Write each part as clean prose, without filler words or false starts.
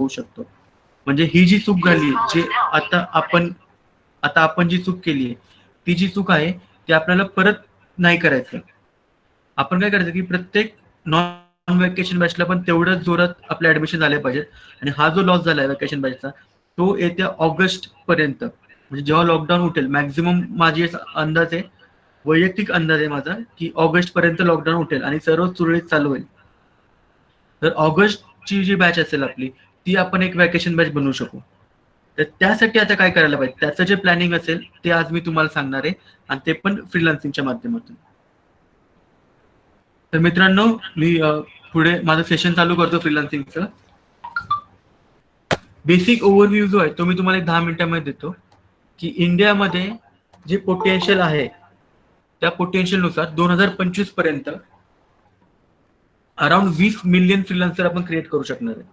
होऊ शकतो. म्हणजे ही जी चूक झाली, जे आता आपण जी चूक केली आहे, ती जी चूक आहे ती आपल्याला परत नाही करायचं. आपण काय करायचं की प्रत्येक नॉन व्हॅकेशन बॅचला पण तेवढ्याच जोरात आपले ऍडमिशन झाले पाहिजेत. आणि हा जो लॉस झालाय व्हॅकेशन बॅचचा, तो येत्या ऑगस्ट पर्यंत, म्हणजे जेव्हा लॉकडाऊन उठेल, मॅक्झिमम माझी अंदाज आहे, वैयक्तिक अंदाज आहे माझा, की ऑगस्ट पर्यंत लॉकडाऊन उठेल आणि सर्व सुरळीत चालू होईल. तर ऑगस्टची जी बॅच असेल आपली, ती आपण एक व्हॅकेशन बॅच बनवू शकू. तर त्यासाठी आता काय करायला पाहिजे, त्याचं जे प्लॅनिंग असेल ते आज मी तुम्हाला सांगणार आहे, आणि ते पण फ्रीलान्सिंगच्या माध्यमातून. तर मित्रांनो, मी पुढे माझं सेशन चालू करतो फ्रीलान्सिंगचं. बेसिक ओव्हरव्ह्यू जो आहे तो मी तुम्हाला 10 मिनिटांमध्ये देतो, की इंडियामध्ये जे पोटेन्शियल आहे, त्या पोटेन्शियल नुसार 2025 पर्यंत अराउंड 20 मिलियन फ्रीलान्सर आपण क्रिएट करू शकणार आहे.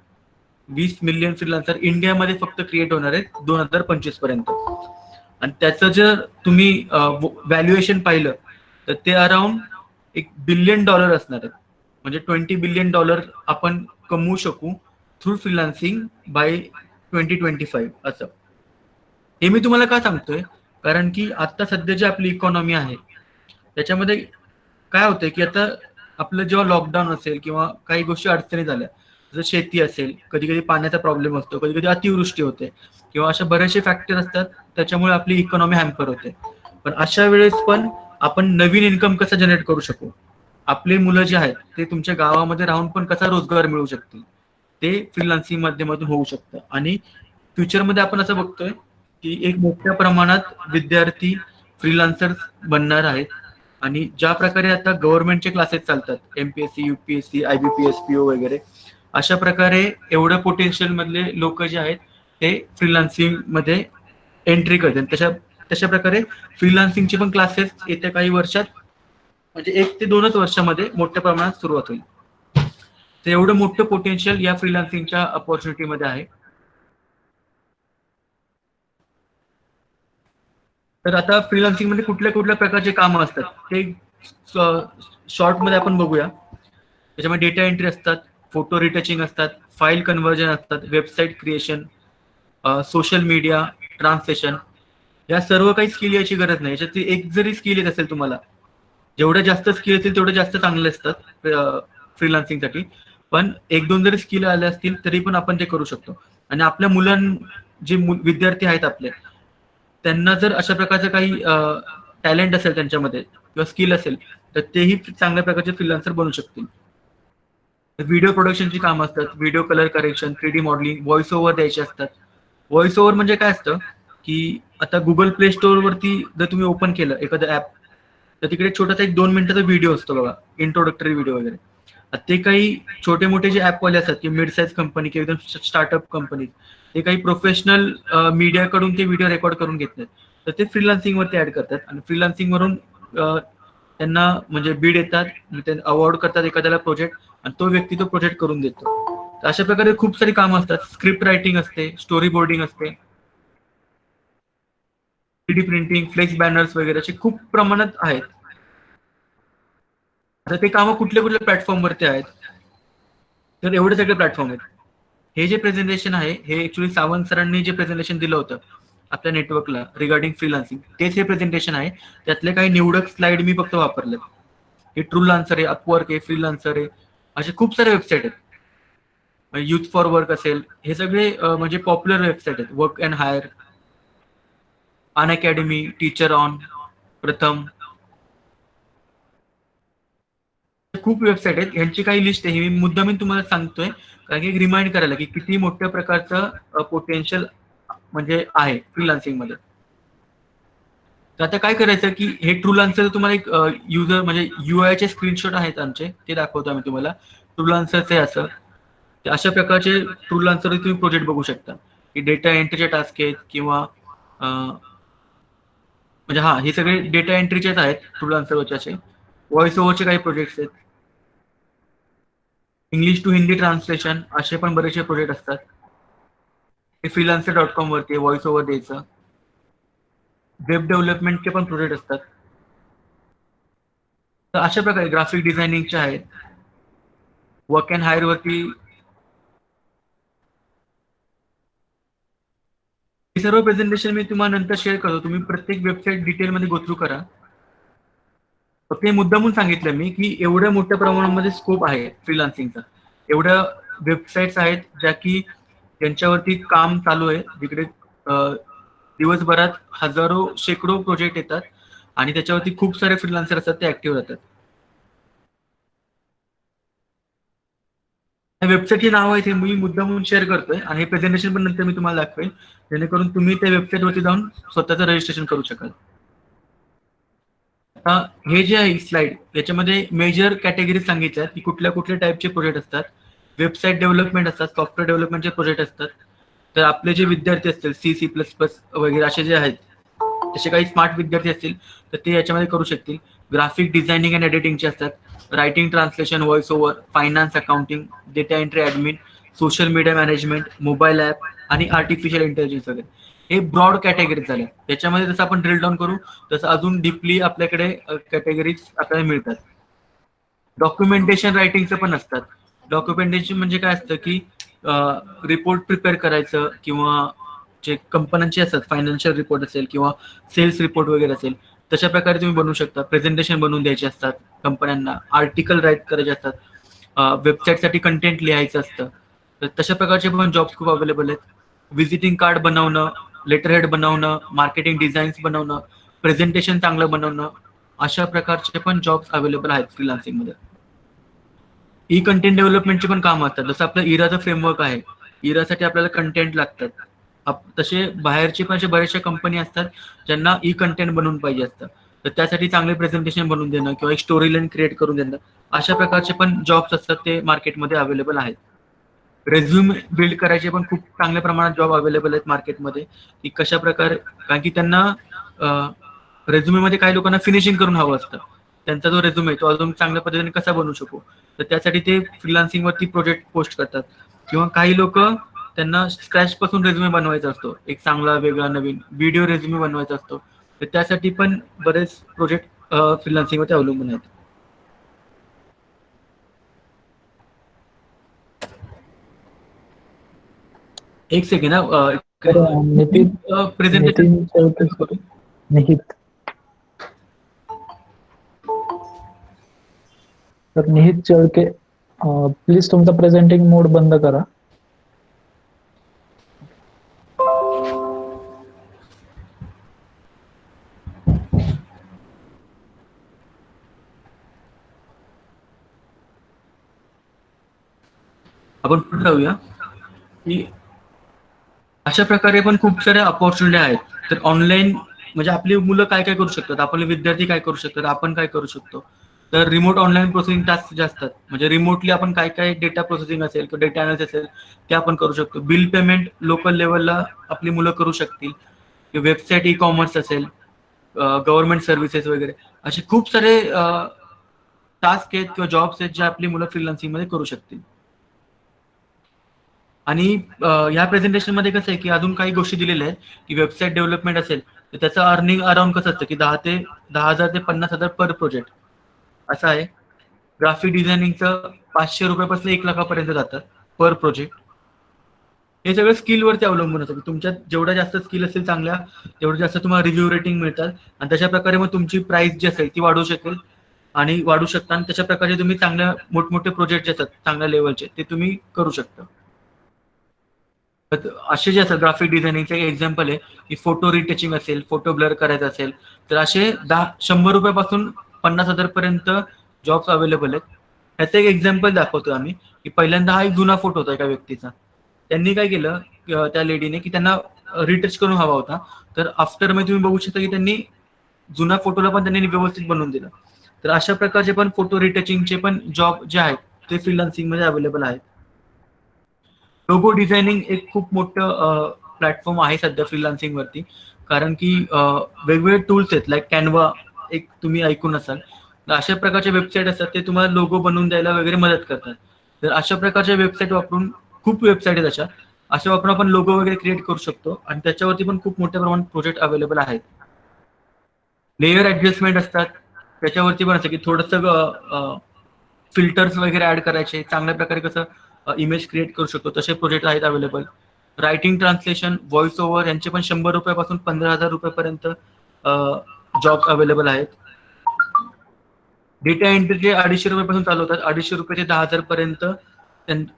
20 मिलियन फ्रीलान्सर इंडियामध्ये फक्त क्रिएट होणार आहेत 2025 पर्यंत. आणि त्याचं जर तुम्ही व्हॅल्युएशन पाहिलं तर ते अराउंड $1 बिलियन असणार आहे. म्हणजे $20 बिलियन आपण कमवू शकू थ्रू फ्रीलान्सिंग बाय 2025 असं. हे मी तुम्हाला का सांगतोय, कारण की आता सध्या जी आपली इकॉनॉमी आहे त्याच्यामध्ये काय होतंय की आता आपलं जेव्हा लॉकडाऊन असेल किंवा काही गोष्टी अडचणी झाल्या, जसं शेती असेल, कधी कधी पाण्याचा प्रॉब्लेम असतो, कधी कधी अतिवृष्टी होते, किंवा अशा बरेचसे फॅक्टर असतात, त्याच्यामुळे आपली इकॉनॉमी हॅम्पर होते. पण अशा वेळेस पण आपण नवीन इन्कम कसा जनरेट करू शकू, आपले मुलं जे आहेत ते तुमच्या गावामध्ये राहून पण कसा रोजगार मिळवू शकतील, ते फ्रीलान्सिंग माध्यमातून होऊ शकतं. आणि फ्युचरमध्ये आपण असं बघतोय की एक मोठ्या प्रमाणात विद्यार्थी फ्रीलान्सर बनणार आहेत. आणि ज्या प्रकारे आता गव्हर्नमेंटचे क्लासेस चालतात, एमपीएससी, युपीएससी, आयबीपीएस, पीओ वगैरे, अशा प्रकारे एवढ्या पोटेन्शियल मधले लोक जे आहेत ते फ्रीलान्सिंग मध्ये एंट्री करतात. तशा तशा प्रकारे फ्रीलान्सिंगचे पण क्लासेस येत्या काही वर्षात, म्हणजे 1 ते 2च वर्षामध्ये मोठ्या प्रमाणात सुरुवात होईल. तर एवढं मोठं पोटेन्शियल या फ्रीलान्सिंगच्या अपॉर्च्युनिटीमध्ये आहे. तर आता फ्रीलान्सिंग मध्ये कुठल्या कुठल्या प्रकारचे कामं असतात ते शॉर्ट मध्ये आपण बघूया. त्याच्यामध्ये डेटा एंट्री असतात, फोटो रिटचिंग असतात, फाईल कन्व्हर्जन असतात, website creation, social media, translation. या सर्व काही स्किल याची गरज नाही. याच्यात एक जरी स्किल येत असेल तुम्हाला, जेवढ्या जास्त स्किल येतील तेवढे जास्त चांगले असतात फ्रीलान्सिंगसाठी. पण 1-2 जरी स्किल आले असतील तरी पण आपण ते करू शकतो. आणि आपल्या जे विद्यार्थी आहेत आपले, त्यांना जर अशा प्रकारचं काही टॅलेंट असेल त्यांच्यामध्ये किंवा स्किल असेल, तर तेही चांगल्या प्रकारचे फ्रीलान्सर बनू शकतील. व्हिडिओ प्रोडक्शनची कामं असतात, video colour correction, 3D modelling, voice over द्यायचे असतात. व्हॉइस ओव्हर म्हणजे काय असतं, की आता गुगल प्ले स्टोअर वरती जर तुम्ही ओपन केलं एखादं ऍप, तर तिकडे छोटासा 1-2 मिनिटाचा व्हिडिओ असतो बघा, इंट्रोडक्टरी व्हिडिओ वगैरे. ते काही छोटे मोठे जे ऍपवाले असतात, की मिड साईज कंपनी किंवा एकदम स्टार्टअप कंपनी, ते काही प्रोफेशनल मीडियाकडून ते व्हिडिओ रेकॉर्ड करून घेतले, तर ते फ्रीलान्सिंग वरती ऍड करतात. आणि फ्रीलान्सिंग वरून त्यांना म्हणजे बीड येतात, अवॉर्ड करतात एखाद्याला प्रोजेक्ट, आणि तो व्यक्ती तो प्रोजेक्ट करून देतो. तर अशा प्रकारे खूप सारी कामं असतात. स्क्रिप्ट रायटिंग असते, स्टोरी बोर्डिंग असते, 3D प्रिंटिंग, फ्लेक्स बॅनर्स वगैरे असे खूप प्रमाणात आहेत. आता ते कामं कुठल्या कुठल्या प्लॅटफॉर्मवरती आहेत, तर एवढे सगळे प्लॅटफॉर्म आहेत. हे जे प्रेझेंटेशन आहे, हे ऍक्च्युली सावंत सरांनी जे प्रेझेंटेशन दिलं होतं आपल्या नेटवर्कला रिगार्डिंग फ्रीलान्सिंग, तेच हे प्रेझेंटेशन आहे. त्यातले काही निवडक स्लाइड मी फक्त वापरले. हे ट्रू लान्सर आहे, अपवर्क आहे, फ्रीलान्सर आहे, असे खूप सारे वेबसाईट आहेत. युथ फॉर वर्क असेल, हे सगळे म्हणजे पॉप्युलर वेबसाईट आहेत. Work and hire, Unacademy, teacher on, Pratham, खूप वेबसाईट आहेत. यांची काही लिस्ट आहे, मी मुद्दाम तुम्हाला सांगतोय कारण की एक रिमाइंड करायला की किती मोठ्या प्रकारचं पोटेन्शियल म्हणजे आहे फ्रीलान्सिंग मध्ये. तर आता काय करायचं की हे ट्रू लान्सर तुम्हाला एक युजर म्हणजे यूआयचे स्क्रीनशॉट आहेत आमचे, ते दाखवतो आम्ही तुम्हाला. ट्रू लान्सरचे असं अशा प्रकारचे ट्रू लान्सर तुम्ही प्रोजेक्ट बघू शकता, की डेटा एंट्रीचे टास्क आहेत किंवा म्हणजे हा हे सगळे डेटा एंट्रीचेच आहेत ट्रू लान्सरवरचे. असे व्हॉइस ओव्हरचे काही प्रोजेक्ट्स आहेत, इंग्लिश टू हिंदी ट्रान्सलेशन, असे पण बरेचसे प्रोजेक्ट असतात. हे freelancer.com वरती व्हॉइस ओव्हर द्यायचं. वेब डेव्हलपमेंटचे पण प्रोजेक्ट असतात. तर अशा प्रकारे ग्राफिक डिझायनिंगचे आहेत. वर्क अँड हायर वरती हे सर्व प्रेझेंटेशन मी तुम्हाला नंतर शेअर करतो. तुम्ही प्रत्येक वेबसाईट डिटेलमध्ये गो थ्रू करा. फक्त हे मुद्दामून सांगितलं मी की एवढ्या मोठ्या प्रमाणामध्ये स्कोप आहे फ्रीलान्सिंगचा. एवढ्या वेबसाईट्स आहेत ज्या की ज्यांच्यावरती काम चालू आहे, जिकडे दिवसभरात हजारो शेकडो प्रोजेक्ट येतात आणि त्याच्यावरती खूप सारे फ्रीलान्सर असतात, ते ऍक्टिव्ह राहतात. वेबसाईटची नाव आहे ते मी मुद्दामून शेअर करतोय आणि हे प्रेझेंटेशन पण नंतर मी तुम्हाला दाखवेल, जेणेकरून तुम्ही त्या वेबसाईटवरती जाऊन स्वतःचं रजिस्ट्रेशन करू शकाल. आता हे जे आहे स्लाइड, याच्यामध्ये मेजर कॅटेगरी सांगितल्या की कुठल्या कुठल्या टाईपचे प्रोजेक्ट असतात. वेबसाईट डेव्हलपमेंट असतात, सॉफ्टवेअर डेव्हलपमेंटचे प्रोजेक्ट असतात. तर आपले जे विद्यार्थी असतील C++ वगैरे असे जे आहेत, तसे काही स्मार्ट विद्यार्थी असतील तर ते याच्यामध्ये करू शकतील. ग्राफिक डिझायनिंग अँड एडिटिंगचे असतात, writing, translation, voice over, finance, accounting, data entry, admin, social media management, mobile app आणि आर्टिफिशियल इंटेलिजन्स वगैरे. हे ब्रॉड कॅटेगरी झाल्या. त्याच्यामध्ये जसं आपण ड्रिल डाऊन करू तसं अजून डीपली आपल्याकडे कॅटेगरीज आपल्याला मिळतात. डॉक्युमेंटेशन रायटिंगचं पण असतात. डॉक्युमेंटेशन म्हणजे काय असतं की रिपोर्ट प्रिपेअर करायचं, किंवा जे कंपन्यांचे असतात फायनान्शियल रिपोर्ट असेल किंवा सेल्स रिपोर्ट वगैरे असेल, तशा प्रकारे तुम्ही बनवू शकता. प्रेझेंटेशन बनवून द्यायचे असतात कंपन्यांना, आर्टिकल राईट करायचे असतात, वेबसाईटसाठी कंटेंट लिहायचं असतं. तर तशा प्रकारचे पण जॉब्स खूप अवेलेबल आहेत. व्हिजिटिंग कार्ड बनवणं, लेटर हेड बनवणं, मार्केटिंग डिझाईन्स बनवणं, प्रेझेंटेशन चांगलं बनवणं, अशा प्रकारचे पण जॉब्स अवेलेबल आहेत फ्रीलान्सिंगमध्ये. ई कंटेंट डेव्हलपमेंटचे पण काम असतात. जसं आपलं इराचं फ्रेमवर्क आहे, इरासाठी आपल्याला कंटेंट लागतात. तसे बाहेरचे पण असे बरेचशा कंपनी असतात ज्यांना ई कंटेंट बनवून पाहिजे असतं. तर त्यासाठी चांगले प्रेझेंटेशन बनवून देणं किंवा एक स्टोरी लाईन क्रिएट करून देणं, अशा प्रकारचे पण जॉब्स असतात, ते मार्केटमध्ये अवेलेबल आहेत. रेझ्युम बिल्ड करायचे पण खूप चांगल्या प्रमाणात जॉब अवेलेबल आहेत मार्केटमध्ये, की कशा प्रकारे, कारण की त्यांना रेझ्युमेमध्ये काही लोकांना फिनिशिंग करून हवं असतं. त्यांचा जो रेझ्युमे तो अजून चांगल्या पद्धतीने कसा बनवू शकू, तर त्यासाठी ते फ्रीलान्सिंगवरती प्रोजेक्ट पोस्ट करतात. किंवा काही लोक, त्यांना स्क्रॅच पासून रेझ्युमे बनवायचा असतो, एक चांगला वेगळा नवीन व्हिडिओ रेझ्युमे बनवायचा असतो, तर त्यासाठी पण बरेच प्रोजेक्ट फ्रीलान्सिंगवरती अवलंबून आहेत. एक सेकंड नितीन प्रेझेंटेशन. चौथे सर, निहित तर निहित चळके, प्लीज तुमचा प्रेझेंटिंग मोड बंद करा. आपण पुढे जाऊया की अशा प्रकारे पण खूप साऱ्या अपॉर्च्युनिटी आहेत. तर ऑनलाईन म्हणजे आपली मुलं काय काय करू शकतात, आपले विद्यार्थी काय करू शकतात, आपण काय करू शकतो. तर रिमोट ऑनलाईन प्रोसेसिंग टास्क जे असतात, म्हणजे रिमोटली आपण काय काय डेटा प्रोसेसिंग असेल किंवा डेटा अनालिसिस असेल, ते आपण करू शकतो. बिल पेमेंट लोकल लेवलला आपली मुलं करू शकतील. वेबसाईट ई कॉमर्स असेल, गव्हर्नमेंट सर्व्हिसेस वगैरे, असे खूप सारे टास्क आहेत किंवा जॉब्स आहेत जे आपली मुलं फ्रीलान्सिंग मध्ये करू शकतील. आणि ह्या प्रेझेंटेशन मध्ये कसं आहे की अजून काही गोष्टी दिलेल्या आहेत की वेबसाईट डेव्हलपमेंट असेल तर त्याचं अर्निंग अराउंड कसं असतं की 10,000 ते 50,000 पर प्रोजेक्ट असं आहे. ग्राफिक डिझायनिंगचं 500 रुपयापासून 1 लाखापर्यंत जातात पर प्रोजेक्ट. हे सगळं स्किलवरती अवलंबून असतं की तुमच्यात जेवढ्या जास्त स्किल असेल चांगल्या, तेवढं जास्त तुम्हाला रिव्ह्यू रेटिंग मिळतात आणि तशा प्रकारे मग तुमची प्राइस जी असेल ती वाढू शकेल आणि वाढू शकता. आणि तशा प्रकारे तुम्ही चांगल्या मोठमोठे प्रोजेक्ट जे असतात चांगल्या लेवलचे ते तुम्ही करू शकता. असे जे असतात ग्राफिक डिझायनिंगचे एक्झाम्पल आहे की फोटो रिटचिंग असेल, फोटो ब्लर करायचा असेल, तर असे 100 रुपयापासून 50,000 पर्यंत जॉब्स अवेलेबल आहेत. ह्याचं एक एक्झाम्पल दाखवतो आम्ही की पहिल्यांदा हा एक जुना फोटो होता एका व्यक्तीचा. त्यांनी काय केलं त्या लेडीने की त्यांना रिटच करून हवा होता, तर आफ्टर मध्ये तुम्ही बघू शकता की त्यांनी जुना फोटोला पण त्यांनी व्यवस्थित बनवून दिलं. तर अशा प्रकारचे पण फोटो रिटचिंगचे पण जॉब जे आहेत ते फ्रीलान्सिंग मध्ये अवेलेबल आहेत. लोगो डिझायनिंग एक खूप मोठं प्लॅटफॉर्म आहे सध्या फ्रीलान्सिंग वरती, कारण की वेगवेगळे टूल्स आहेत लाईक कॅनवा, एक तुम्ही ऐकून असाल. तर अशा प्रकारचे वेबसाईट असतात ते तुम्हाला लोगो बनवून द्यायला वगैरे मदत करतात. तर अशा प्रकारच्या वेबसाईट वापरून, खूप वेबसाईट आहेत अशा वापरून आपण लोगो वगैरे क्रिएट करू शकतो आणि त्याच्यावरती पण खूप मोठ्या प्रमाणात प्रोजेक्ट अवेलेबल आहेत. लेयर ऍडजस्टमेंट असतात, त्याच्यावरती पण असं की थोडंसं फिल्टर्स वगैरे ऍड करायचे, चांगल्या प्रकारे कसं इमेज क्रिएट करू शकतो, तसे प्रोजेक्ट आहेत available. Writing, translation, voice over यांचे पण 100 रुपयापासून 15,000 रुपयापर्यंत जॉब अवेलेबल आहेत. डेटा एंट्रीचे 250 रुपयापासून चालू होतात. 250 रुपये ते 10,000 पर्यंत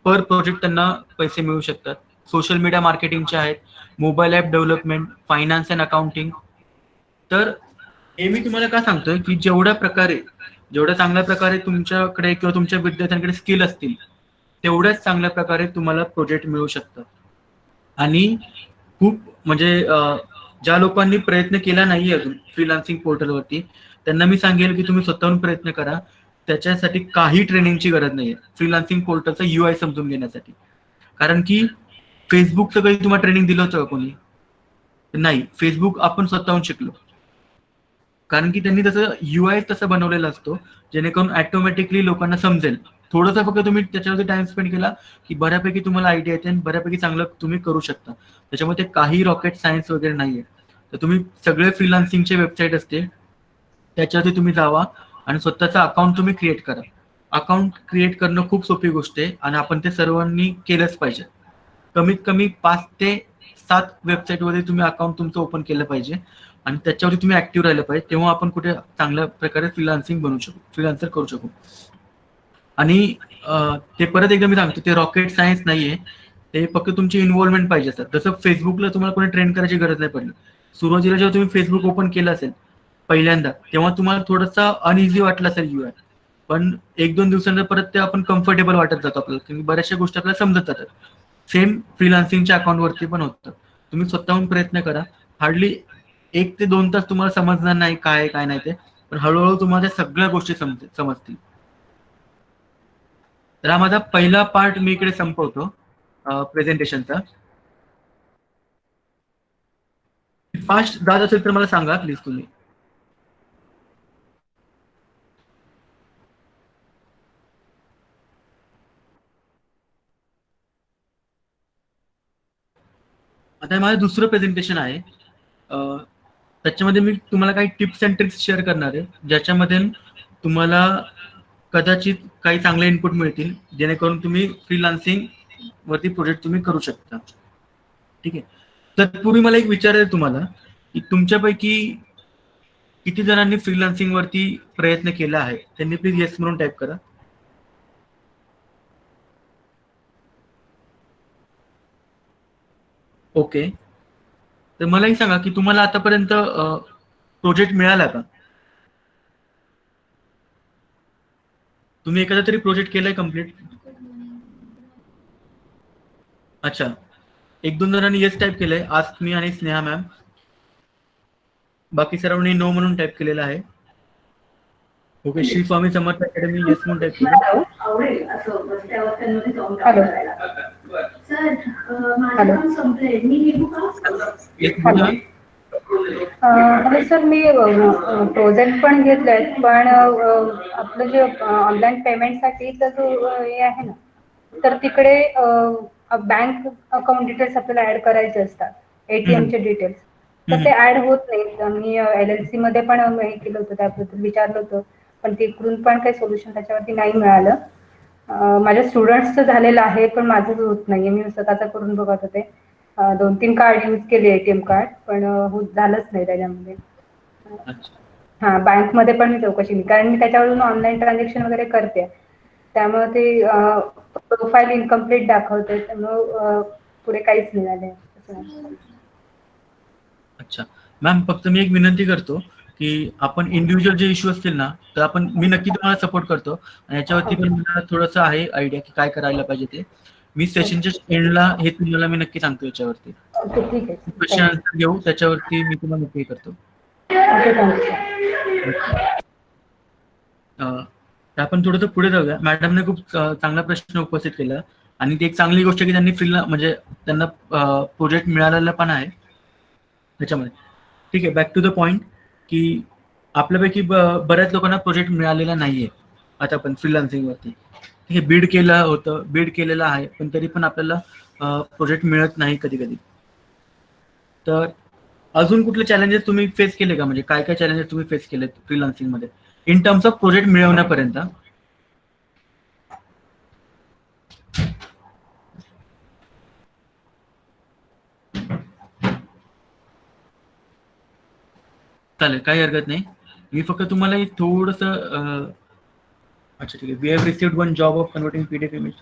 पर प्रोजेक्ट त्यांना पैसे मिळू शकतात. सोशल मीडिया मार्केटिंगचे आहेत, mobile app development, finance and accounting. तर हे मी तुम्हाला का सांगतोय की जेवढ्या चांगल्या प्रकारे तुमच्याकडे किंवा तुमच्या विद्यार्थ्यांकडे स्किल असतील तेवढ्याच चांगल्या प्रकारे तुम्हाला प्रोजेक्ट मिळू शकतात. आणि खूप म्हणजे ज्या लोकांनी प्रयत्न केला नाही अजून फ्रीलान्सिंग पोर्टलवरती त्यांना मी सांगेल की तुम्ही स्वतःहून प्रयत्न करा. त्याच्यासाठी काही ट्रेनिंगची गरज नाहीये फ्रीलान्सिंग पोर्टलचा UI समजून घेण्यासाठी. कारण की फेसबुकचं काही तुम्हाला ट्रेनिंग दिलं होतं का कोणी? नाही. फेसबुक आपण स्वतःहून शिकलो. कारण की त्यांनी तसं UI तसं बनवलेला असतो जेणेकरून ऑटोमॅटिकली लोकांना समजेल. थोडंसं फक्त तुम्ही त्याच्यावरती टाइम स्पेंड केला की बऱ्यापैकी तुम्हाला आयडिया येते आणि बऱ्यापैकी चांगलं तुम्ही करू शकता. त्याच्यामध्ये काही रॉकेट सायन्स वगैरे नाहीये. तर तुम्ही सगळे फ्रीलान्सिंगचे वेबसाईट असते त्याच्यावरती तुम्ही जावा आणि स्वतःचं अकाउंट तुम्ही क्रिएट करा. अकाउंट क्रिएट करणं खूप सोपी गोष्ट आहे आणि आपण ते सर्वांनी केलंच पाहिजे. कमीत कमी 5 ते 7 वेबसाईटवरती तुम्ही अकाउंट तुमचं ओपन केलं पाहिजे आणि त्याच्यावरती तुम्ही ऍक्टिव्ह राहिलं पाहिजे. तेव्हा आपण कुठे चांगल्या प्रकारे फ्रीलान्सर करू शकू. आणि ते परत एकदा मी सांगतो ते रॉकेट सायन्स नाहीये. ते फक्त तुमची इन्व्हॉल्वमेंट पाहिजे असतात. जसं फेसबुकला तुम्हाला कोणी ट्रेन करायची गरज नाही पडली. सुरुवातीला जेव्हा तुम्ही फेसबुक ओपन केलं असेल पहिल्यांदा तेव्हा तुम्हाला थोडंसं अनइझी वाटलं असेल UI. पण 1-2 दिवसांना परत ते आपण कम्फर्टेबल वाटत जातो आपल्याला कारण बऱ्याचशा गोष्टी आपल्याला समजत जातात. सेम फ्रीलान्सिंगच्या अकाउंटवरती पण होतं. तुम्ही स्वतःहून प्रयत्न करा. हार्डली 1 ते 2 तास तुम्हाला समजणार नाही काय नाही ते. पण हळूहळू तुम्हाला त्या सगळ्या गोष्टी समजतील. तर हा माझा पहिला पार्ट मी इकडे संपवतो प्रेझेंटेशनचा. फास्ट जात असेल तर मला सांगा प्लीज तुम्ही. आता हे माझं दुसरं प्रेझेंटेशन आहे. त्याच्यामध्ये मी तुम्हाला काही टिप्स अँड ट्रिक्स शेअर करणार आहे ज्याच्यामध्ये तुम्हाला कदाचित काही चांगले इनपुट मिळतील जेणेकरून तुम्ही फ्रीलान्सिंग वरती प्रोजेक्ट तुम्ही करू शकता. ठीक आहे. तत्पूर्वी मला एक विचारायचं तुम्हाला की तुमच्यापैकी किती जणांनी फ्रीलान्सिंग वरती प्रयत्न केला आहे त्यांनी प्लीज येस म्हणून टाईप करा. ओके. तर मलाही सांगा की तुम्हाला आतापर्यंत प्रोजेक्ट मिळाला का? तुम्ही एखादा तरी प्रोजेक्ट केलाय कम्प्लीट? अच्छा. 1-2 जणांनी येस टाईप केलंय आज मी आणि स्नेहा मॅम. बाकी सर्वांनी नो म्हणून टाईप केलेलं आहे. Okay. Shri Swami Samarth academy yes म्हणून टाईप केलं. हॅलो. हॅलो सर, मी प्रोजेक्ट पण घेतलंय पण आपलं जे ऑनलाईन पेमेंटसाठीचा जो हे आहे ना तर तिकडे बँक अकाउंट डिटेल्स आपल्याला ऍड करायचे असतात, ATM चे डिटेल्स. तर ते ऍड होत नाहीत. मी LLC मध्ये पण हे केलं होतं, त्याबद्दल विचारलं होतं पण तिकडून पण काही सोल्युशन त्याच्यावरती नाही मिळालं. माझ्या स्टुडंट्सचं झालेलं आहे पण माझंच होत नाहीये. मी स्वतःचा करून बघत होते. 2-3 कार्ड यूज केले ATM कार्ड पण झालंच नाही त्याच्यामध्ये. हा, बँकमध्ये पण मी चौकशी केली कारण मी त्याच्यावरून ऑनलाईन ट्रान्झॅक्शन वगैरे करते त्यामुळे ते प्रोफाईल इनकम्प्लीट दाखवते त्यामुळे पुढे काहीच नाही झालंय. अच्छा मॅम, फक्त मी एक विनंती करतो की आपण इंडिव्हिज्युअल जे इश्यू असतील ना तर मी नक्की तुम्हाला सपोर्ट करतो आणि याच्यावरती पण मला थोडंसं आहे आयडिया की काय करायला पाहिजे ते. मी सेशनच्या एंडला हे तुम्हाला मी नक्की सांगतो याच्यावरती. क्वेश्चन आन्सर घेऊ त्याच्यावरती मी तुम्हाला नक्की करतो. आपण थोडंसं पुढे जाऊया. मॅडमने खूप चांगला प्रश्न उपस्थित केला आणि ती एक चांगली गोष्ट की त्यांनी म्हणजे त्यांना प्रोजेक्ट मिळालेला पण आहे त्याच्यामध्ये. ठीक आहे, बॅक टू द पॉइंट की आपल्यापैकी बऱ्याच लोकांना प्रोजेक्ट मिळालेला नाहीये आता पण फ्रीलान्सिंग वरती. हे बीड केलेलं आहे पण तरी पण आपल्याला प्रोजेक्ट मिळत नाही कधी कधी. तर अजून कुठले चॅलेंजेस तुम्ही फेस केले का? म्हणजे काय काय चॅलेंजेस तुम्ही फेस केलेत फ्रीलान्सिंग मध्ये इन टर्म्स ऑफ प्रोजेक्ट मिळवण्यापर्यंत? चालेल, काही हरकत नाही. मी फक्त तुम्हाला एक थोडंसं अच्छा ठीक आहे. We have received one job of converting PDF image.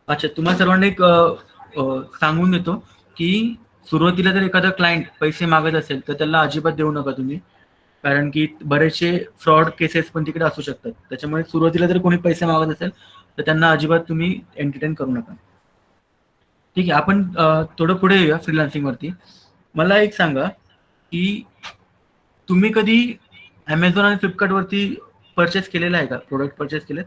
अच्छा, तुम्हाला सर्वांना एक सांगून देतो की सुरुवातीला जर एखादा क्लायंट पैसे मागत असेल तर त्याला अजिबात देऊ नका तुम्ही, कारण की बरेचसे फ्रॉड केसेस पण तिकडे असू शकतात. त्याच्यामुळे सुरुवातीला जर कोणी पैसे मागत असेल तर त्यांना अजिबात तुम्ही एंटरटेन करू नका. ठीक आहे, आपण थोडं पुढे येऊया फ्रीलान्सिंग वरती. मला एक सांगा की तुम्ही कधी अमेझॉन आणि फ्लिपकार्ट वरती परचेस केलेला आहे का, प्रोडक्ट परचेस केलेत?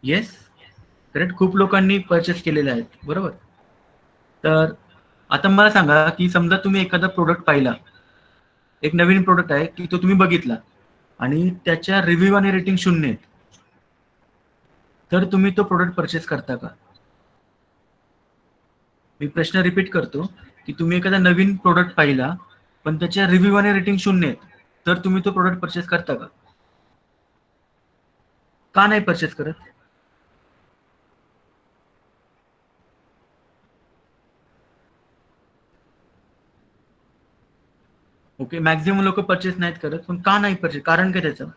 Yes, correct. खूप लोकांनी परचेस केलेले आहेत, बरोबर. तर आता मला सांगा की समजा तुम्ही एखादा प्रोडक्ट पाहिला, एक नवीन प्रोडक्ट आहे की तो तुम्ही बघितला आणि त्याच्या रिव्ह्यू आणि रेटिंग 0 आहेत, तर तुम्ही तो प्रोडक्ट परचेस करता का? मी प्रश्न रिपीट करतो की तुम्ही एखादा नवीन प्रोडक्ट पाहिला पण त्याच्या रिव्ह्यू आणि रेटिंग 0 आहेत, तर तुम्ही तो प्रोडक्ट परचेस करता का? का नाही परचेस करत? ओके, मॅक्झिमम लोक परचेस नाहीत करत, पण का नाही परचेस? कारण काय त्याचं?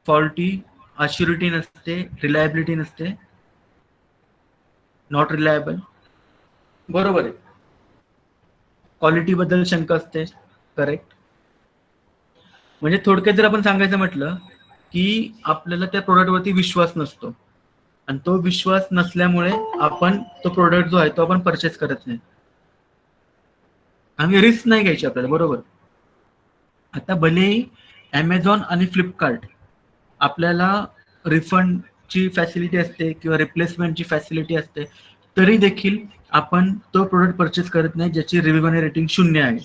फॉल्टी, अश्युरिटी नसते, रिलायबिलिटी नसते, नॉट रिलायबल, बरोबर आहे. क्वालिटी बद्दल शंका असते, करेक्ट. म्हणजे थोडक्यात जर आपण सांगायचं म्हटलं की आपल्याला त्या प्रोडक्टवरती विश्वास नसतो आणि तो विश्वास नसल्यामुळे आपण तो प्रोडक्ट जो आहे तो आपण परचेस करत नाही आणि रिस्क नाही घ्यायची आपल्याला, बरोबर. आता भलेही ॲमेझॉन आणि फ्लिपकार्ट आपल्याला रिफंडची फॅसिलिटी असते किंवा रिप्लेसमेंटची फॅसिलिटी असते, तरी देखील आपण तो प्रोडक्ट परचेस करत नाही ज्याची रिव्ह्यू आणि रेटिंग 0 आहे,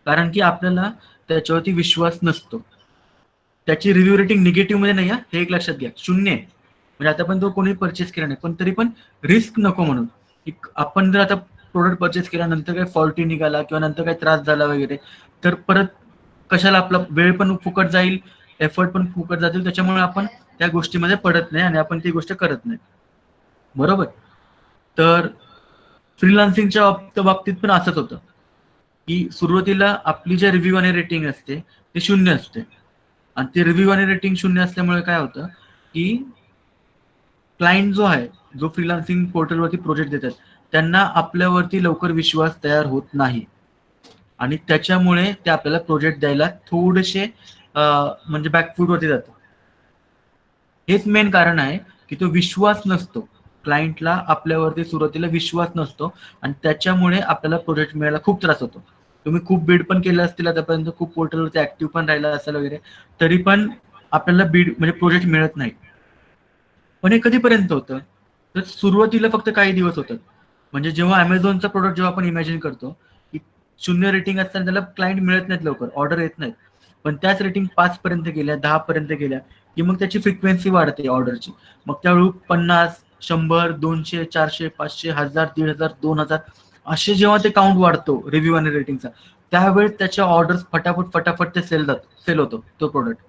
कारण की आपल्याला त्याच्यावरती विश्वास नसतो. त्याची रिव्ह्यू रेटिंग निगेटिव्ह मध्ये नाही, हे एक लक्षात घ्या, 0 आहे. म्हणजे आता पण तो कोणी परचेस केला नाही, पण तरी पण रिस्क नको म्हणून. आपण जर आता प्रोडक्ट परचेस केल्यानंतर काही फॉल्टी निघाला किंवा नंतर काही त्रास झाला वगैरे, तर परत कशाला, आपला वेळ पण फुकट जाईल, एफर्ट पण फुकट जातील, त्याच्यामुळे आपण त्या गोष्टीमध्ये पडत नाही आणि आपण ती गोष्ट करत नाही, बरोबर. तर फ्रीलान्सिंगच्या बाबतीत पण असंच होतं की सुरुवातीला आपली जे रिव्ह्यू आणि रेटिंग असते ते 0 असते आणि ते रिव्ह्यू आणि रेटिंग 0 असल्यामुळे काय होतं की क्लायंट जो आहे, जो फ्रीलान्सिंग पोर्टलवरती प्रोजेक्ट देतात, त्यांना आपल्यावरती लवकर विश्वास तयार होत नाही आणि त्याच्यामुळे ते आपल्याला प्रोजेक्ट द्यायला थोडेसे म्हणजे बॅकफूटवरती जातात. हेच मेन कारण आहे की तो विश्वास नसतो, क्लायंटला आपल्यावरती सुरुवातीला विश्वास नसतो आणि त्याच्यामुळे आपल्याला प्रोजेक्ट मिळायला खूप त्रास होतो. तुम्ही खूप बीड पण केलं असतील आतापर्यंत, खूप पोर्टलवरती ऍक्टिव्ह पण राहिला असेल वगैरे, तरी पण आपल्याला बीड म्हणजे प्रोजेक्ट मिळत नाही. पण हे कधीपर्यंत होतं? तर सुरुवातीला फक्त काही दिवस होतात. म्हणजे जेव्हा अमेझॉनचा प्रोडक्ट जेव्हा आपण इमॅजिन करतो की 0 रेटिंग असताना त्याला क्लायंट मिळत नाहीत, लवकर ऑर्डर येत नाहीत, पण त्याच रेटिंग 5 पर्यंत गेल्या, 10 पर्यंत गेल्या की मग त्याची फ्रिक्वेन्सी वाढते ऑर्डरची. मग त्यावेळी 50, 100, 200, 400, 500, 1000, 1500, 2000 असे जेव्हा ते काउंट वाढतो रिव्ह्यू आणि रेटिंगचा, त्यावेळेस त्याच्या ऑर्डर्स फटाफट ते सेल होतो तो प्रोडक्ट.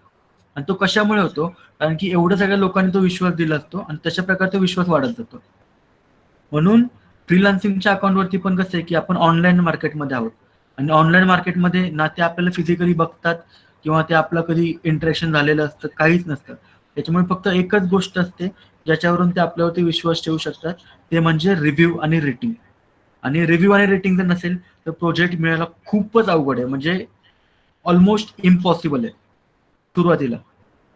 आणि तो कशामुळे होतो? कारण की एवढ्या सगळ्या लोकांनी तो विश्वास दिला असतो आणि तशा प्रकारे तो विश्वास वाढत जातो. म्हणून फ्रीलान्सिंगच्या अकाउंटवरती पण कसं आहे की आपण ऑनलाईन मार्केटमध्ये आहोत आणि ऑनलाईन मार्केटमध्ये ना ते आपल्याला फिजिकली बघतात किंवा ते आपलं कधी इंटरॅक्शन झालेलं असतं, काहीच नसतं. त्याच्यामुळे फक्त एकच गोष्ट असते ज्याच्यावरून ते आपल्यावरती विश्वास ठेवू शकतात, ते म्हणजे रिव्ह्यू आणि रेटिंग. आणि रिव्ह्यू आणि रेटिंग जर नसेल तर प्रोजेक्ट मिळायला खूपच अवघड आहे, म्हणजे ऑलमोस्ट इम्पॉसिबल आहे सुरुवातीला,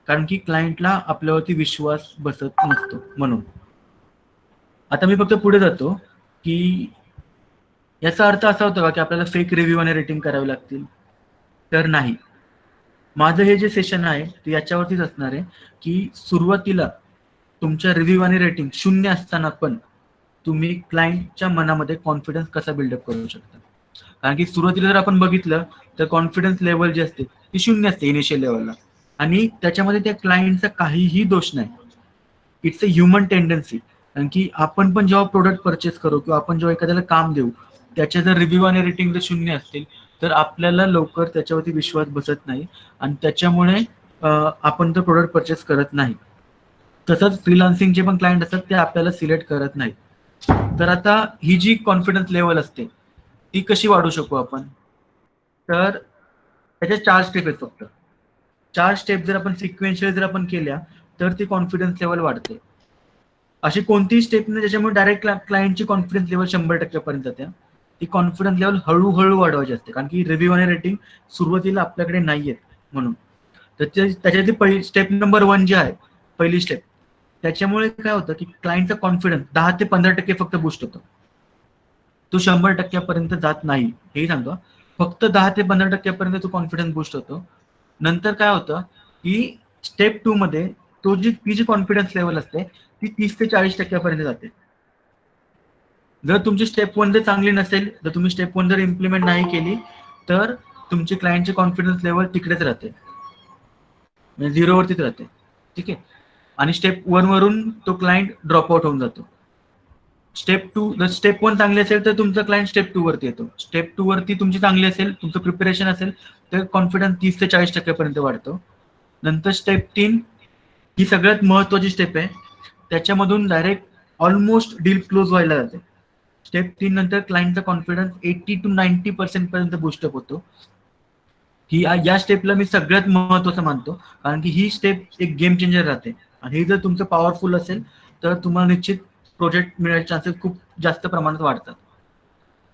कारण की क्लायंटला आपल्यावरती विश्वास बसत नसतो. म्हणून आता मी फक्त पुढे जातो की याचा अर्थ असा होता का की आपल्याला फेक रिव्ह्यू आणि रेटिंग करावे लागतील? तर नाही. माझं हे जे सेशन आहे ते याच्यावरतीच असणार आहे की सुरुवातीला तुमच्या रिव्ह्यू आणि रेटिंग 0 असताना पण तुम्ही क्लायंटच्या मनामध्ये कॉन्फिडन्स कसा बिल्डअप करू शकता. कारण की सुरुवातीला जर आपण बघितलं तर कॉन्फिडन्स लेवल जी असते ती 0 असते इनिशियल लेवलला आणि त्याच्यामध्ये त्या क्लायंटचा काहीही दोष नाही. It's a human tendency. कारण की आपण पण जेव्हा प्रोडक्ट परचेस करू किंवा आपण जेव्हा एखाद्याला काम देऊ, त्याचे जर रिव्ह्यू आणि रेटिंग जर 0 असतील तर आपल्याला लवकर त्याच्यावरती विश्वास बसत नाही आणि त्याच्यामुळे आपण तो प्रोडक्ट परचेस करत नाही. तसंच फ्रीलान्सिंगचे पण क्लायंट असतात ते आपल्याला सिलेक्ट करत नाही. तर आता ही जी कॉन्फिडन्स लेवल असते ती कशी वाढवू शकू आपण? तर त्याच्या 4 स्टेप आहेत फक्त. 4 स्टेप जर आपण सिक्वेन्शियल जर आपण केल्या तर ती कॉन्फिडन्स लेवल वाढते. अशी कोणतीही स्टेप नाही ज्याच्यामुळे डायरेक्ट क्लायंटची कॉन्फिडन्स लेवल 100% पर्यंत जाते. ती कॉन्फिडन्स लेवल हळूहळू वाढवायची असते, कारण की रिव्ह्यू आणि रेटिंग सुरुवातीला आपल्याकडे नाहीयेत म्हणून. तर त्याच्यातली पहिली स्टेप नंबर 1 जी आहे, पहिली स्टेप, त्याच्यामुळे काय होतं की क्लायंटचा कॉन्फिडन्स 10 ते 15% फक्त बूस्ट होतो. तो 100% पर्यंत जात नाही, हेही सांगतो. फक्त 10 ते 15% पर्यंत तो कॉन्फिडन्स बूस्ट होतो. नंतर काय होतं की स्टेप 2 मध्ये ती जी कॉन्फिडन्स लेवल असते ती 30 ते 40% पर्यंत जाते. जर तुमची स्टेप 1 जर चांगली नसेल, जर तुम्ही स्टेप 1 जर इम्प्लिमेंट नाही केली, तर तुमची क्लायंटची कॉन्फिडन्स लेवल तिकडेच राहते, म्हणजे 0 वरतीच राहते. ठीक आहे. आणि स्टेप 1 वरून तो क्लायंट ड्रॉप आउट होऊन जातो. स्टेप 2 जर स्टेप 1 चांगली असेल तर तुमचा क्लायंट स्टेप 2 वरती येतो. स्टेप 2 वरती तुमची चांगली असेल, तुमचं प्रिपरेशन असेल, तर कॉन्फिडन्स 30 ते 40% पर्यंत वाढतो. नंतर स्टेप 3 ही सगळ्यात महत्वाची स्टेप आहे. त्याच्यामधून डायरेक्ट ऑलमोस्ट डील क्लोज व्हायला जाते. स्टेप 3 नंतर क्लायंटचा कॉन्फिडन्स 80 to 90% पर्यंत बूस्टअप होतो. ही या स्टेपला मी सगळ्यात महत्वाचं मानतो, कारण की ही स्टेप एक गेम चेंजर राहते. आणि हे जर तुमचं पॉवरफुल असेल तर तुम्हाला निश्चित प्रोजेक्ट मिळायचे चान्सेस खूप जास्त प्रमाणात वाढतात.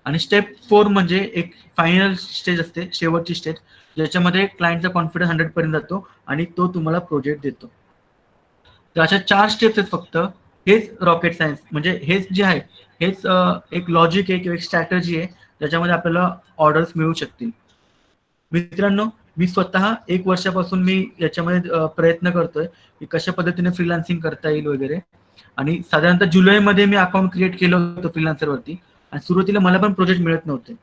आणि स्टेप 4 म्हणजे एक फायनल स्टेज असते, शेवटची स्टेज, ज्याच्यामध्ये क्लायंटचा कॉन्फिडन्स 100 पर्यंत जातो आणि तो तुम्हाला प्रोजेक्ट देतो. तर अशा 4 स्टेप्स आहेत फक्त. हेच रॉकेट सायन्स, म्हणजे हेच जे आहे हेच एक लॉजिक आहे किंवा एक स्ट्रॅटजी आहे ज्याच्यामध्ये आपल्याला ऑर्डर्स मिळू शकतील. मित्रांनो, मी स्वतः 1 वर्षापासून मी याच्यामध्ये प्रयत्न करतोय की कशा पद्धतीने फ्रीलान्सिंग करता येईल वगैरे. आणि साधारणतः जुलैमध्ये मी अकाउंट क्रिएट केलं होतं फ्रीलान्सरवरती, आणि सुरुवातीला मला पण प्रोजेक्ट मिळत नव्हते.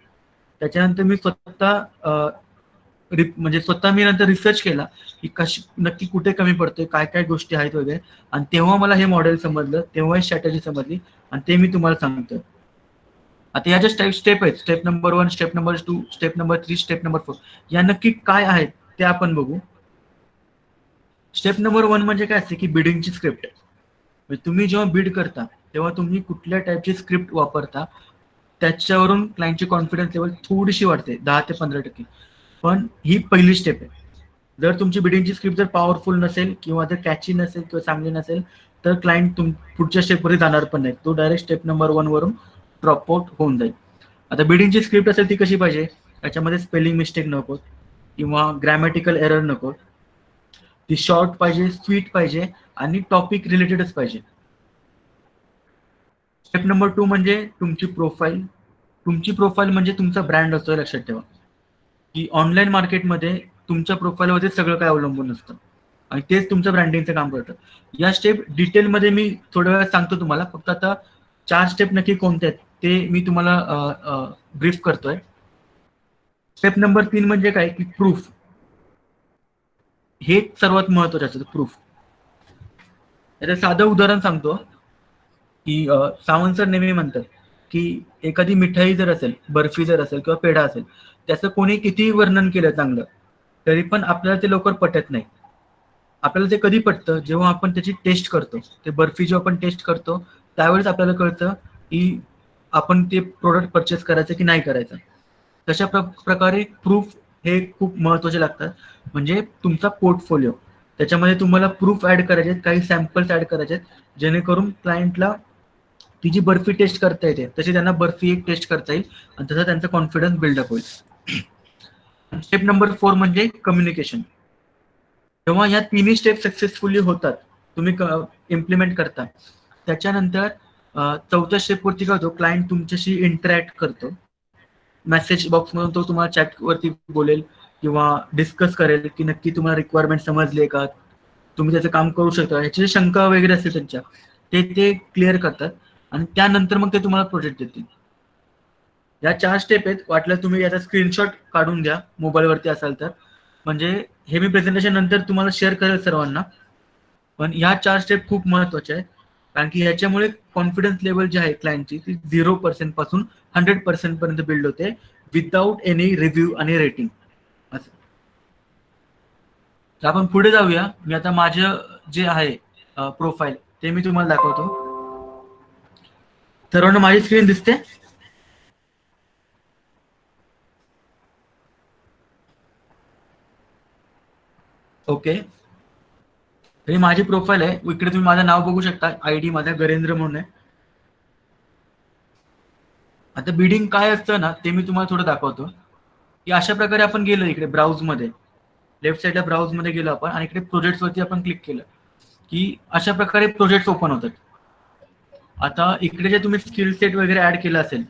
त्याच्यानंतर मी म्हणजे स्वतः मी नंतर रिसर्च केला की नक्की कुठे कमी पडतोय, काय काय गोष्टी आहेत वगैरे, आणि तेव्हा मला हे मॉडेल समजलं, तेव्हा ही स्ट्रॅटेजी समजली, आणि ते मी तुम्हाला सांगतोय. आता या ज्या स्टेप आहेत, step number 1, step number 2, step number 3, step number 4, या नक्की काय आहेत ते आपण बघू. स्टेप नंबर 1 म्हणजे काय असते की बिडिंगची स्क्रिप्ट. तुम्ही जेव्हा बिड करता तेव्हा तुम्ही कुठल्या टाईपची स्क्रिप्ट वापरता त्याच्यावरून क्लायंटची कॉन्फिडन्स लेवल थोडीशी वाढते, 10 ते 15%. पण ही पहिली स्टेप आहे. जर तुमची बिडिंगची स्क्रिप्ट जर पॉवरफुल नसेल किंवा जर कॅची नसेल किंवा चांगली नसेल, तर क्लायंट पुढच्या स्टेपवरती जाणार पण नाही, तो डायरेक्ट स्टेप नंबर 1 वरून ड्रॉप आउट होऊन जाईल. आता बिडिंगची स्क्रिप्ट असेल ती कशी पाहिजे, त्याच्यामध्ये स्पेलिंग मिस्टेक नको किंवा ग्रॅमॅटिकल एरर नको. ती शॉर्ट पाहिजे, स्वीट पाहिजे, आणि टॉपिक रिलेटेडच पाहिजे. स्टेप नंबर 2 म्हणजे तुमची प्रोफाईल. तुमची प्रोफाईल म्हणजे तुमचा ब्रँड असतो, लक्षात ठेवा की ऑनलाईन मार्केटमध्ये तुमच्या प्रोफाईलवरती सगळं काय अवलंबून असतं, आणि तेच तुमचं ब्रँडिंगचं काम करतं. या स्टेप डिटेलमध्ये मी थोड्या वेळात सांगतो तुम्हाला. फक्त आता 4 स्टेप नक्की कोणते आहेत ते मी तुम्हाला ब्रीफ करतोय. स्टेप नंबर 3 म्हणजे काय की प्रूफ. हे सर्वात महत्वाचं असतं, प्रूफ. याचं साधं उदाहरण सांगतो की सावंत सर नेहमी म्हणतात की एखादी मिठाई जर असेल, बर्फी जर असेल किंवा पेढा असेल, त्याचं कोणी कितीही वर्णन केलं चांगलं तरी पण आपल्याला ते लवकर पटत नाही. आपल्याला ते कधी पटतं, जेव्हा आपण त्याची टेस्ट करतो. ते बर्फी जेव्हा आपण टेस्ट करतो त्यावेळेस आपल्याला कळतं की आपण ते प्रोडक्ट परचेस करायचं की नाही करायचं. तशा प्रकारे प्रूफ हे खूप महत्वाचे लागतात. म्हणजे तुमचा पोर्टफोलिओ, त्याच्यामध्ये तुम्हाला प्रूफ ऍड करायचे आहेत, काही सॅम्पल्स ऍड करायचे आहेत, जेणेकरून क्लायंटला ती जी बर्फी टेस्ट करता येते तशी त्यांना बर्फी एक टेस्ट करता येईल, आणि तसा त्यांचा कॉन्फिडन्स बिल्डअप होईल. स्टेप नंबर 4 म्हणजे कम्युनिकेशन. जेव्हा या तिन्ही स्टेप सक्सेसफुली होतात, तुम्ही इम्प्लिमेंट करता, त्याच्यानंतर 4थ्या स्टेपवरती काय होतो, क्लायंट तुमच्याशी इंटरॅक्ट करतो. मेसेज बॉक्समधून तो तुम्हाला चॅटवरती बोलेल किंवा डिस्कस करेल की नक्की तुम्हाला रिक्वायरमेंट समजली का, तुम्ही त्याचं काम करू शकता, ह्याची शंका वगैरे असते त्यांच्या, ते क्लिअर करतात, आणि त्यानंतर मग ते तुम्हाला प्रोजेक्ट देतील. या 4 स्टेप आहेत. वाटलं तुम्ही याचा स्क्रीनशॉट काढून द्या मोबाईलवरती असाल तर, म्हणजे हे मी प्रेझेंटेशन नंतर तुम्हाला शेअर करेल सर्वांना. पण ह्या 4 स्टेप खूप महत्वाच्या आहेत, कारण की ह्याच्यामुळे कॉन्फिडन्स लेवल जी आहे क्लायंटची ती 0% पासून 100% पर्यंत बिल्ड होते, विदाउट एनी रिव्ह्यू आणि रेटिंग. असं. तर आपण पुढे जाऊया. मी आता माझं जे आहे प्रोफाईल ते मी तुम्हाला दाखवतो. सर्वांना माझी स्क्रीन दिसते? ओके. तरी माझी प्रोफाईल आहे, इकडे तुम्ही माझं नाव बघू शकता, आयडी माझा गरेंद्र म्हणून आहे. आता बिडिंग काय असतं ना ते मी तुम्हाला थोडं दाखवतो, की अशा प्रकारे आपण गेलो इकडे ब्राउज मध्ये, लेफ्ट साईडला ब्राउज मध्ये गेलो आपण आणि इकडे प्रोजेक्ट वरती आपण क्लिक केलं की अशा प्रकारे प्रोजेक्ट ओपन होतात. आता इकडे जे तुम्ही स्किल सेट वगैरे ऍड केलं असेल,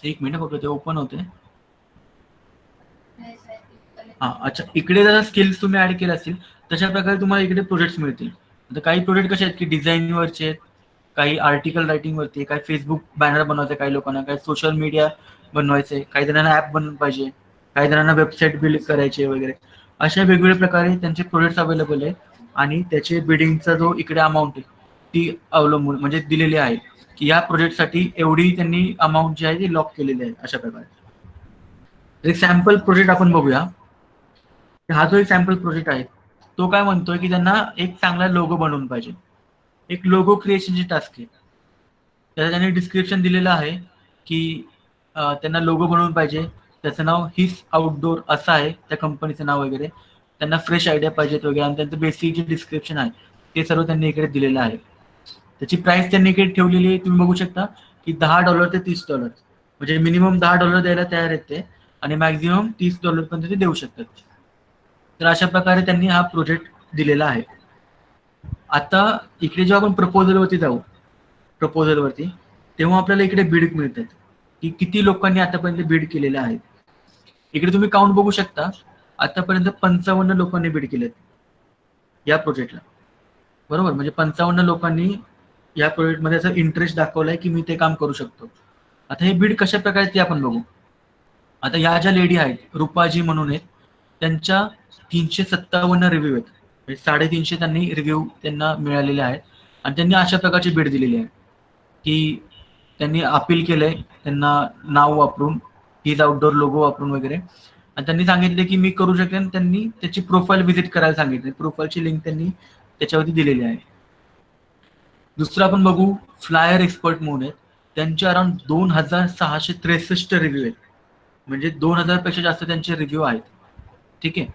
एक मिनिट बघतो ते ओपन होते. हा अच्छा, इकडे जर स्किल्स तुम्ही ऍड केले असतील तशा प्रकारे तुम्हाला इकडे प्रोजेक्ट्स मिळतील. आता काही प्रोजेक्ट कसे आहेत की डिझाईन वरचे आहेत, काही आर्टिकल रायटिंग वरती, काही फेसबुक बॅनर बनवायचे काही लोकांना, काही सोशल मीडिया बनवायचे, काही जणांना ऍप बनवून पाहिजे, काही जणांना वेबसाईट बिल्ड करायचे वगैरे. अशा वेगवेगळ्या प्रकारे त्यांचे प्रोजेक्ट्स अवेलेबल आहे आणि त्याचे बिडिंगचा जो इकडे अमाऊंट आहे ती अवलंबून म्हणजे दिलेली आहे की या प्रोजेक्टसाठी एवढी त्यांनी अमाऊंट जी आहे ती लॉक केलेली आहे. अशा प्रकारे एक सॅम्पल प्रोजेक्ट आपण बघूया. हा जो एक सॅम्पल प्रोजेक्ट आहे तो काय म्हणतोय की त्यांना एक चांगला लोगो बनवून पाहिजे. एक लोगो क्रिएशनची टास्क आहे. त्याला त्यांनी डिस्क्रिप्शन दिलेलं आहे की त्यांना लोगो बनवून पाहिजे, त्याचं नाव हिस आउटडोर असं आहे त्या कंपनीचं नाव वगैरे, त्यांना फ्रेश आयडिया पाहिजेत वगैरे आणि त्यांचं बेसिक जे डिस्क्रिप्शन आहे ते सर्व त्यांनी इकडे दिलेलं आहे. त्याची प्राइस त्यांनी इकडे ठेवलेली आहे, तुम्ही बघू शकता की $10 ते $30, म्हणजे मिनिमम $10 द्यायला तयार आहेत ते आणि मॅक्झिमम $30 पर्यंत ते देऊ शकतात. तर अशा प्रकारे त्यांनी हा प्रोजेक्ट दिलेला आहे. आता इकडे जेव्हा आपण प्रपोजलवरती जाऊ, प्रपोजलवरती, तेव्हा आपल्याला इकडे बीड मिळतात की किती लोकांनी आतापर्यंत बीड केलेलं आहे. इकडे तुम्ही काउंट बघू शकता, आतापर्यंत 55 लोकांनी बीड केलेत या प्रोजेक्टला, बरोबर. म्हणजे 55 लोकांनी या प्रोजेक्टमध्ये असं इंटरेस्ट दाखवलाय की मी ते काम करू शकतो. आता हे बीड कशा प्रकारे ते आपण बघू. आता या ज्या लेडी आहेत रुपाजी म्हणून आहेत, त्यांच्या 357 रिव्ह्यू आहेत, म्हणजे 350 त्यांनी रिव्ह्यू त्यांना मिळालेले आहेत आणि त्यांनी अशा प्रकारची बीड दिलेली आहे की त्यांनी अपील केलंय त्यांना नाव वापरून, हिज आउटडोर लोगो वापरून वगैरे, आणि त्यांनी सांगितले की मी करू शकेन. त्यांनी त्याची प्रोफाईल व्हिजिट करायला सांगितले, प्रोफाईलची लिंक त्यांनी त्याच्यावरती दिलेली आहे. दुसरं आपण बघू फ्लायर एक्सपर्ट म्हणून आहेत, त्यांचे अराउंड 2663 रिव्ह्यू आहेत, म्हणजे 2000 पेक्षा जास्त त्यांचे रिव्ह्यू आहेत. ठीक आहे,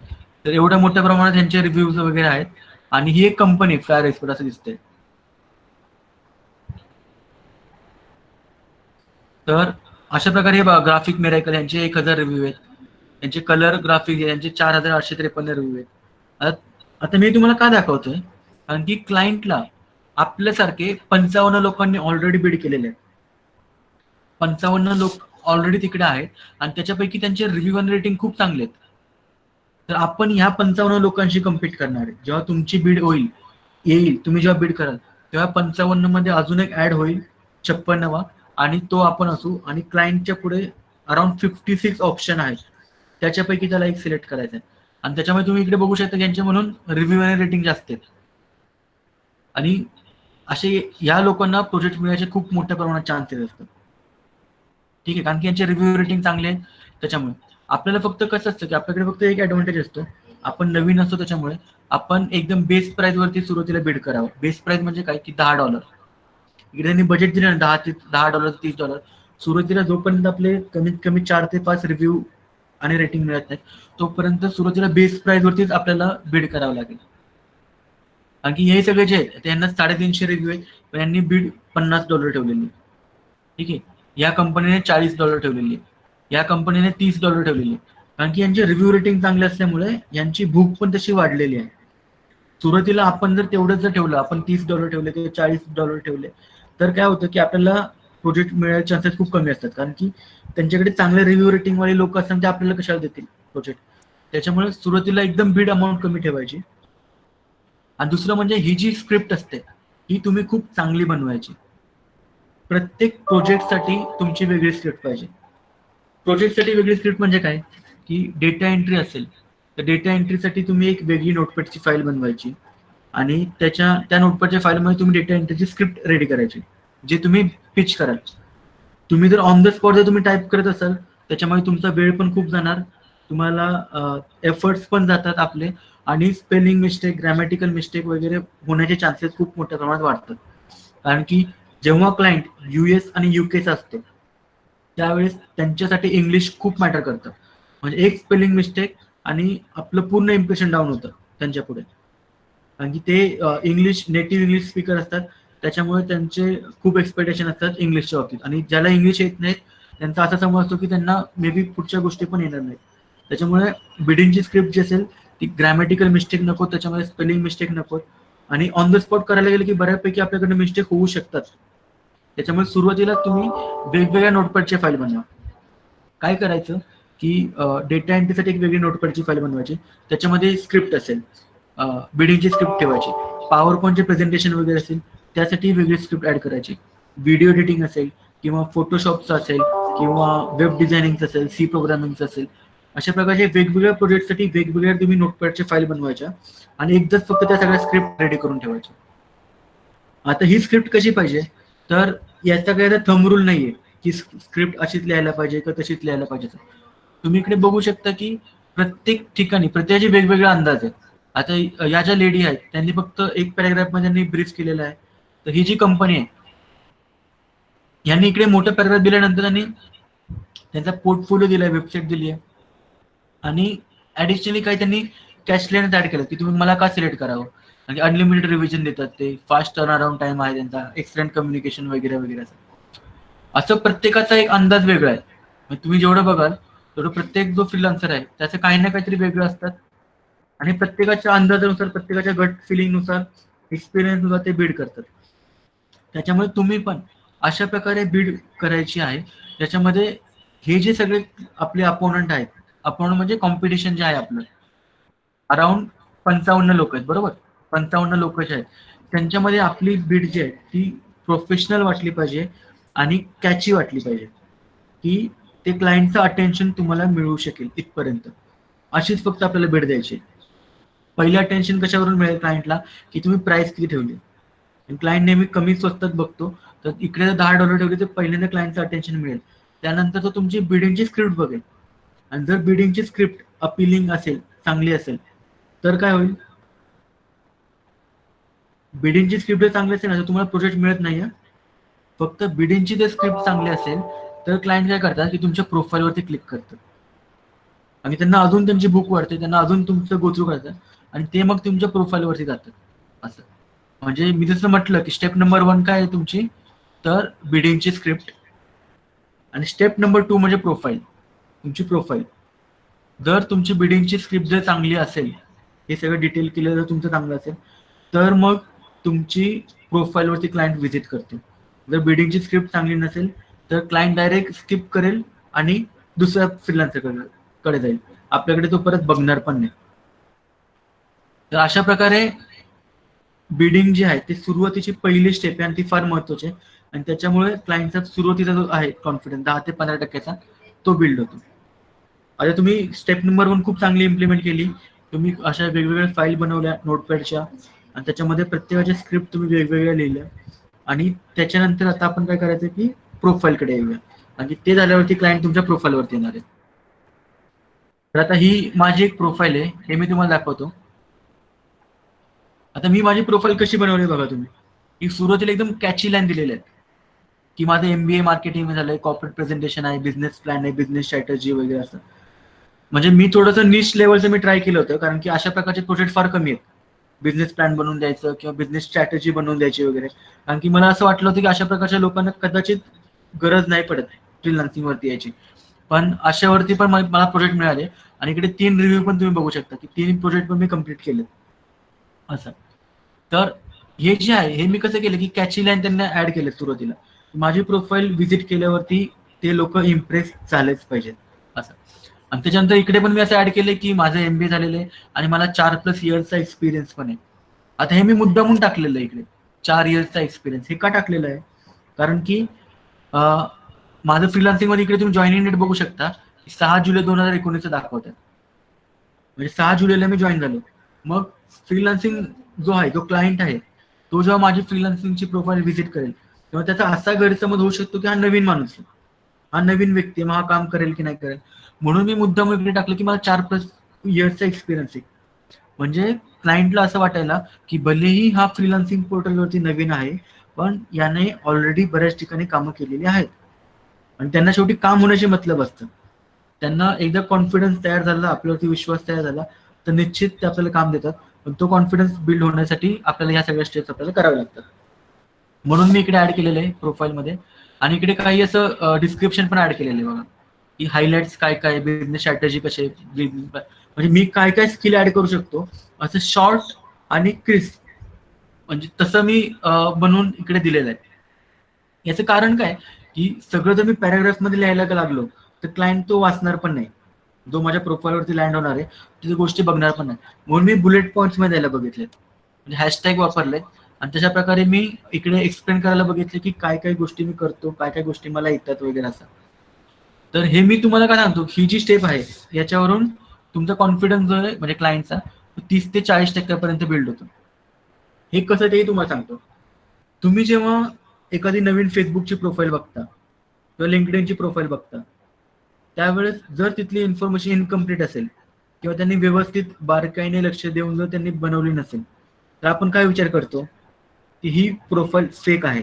तर एवढ्या मोठ्या प्रमाणात त्यांचे रिव्ह्यूज वगैरे आहेत आणि ही एक कंपनी फ्लायर एक्सपर्ट असं दिसते. तर अशा प्रकारे हे ग्राफिक मिरायकल यांचे 1000 रिव्ह्यू आहेत, यांचे कलर ग्राफिक यांचे 4853 रिव्ह्यू आहेत. आता मी तुम्हाला का दाखवतोय, कारण की क्लायंटला आपल्यासारखे 55 लोकांनी ऑलरेडी बीड केलेले आहेत. 55 लोक ऑलरेडी तिकडे आहेत आणि त्याच्यापैकी त्यांचे रिव्ह्यू आणि रेटिंग खूप चांगले आहेत. तर आपण ह्या 55 लोकांशी कम्पीट करणार आहे. जेव्हा तुमची बीड येईल, तुम्ही जेव्हा बीड कराल तेव्हा 55 मध्ये अजून एक ऍड होईल 56वा आणि तो आपण असू आणि क्लायंटच्या पुढे अराउंड 56 ऑप्शन आहेत, त्याच्यापैकी त्याला एक सिलेक्ट करायचं आहे. आणि त्याच्यामुळे तुम्ही इकडे बघू शकता यांचे म्हणून रिव्ह्यू आणि रेटिंग जास्त आहेत आणि असे या लोकांना प्रोजेक्ट मिळायचे खूप मोठ्या प्रमाणात चान्सेस असतात. ठीक आहे, कारण की यांचे रिव्ह्यू रेटिंग चांगले आहेत. त्याच्यामुळे आपल्याला फक्त कसं असतं की आपल्याकडे फक्त एक ऍडव्हान्टेज असतो, आपण नवीन असतो, त्याच्यामुळे आपण एकदम बेस प्राइस वरती सुरुवातीला बीड करावं. बेस प्राइस म्हणजे काय की $10. इकडे त्यांनी बजेट दिलं ना $10 $30, सुरुवातीला जोपर्यंत आपले कमीत कमी 4 ते 5 रिव्ह्यू आणि रेटिंग मिळत नाही तोपर्यंत सुरुवातीला बेस प्राइस वरतीच आपल्याला बीड करावं लागेल. कारण की हे सगळे जे आहेत त्यांना 350 रिव्ह्यू आहेत, पण यांनी बीड $50 ठेवलेली. ठीक आहे, या कंपनीने $40 ठेवलेली, या कंपनीने $30 ठेवलेली, कारण की यांचे रिव्ह्यू रेटिंग चांगले असल्यामुळे यांची भूक पण तशी वाढलेली आहे. सुरुवातीला आपण जर तेवढंच जर ठेवलं, आपण $30 ठेवले किंवा $40 ठेवले, तर काय होतं की आपल्याला प्रोजेक्ट मिळायचे चान्सेस खूप कमी असतात. कारण की त्यांच्याकडे चांगले रिव्ह्यू रेटिंग वाले लोक असतात, ते आपल्याला कशाला देतील प्रोजेक्ट. त्याच्यामुळे सुरुवातीला एकदम बीड अमाऊंट कमी ठेवायची. आणि दुसरं म्हणजे ही जी स्क्रिप्ट असते ही तुम्ही खूप चांगली बनवायची. प्रत्येक प्रोजेक्टसाठी तुमची वेगळी स्क्रिप्ट पाहिजे. प्रोजेक्टसाठी वेगळी स्क्रिप्ट म्हणजे काय की डेटा एंट्री असेल तर डेटा एंट्रीसाठी तुम्ही एक वेगळी नोटपॅडची फाईल बनवायची आणि त्या नोटपॅडच्या फाईलमध्ये तुम्ही डेटा एंट्रीची स्क्रिप्ट रेडी करायची, जे तुम्ही पिच कराल. तुम्ही जर ऑन द स्पॉट जर तुम्ही टाईप करत असाल त्याच्यामुळे तुमचा वेळ पण खूप जाणार तुम्हाला एफर्ट्स पण जातात आपले, आणि स्पेलिंग मिस्टेक, ग्रॅमॅटिकल मिस्टेक वगैरे होण्याचे चान्सेस खूप मोठ्या प्रमाणात वाढतात. कारण की जेव्हा क्लायंट US आणि UKचा असतो त्यावेळेस त्यांच्यासाठी इंग्लिश खूप मॅटर करतं. म्हणजे एक स्पेलिंग मिस्टेक आणि आपलं पूर्ण इम्प्रेशन डाऊन होतं त्यांच्या पुढे. कारण की ते इंग्लिश नेटिव्ह इंग्लिश स्पीकर असतात, त्याच्यामुळे त्यांचे खूप एक्सपेक्टेशन असतात इंग्लिशच्या बाबतीत. आणि ज्याला इंग्लिश येत नाहीत त्यांचा असा समज असतो की त्यांना मे बी पुढच्या गोष्टी पण येणार नाहीत. त्याच्यामुळे बिडिंगची स्क्रिप्ट जी असेल ती ग्रॅमॅटिकल मिस्टेक नको, त्याच्यामध्ये स्पेलिंग मिस्टेक नको, आणि ऑन द स्पॉट करायला गेलं की बऱ्यापैकी आपल्याकडे मिस्टेक होऊ शकतात. त्याच्यामुळे सुरुवातीला तुम्ही वेगवेगळ्या नोटपॅडच्या फाईल बनवा. काय करायचं की डेटा एंट्रीसाठी एक वेगळी नोटपॅडची फाईल बनवायची, त्याच्यामध्ये स्क्रिप्ट असेल, बिडिंगची स्क्रिप्ट ठेवायची, पॉवर पॉईंटचे प्रेझेंटेशन वगैरे असेल त्यासाठी वेगळी स्क्रिप्ट ऍड करायची, व्हिडिओ एडिटिंग असेल किंवा फोटोशॉपचं असेल किंवा वेब डिझायनिंगचं असेल, सी प्रोग्रामिंगचं असेल, अशा प्रकारचे वेगवेगळ्या प्रोजेक्टसाठी वेगवेगळ्या तुम्ही नोटपॅडच्या फाईल बनवायच्या आणि एकदाच फक्त त्या सगळ्या स्क्रिप्ट रेडी करून ठेवायच्या. आता ही स्क्रिप्ट कशी पाहिजे, तर याचा काही थंब रूल नाहीये की स्क्रिप्ट अशीच लिहायला पाहिजे का तशीच लिहायला पाहिजे. तुम्ही इकडे बघू शकता की प्रत्येक ठिकाणी प्रत्येकाचे वेगवेगळे अंदाज आहेत. आता या ज्या लेडी आहेत त्यांनी फक्त एक पॅराग्राफ मध्ये त्यांनी ब्रीफ केलेला आहे. तर ही जी कंपनी आहे यांनी इकडे मोठं पॅराग्राफ दिल्यानंतर त्यांनी त्यांचा पोर्टफोलिओ दिलाय, वेबसाईट दिली आहे, आणि ऍडिशनली काही त्यांनी कॅशलाईन ऍड केलं की तुम्ही मला का सिलेक्ट करावं, आणि अनलिमिटेड रिव्हिजन देतात ते, फास्ट टर्न अराउंड टाइम आहे त्यांचा, एक्सलेंट कम्युनिकेशन वगैरे वगैरे. असं प्रत्येकाचा एक अंदाज वेगळा आहे. म्हणजे तुम्ही जेवढं बघाल तेवढं प्रत्येक जो फ्रीलान्सर आहे त्याचं काही ना काहीतरी वेगळं असतात, आणि प्रत्येकाच्या अंदाजानुसार, प्रत्येकाच्या गट फिलिंगनुसार, एक्सपिरियन्सनुसार ते बीड करतात. त्याच्यामुळे तुम्ही पण अशा प्रकारे बीड करायची आहे ज्याच्यामध्ये हे जे सगळे आपले अपोनंट आहेत, अपोनंट म्हणजे कॉम्पिटिशन जे आहे आपलं, अराउंड 55 लोक आहेत, बरोबर, 55 लोक जे आहेत त्यांच्यामध्ये आपली बीड जी आहे ती प्रोफेशनल वाटली पाहिजे आणि कॅची वाटली पाहिजे, की ते क्लायंटचं अटेन्शन तुम्हाला मिळू शकेल इथपर्यंत. अशीच फक्त आपल्याला बीड द्यायची. पहिलं अटेन्शन कशावरून मिळेल क्लायंटला, की तुम्ही प्राइस किती ठेवली. क्लायंट नेहमी कमी स्वस्तात बघतो, तर इकडे जर $10 ठेवले तर पहिल्यांदा क्लायंटचं अटेन्शन मिळेल. त्यानंतर तो तुमची बिडिंगची स्क्रिप्ट बघेल, आणि जर बिडिंगची स्क्रिप्ट अपिलिंग असेल, चांगली असेल, तर काय होईल, बिडिंगची स्क्रिप्ट जर चांगली असेल ना तर तुम्हाला प्रोजेक्ट मिळत नाही. फक्त बिडिंगची जर स्क्रिप्ट चांगली असेल तर क्लायंट काय करतात की तुमच्या प्रोफाईलवरती क्लिक करतात, आणि त्यांना अजून त्यांची बुक वाढते, त्यांना अजून तुमचं गोथ्रू करतात, आणि ते मग तुमच्या प्रोफाईलवरती जातात. असं म्हणजे मी जसं म्हटलं की स्टेप नंबर 1 काय आहे तुमची, तर बिडिंगची स्क्रिप्ट, आणि स्टेप नंबर 2 म्हणजे प्रोफाईल, तुमची प्रोफाईल. जर तुमची बिडिंगची स्क्रिप्ट जर चांगली असेल, हे सगळं डिटेल केलं जर तुमचं चांगलं असेल, तर मग तुमची प्रोफाईलवरती क्लायंट व्हिजिट करते. जर बिडिंगची स्क्रिप्ट चांगली नसेल तर क्लायंट डायरेक्ट स्किप करेल आणि दुसऱ्या फ्रीलान्सरकडे जाईल, आपल्याकडे तो परत बघणार पण नाही. तर अशा प्रकारे बिडिंग जी आहे ती सुरुवातीची पहिली स्टेप आहे आणि ती फार महत्वाची आहे, आणि त्याच्यामुळे क्लायंटचा सुरुवातीचा जो आहे कॉन्फिडन्स 10 ते 15% तो बिल्ड होतो. आता तुम्ही स्टेप नंबर 1 खूप चांगली इम्प्लिमेंट केली, तुम्ही अशा वेगवेगळ्या फाईल बनवल्या नोटपॅडच्या, आणि त्याच्यामध्ये प्रत्येकाच्या स्क्रिप्ट तुम्ही वेगवेगळ्या लिहिल्या, आणि त्याच्यानंतर आता आपण काय करायचं की प्रोफाईलकडे येऊया, आणि ते झाल्यावरती क्लायंट तुमच्या प्रोफाईलवरती येणार आहे. तर आता ही माझी एक प्रोफाईल आहे, हे मी तुम्हाला दाखवतो. आता मी माझी प्रोफाईल कशी बनवली बघा तुम्ही, ही सुरुवातीला एकदम कॅची लाईन दिलेल्या आहेत की माझं MBA मार्केटिंग झालंय, कॉर्पोरेट प्रेझेंटेशन आहे, बिझनेस प्लॅन आहे, बिझनेस स्ट्रॅटेजी वगैरे असं. म्हणजे मी थोडंसं निश लेवलचं मी ट्राय केलं होतं, कारण की अशा प्रकारचे प्रोजेक्ट फार कमी आहेत, बिझनेस प्लॅन बनवून द्यायचं किंवा बिझनेस स्ट्रॅटेजी बनवून द्यायची वगैरे. कारण की मला असं वाटलं होतं की अशा प्रकारच्या लोकांना कदाचित गरज नाही पडत फ्रीलान्सिंग वरती यायची, पण अशावरती पण मला प्रोजेक्ट मिळाले, आणि इकडे 3 रिव्ह्यू पण तुम्ही बघू शकता की 3 प्रोजेक्ट पण मी कम्प्लीट केले असं. तर हे जे आहे हे मी कसं केलं की कॅची लाईन त्यांना ऍड केले सुरुवातीला, माझी प्रोफाईल व्हिजिट केल्यावरती ते लोक इम्प्रेस झालेच पाहिजेत असं. आणि त्याच्यानंतर इकडे पण मी असं ऍड केलं की माझं MBA झालेलं आहे आणि मला 4+ इयर्सचा एक्सपिरियन्स पण आहे. आता हे मी मुद्दामून टाकलेलं आहे इकडे 4 इयर्सचा एक्सपिरियन्स. हे का टाकलेलं आहे, कारण की माझं फ्रीलान्सिंग मध्ये इकडे तुम्ही जॉईनिंग डेट बघू शकता, 6 जुलै 2019 दाखवतात, म्हणजे 6 जुलैला मी जॉईन झालो. मग फ्रीलान्सिंग जो आहे, जो क्लायंट आहे, तो जेव्हा माझी फ्रीलान्सिंगची प्रोफाईल व्हिजिट करेल तेव्हा त्याचा असा गैरसमज होऊ शकतो की हा नवीन माणूस आहे, हा नवीन व्यक्ती आहे, मग हा काम करेल की नाही करेल. म्हणून मी मुद्दाम इकडे टाकलं की मला 4+ इयर्सचा एक्सपिरियन्स आहे. म्हणजे क्लायंटला असं वाटायला की भलेही हा फ्रीलान्सिंग पोर्टलवरती नवीन आहे, पण याने ऑलरेडी बऱ्याच ठिकाणी कामं केलेली आहेत आणि त्यांना शेवटी काम होण्याचे मतलब असतं. त्यांना एकदा कॉन्फिडन्स तयार झाला, आपल्यावरती विश्वास तयार झाला, तर निश्चित ते आपल्याला काम देतात. पण तो कॉन्फिडन्स बिल्ड होण्यासाठी आपल्याला ह्या सगळ्या स्टेप्स आपल्याला कराव्या लागतात. म्हणून मी इकडे ऍड केलेलं आहे प्रोफाईलमध्ये. आणि इकडे काही असं डिस्क्रिप्शन पण ऍड केलेलं आहे बघा, की हायलाइट्स काय काय, बिझनेस स्ट्रॅटेजी कसे, म्हणजे मी काय काय स्किल ऍड करू शकतो असं शॉर्ट आणि क्रिस्प, म्हणजे तसं मी बनवून इकडे दिलेलं आहे. याचं कारण काय, की सगळं जर मी पॅराग्राफ मध्ये लिहायला लागलो तर क्लायंट तो वाचणार पण नाही, जो माझ्या प्रोफाईलवरती लँड होणार आहे तिथे गोष्टी बघणार पण नाही. म्हणून मी बुलेट पॉईंट्स मध्ये द्यायला बघितले, म्हणजे हॅशटॅग वापरले आणि तशा प्रकारे मी इकडे एक्सप्लेन करायला बघितले की काय काय गोष्टी मी करतो, काय काय गोष्टी मला येतात वगैरे असं. तर हे मी तुम्हाला काय सांगतो, ही जी स्टेप आहे याच्यावरून तुमचा कॉन्फिडन्स जो आहे म्हणजे क्लायंटचा 30 ते 40% बिल्ड होतो. हे कसं तेही तुम्हाला सांगतो. तुम्ही जेव्हा एखादी नवीन फेसबुकची प्रोफाईल बघता किंवा लिंक्डइनची प्रोफाईल बघता, त्यावेळेस जर तिथली इन्फॉर्मेशन इनकम्प्लीट असेल किंवा त्यांनी व्यवस्थित बारकाईने लक्ष देऊन जर त्यांनी बनवली नसेल, तर आपण काय विचार करतो की ही प्रोफाईल फेक आहे,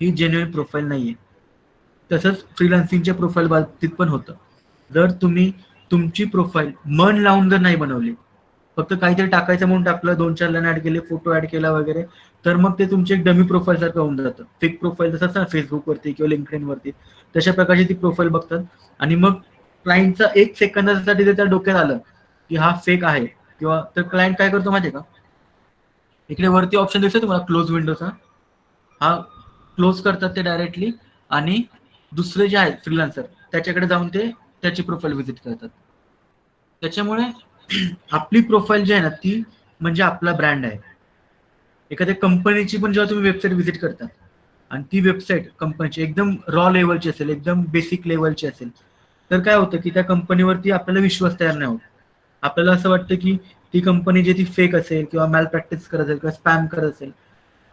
ही जेन्युइन प्रोफाईल नाहीये. तसंच फ्रीलान्सिंगच्या प्रोफाईल बाबतीत पण होतं. जर तुम्ही तुमची प्रोफाईल मन लावून जर नाही बनवली, फक्त काहीतरी टाकायचं म्हणून टाकलं, 2-4 लाईन ऍड केले, फोटो ऍड केला वगैरे, तर मग ते तुमची एक डमी प्रोफाईल सारखं होऊन जातं. फेक प्रोफाईल जसं असतं ना फेसबुकवरती किंवा लिंक्डइनवरती, तशा प्रकारची ती प्रोफाईल बघतात. आणि मग क्लायंटचा 1 सेकंदासाठी जर त्या डोक्यात आलं की हा फेक आहे किंवा, तर क्लायंट काय करतो माहितीये का, इकडे वरती ऑप्शन दिसतो तुम्हाला क्लोज विंडोचा, हा क्लोज करतात ते डायरेक्टली आणि दुसरे जे आहेत फ्रीलान्सर त्याच्याकडे जाऊन ते त्याची प्रोफाईल व्हिजिट करतात. त्याच्यामुळे आपली प्रोफाईल जी आहे ना ती म्हणजे आपला ब्रँड आहे. एखाद्या कंपनीची पण जेव्हा तुम्ही वेबसाईट व्हिजिट करता आणि ती वेबसाईट कंपनीची एकदम रॉ लेवलची असेल, एकदम बेसिक लेवलची असेल, तर काय होतं की त्या कंपनीवरती आपल्याला विश्वास तयार नाही होत. आपल्याला असं वाटतं की ती कंपनी जी ती फेक असेल किंवा मॅल प्रॅक्टिस करत असेल किंवा स्पॅम करत असेल,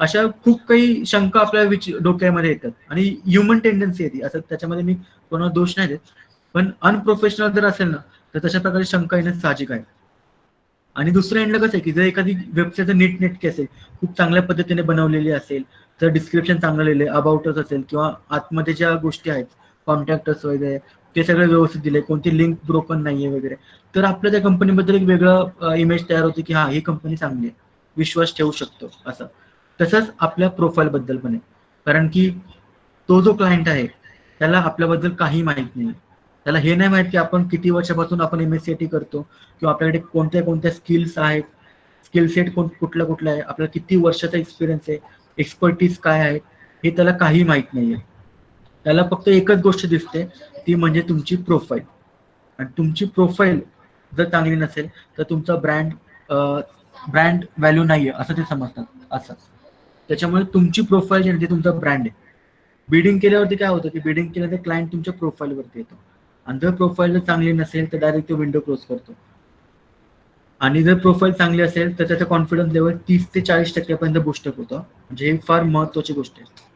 अशा खूप काही शंका आपल्या डोक्यामध्ये येतात आणि ह्युमन टेंडन्सी येते. असं त्याच्यामध्ये मी कोणाला दोष नाही देत, पण अनप्रोफेशनल जर असेल ना तर तशा प्रकारे शंका येणं साहजिक आहे. आणि दुसरं एंडला कसं आहे की जर एखादी वेबसाईट नीटनेटकी असेल, खूप चांगल्या पद्धतीने बनवलेली असेल, तर डिस्क्रिप्शन चांगलं लिहिलंय, अबाउटच असेल किंवा आतमध्ये ज्या गोष्टी आहेत कॉन्टॅक्टस वगैरे ते सगळं व्यवस्थित दिले, कोणती लिंक ब्रोकन नाहीये वगैरे, तर आपल्या त्या कंपनीबद्दल एक वेगळं इमेज तयार होते की हा ही कंपनी चांगली आहे, विश्वास ठेवू शकतो असं. तसंच आपल्या प्रोफाईल बद्दल पण आहे, कारण की तो जो क्लायंट आहे त्याला आपल्याबद्दल काही माहित नाही. त्याला हे नाही माहित की आपण किती वर्षापासून आपण MSCIT करतो किंवा आपल्याकडे कोणत्या कोणत्या स्किल्स आहेत, स्किल सेट कुठला कुठला आहे, आपल्याला किती वर्षाचा एक्सपिरियन्स आहे, एक्सपर्टीज काय आहे, हे त्याला काही माहित नाहीये. त्याला फक्त एकच गोष्ट दिसते, ती म्हणजे तुमची प्रोफाईल. आणि तुमची प्रोफाईल जर चांगली नसेल तर तुमचा ब्रँड व्हॅल्यू नाहीये असं ते समजतात असं. त्याच्यामुळे तुमची प्रोफाईल जी आहे ती तुमचा ब्रँड आहे. बिडिंग केल्यावरती काय होतं की बिडिंग केल्यानंतर क्लायंट तुमच्या प्रोफाईलवरती येतो आणि जर प्रोफाईल जर चांगली नसेल तर डायरेक्ट तो विंडो क्लोज करतो. आणि जर प्रोफाईल चांगली असेल तर त्याचा कॉन्फिडन्स लेवल 30 ते 40% बूस्टअप होतं. म्हणजे ही फार महत्वाची गोष्ट आहे.